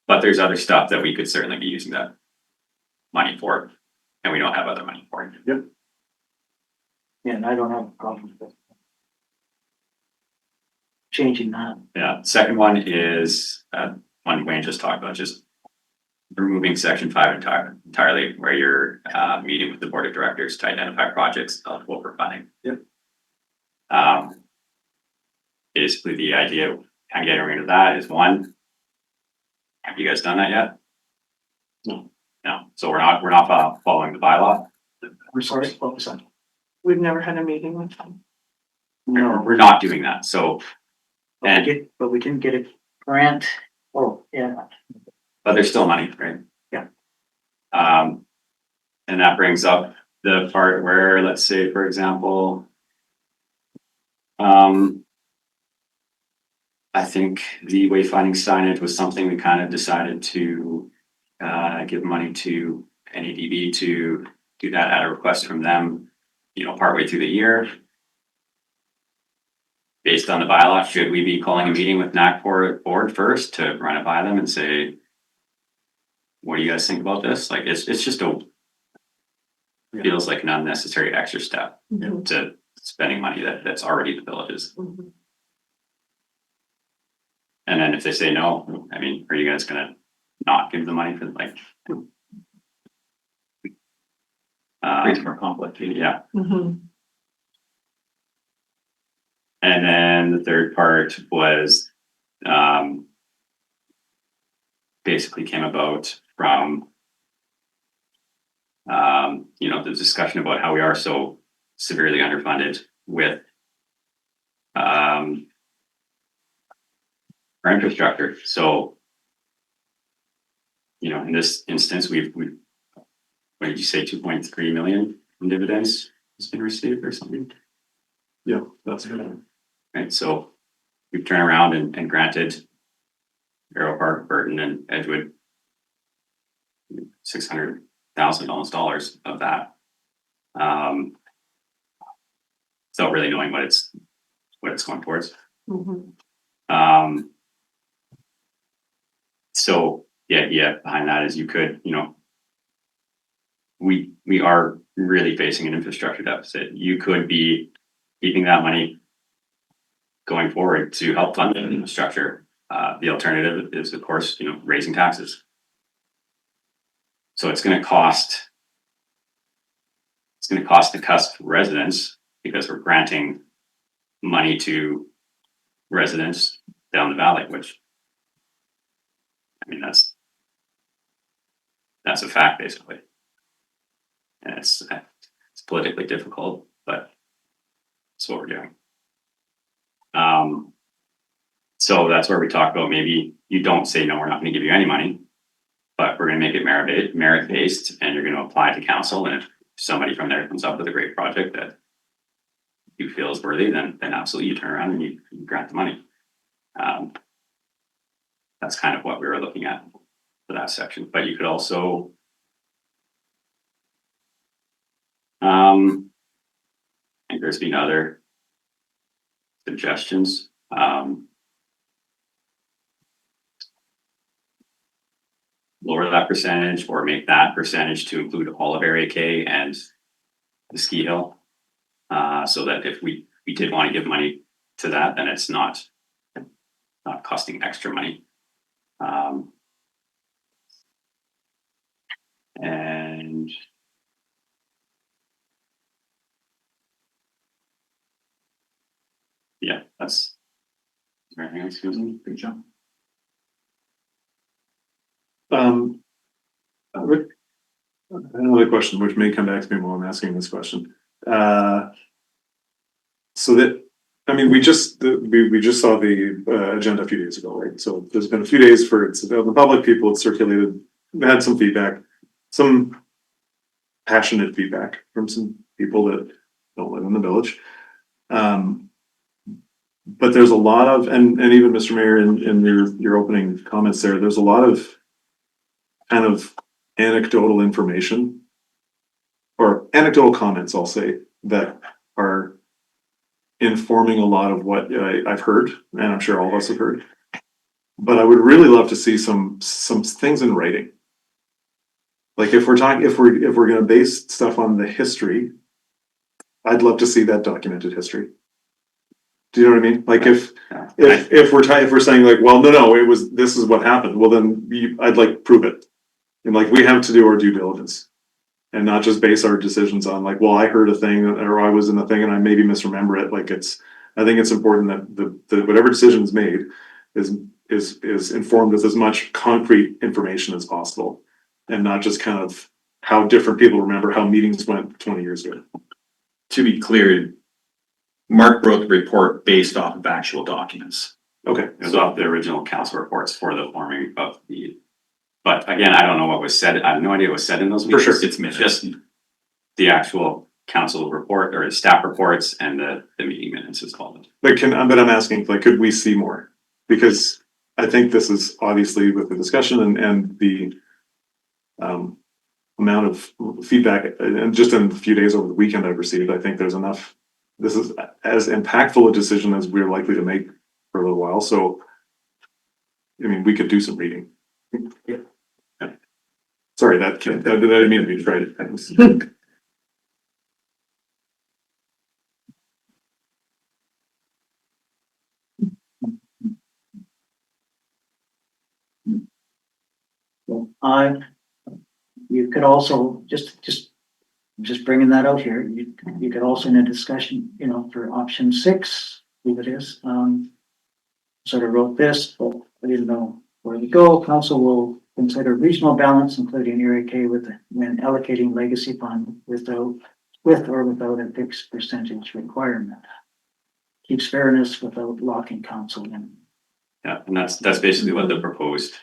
But there's other stuff that we could certainly be using that money for, and we don't have other money for it. Yep. Yeah, and I don't have a problem with changing that. Yeah, second one is one Wayne just talked about, just removing section 5 entirely, where you're meeting with the board of directors to identify projects eligible for funding. Yep. Basically, the idea of kind of getting rid of that is one. Have you guys done that yet? No. No. So we're not following the bylaw. I'm sorry, what was that? We've never had a meeting with them. No, We're not doing that. So, but we didn't get a grant. Oh, yeah. but there's still money, right? Yeah. And that brings up the part where, let's say, for example, I think the wayfinding signage was something we kind of decided to give money to NADB to do that at a request from them, partway through the year. Based on the bylaw, should we be calling a meeting with NAC4 board first to run it by them and say, what do you guys think about this? Like, it's just feels like an unnecessary extra step to spending money that's already the village's. Mhm. And then if they say no, I mean, are you guys gonna not give the money for like? Creates more conflict. Yeah. Mhm. And then the third part was basically came about from the discussion about how we are so severely underfunded with our infrastructure. So, in this instance, we've what did you say, 2.3 million in dividends has been received or something? Yeah, that's good. Right, so we've turned around and granted Arrow Park, Burton and Edgewood. $600,000 almost dollars of that. Without really knowing what it's going towards. So the idea behind that is you could, we are really facing an infrastructure deficit. You could be keeping that money going forward to help fund the infrastructure. The alternative is, of course, raising taxes. So it's going to cost the Nakusp residents, because we're granting money to residents down the valley, which, I mean, that's a fact, basically. And it's politically difficult, but that's what we're doing. So that's where we talk about, maybe you don't say, no, we're not going to give you any money, but we're going to make it merit based, and you're going to apply to council. And if somebody from there comes up with a great project that you feel is worthy, then absolutely you turn around and you grant the money. That's kind of what we were looking at for that section. But you could also, I think there's been other suggestions. Lower that percentage, or make that percentage to include all of Area K and the ski hill. So that if we did want to give money to that, then it's not costing extra money. And yeah, is there anything else, Susan? Good job. Another question, which may come back to me while I'm asking this question. So that, I mean, we just saw the agenda a few days ago, right? So there's been a few days for it's the public, people, it's circulated, had some feedback, some passionate feedback from some people that don't live in the village. But there's a lot of, and even Mr. Mayor, in your opening comments there's a lot of kind of anecdotal information or anecdotal comments, I'll say, that are informing a lot of what I've heard, and I'm sure all of us have heard. But I would really love to see some things in writing. Like if we're going to base stuff on the history, I'd love to see that documented history. Do you know what I mean? Like if we're saying like, well, no, this is what happened. Well, then I'd like prove it. And like, we have to do our due diligence and not just base our decisions on like, well, I heard a thing or I was in a thing and I maybe misremember it. Like I think it's important that the whatever decision is made is informed with as much concrete information as possible, and not just kind of how different people remember how meetings went 20 years ago. To be clear, Mark wrote the report based off of actual documents. Okay. It was off the original council reports for the forming of the, but again, I don't know what was said. I have no idea what was said in those meetings. For sure. It's just the actual council report or the staff reports and the meeting minutes is called. But I'm asking, like, could we see more? Because I think this is obviously with the discussion and the amount of feedback, and just in a few days over the weekend I've received, I think there's enough. This is as impactful a decision as we're likely to make for a little while. So, I mean, we could do some reading. Yeah. Sorry, I didn't mean to be trite. Well, you could also just bringing that out here. You could also in a discussion, for option 6, I believe it is, sort of wrote this, but I didn't know where to go. Council will consider regional balance, including Area K when allocating legacy fund with or without a fixed percentage requirement. Keeps fairness without locking council in. Yeah, and that's basically what the proposed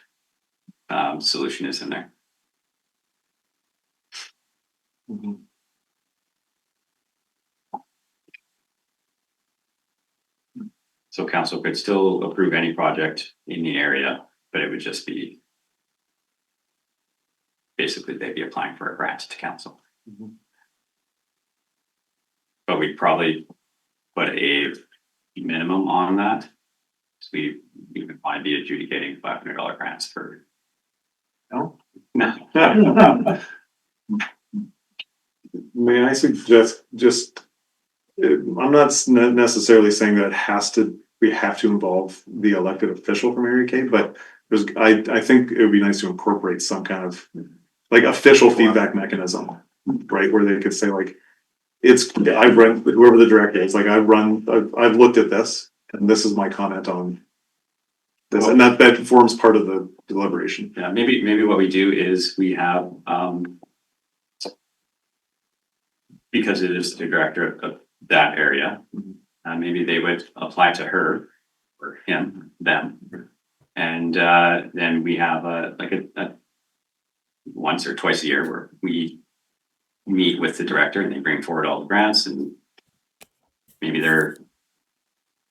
solution is in there. Mm-hmm. So council could still approve any project in the area but it would just be basically they'd be applying for a grant to council. But we'd probably put a minimum on that. So we would probably be adjudicating $500 grants for. No. No. May I suggest just, I'm not necessarily saying that we have to involve the elected official from Area K, but I think it would be nice to incorporate some kind of like official feedback mechanism, right? Where they could say like, I've run, whoever the director is, like I've looked at this and this is my comment on this, and that forms part of the deliberation. Yeah, maybe what we do is we have, because it is the director of that area, maybe they would apply to her or him, them. And then we have a once or twice a year where we meet with the director and they bring forward all the grants, and maybe they're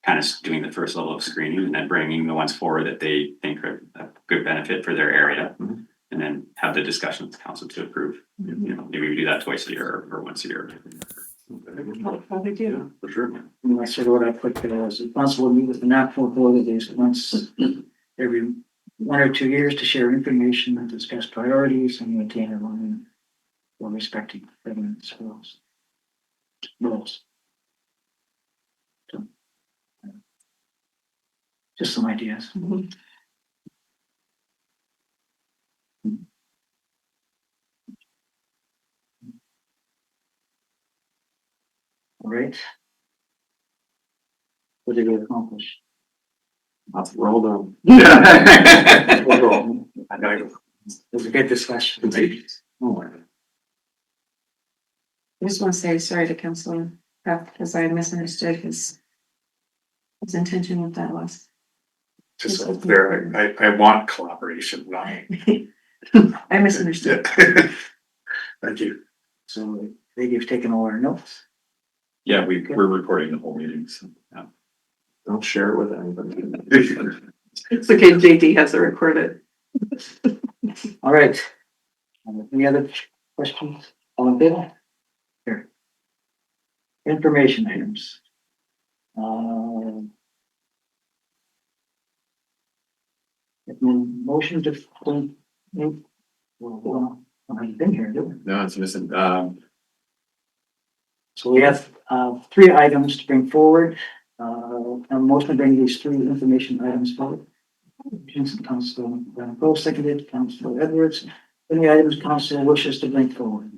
kind of doing the first level of screening and then bringing the ones forward that they think are a good benefit for their area, and then have the discussion with the council to approve. You know, maybe we do that twice a year or once a year. How they do. Yeah, for sure. And that's sort of what I put there, was responsible to meet with the NACFO authorities once every 1 or 2 years to share information and discuss priorities and maintain alignment while respecting government's rules. So, just some ideas. All right. What did we accomplish? That's well done. Overall, it was a good discussion. Oh, I just want to say sorry to Councilor Kraft because I misunderstood his intention with that was. Just so it's there, I want collaboration, not. I misunderstood. Thank you. So I think you've taken all our notes. Yeah, we're recording the whole meeting, so, yeah. Don't share it with anybody. It's okay, JD has it recorded. All right. Any other questions? All in favor? Here. Information items. Motion to. Well, I haven't been here, do we? No, it's missing, So we have 3 items to bring forward. A motion to bring these 3 information items forward. Council Brown, seconded, Council Edwards. Any items council wishes to bring forward?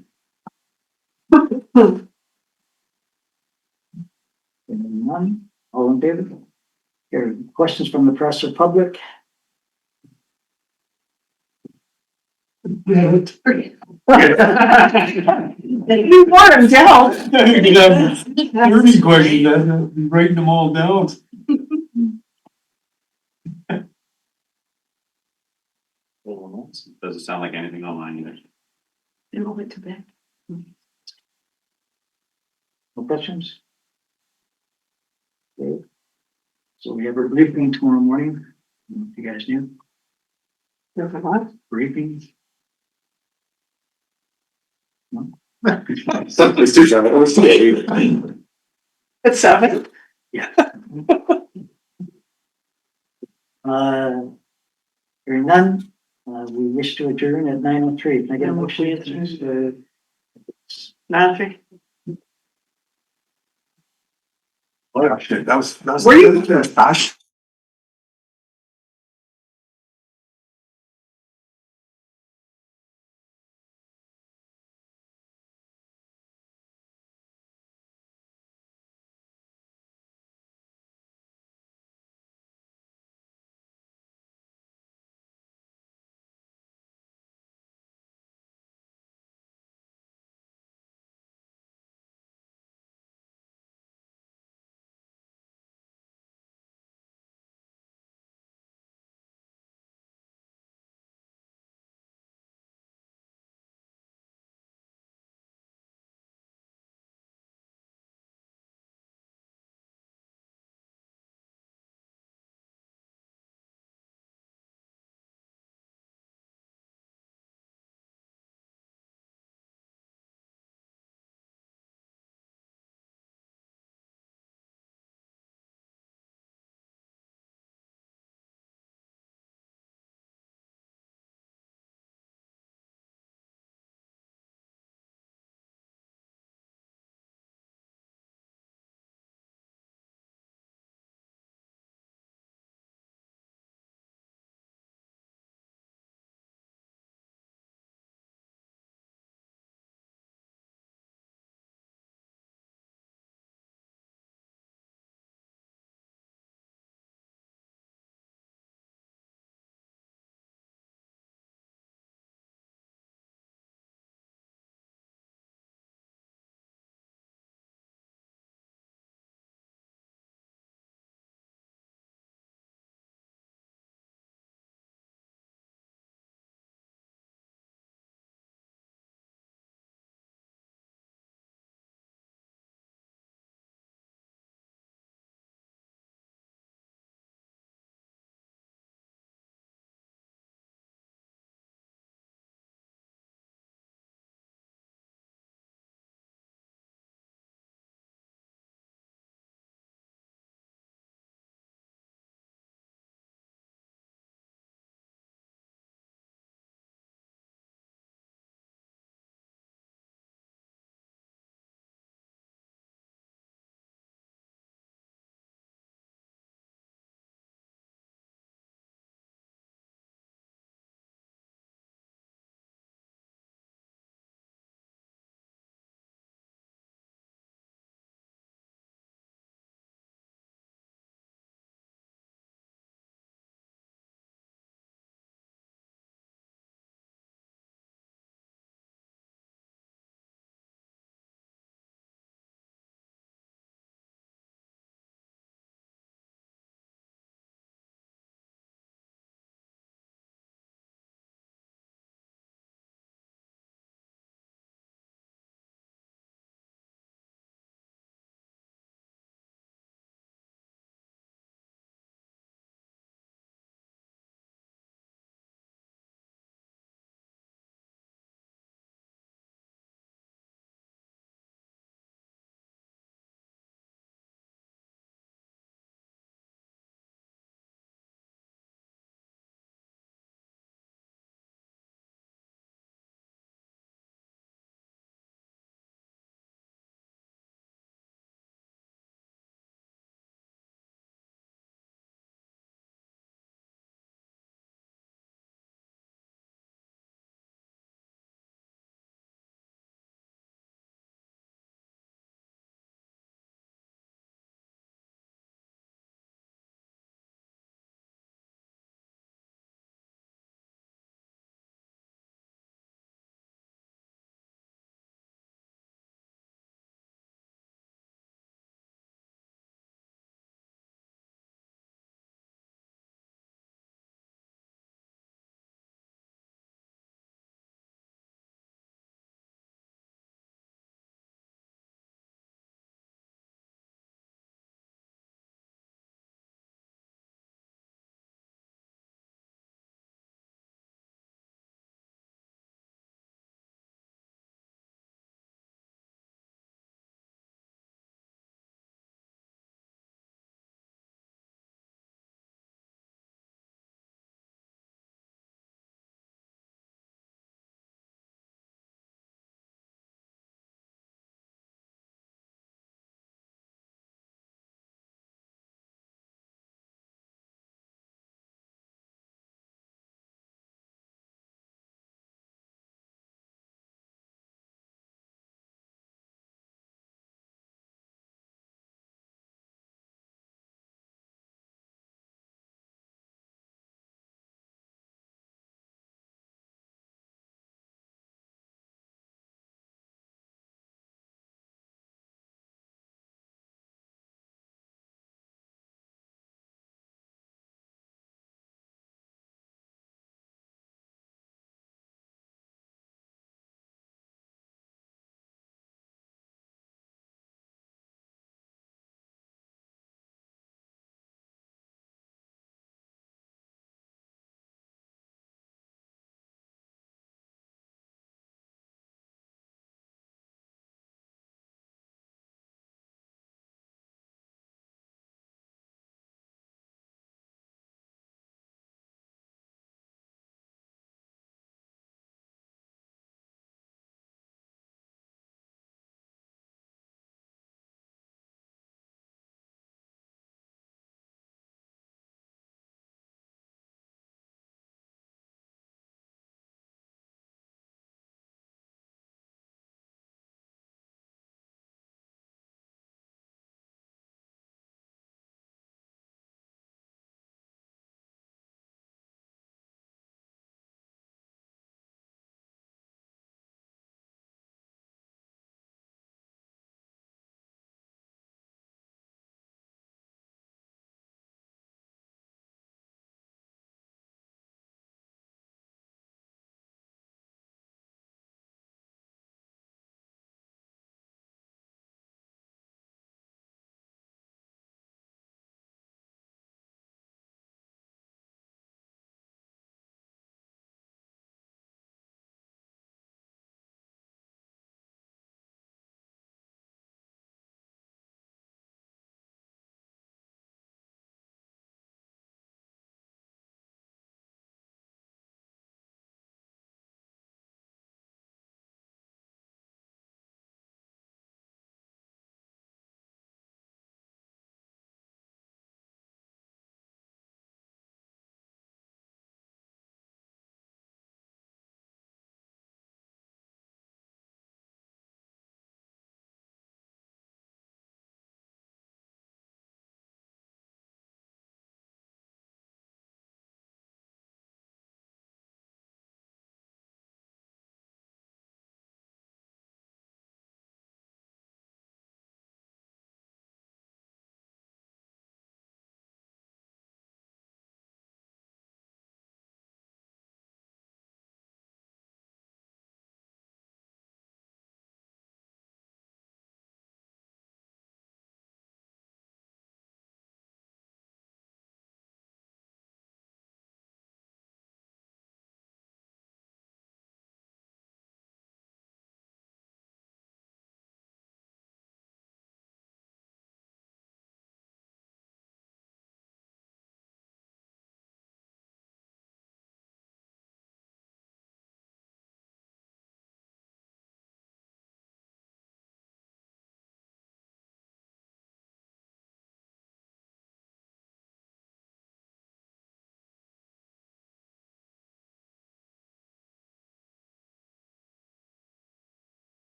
None. All in favor? Here, questions from the press or public? You want him down. Thirty questions, I'm writing them all down. Doesn't sound like anything online either. They all went to bed. No questions? Okay. So we have a briefing tomorrow morning. You guys knew? Briefing. No? It's too shallow. It was too late. At 7? Yeah. Hearing none, we wish to adjourn at 9:03. Can I get a motion? to- 9:03. Oh, yeah, shit, that was. Were you- Fast.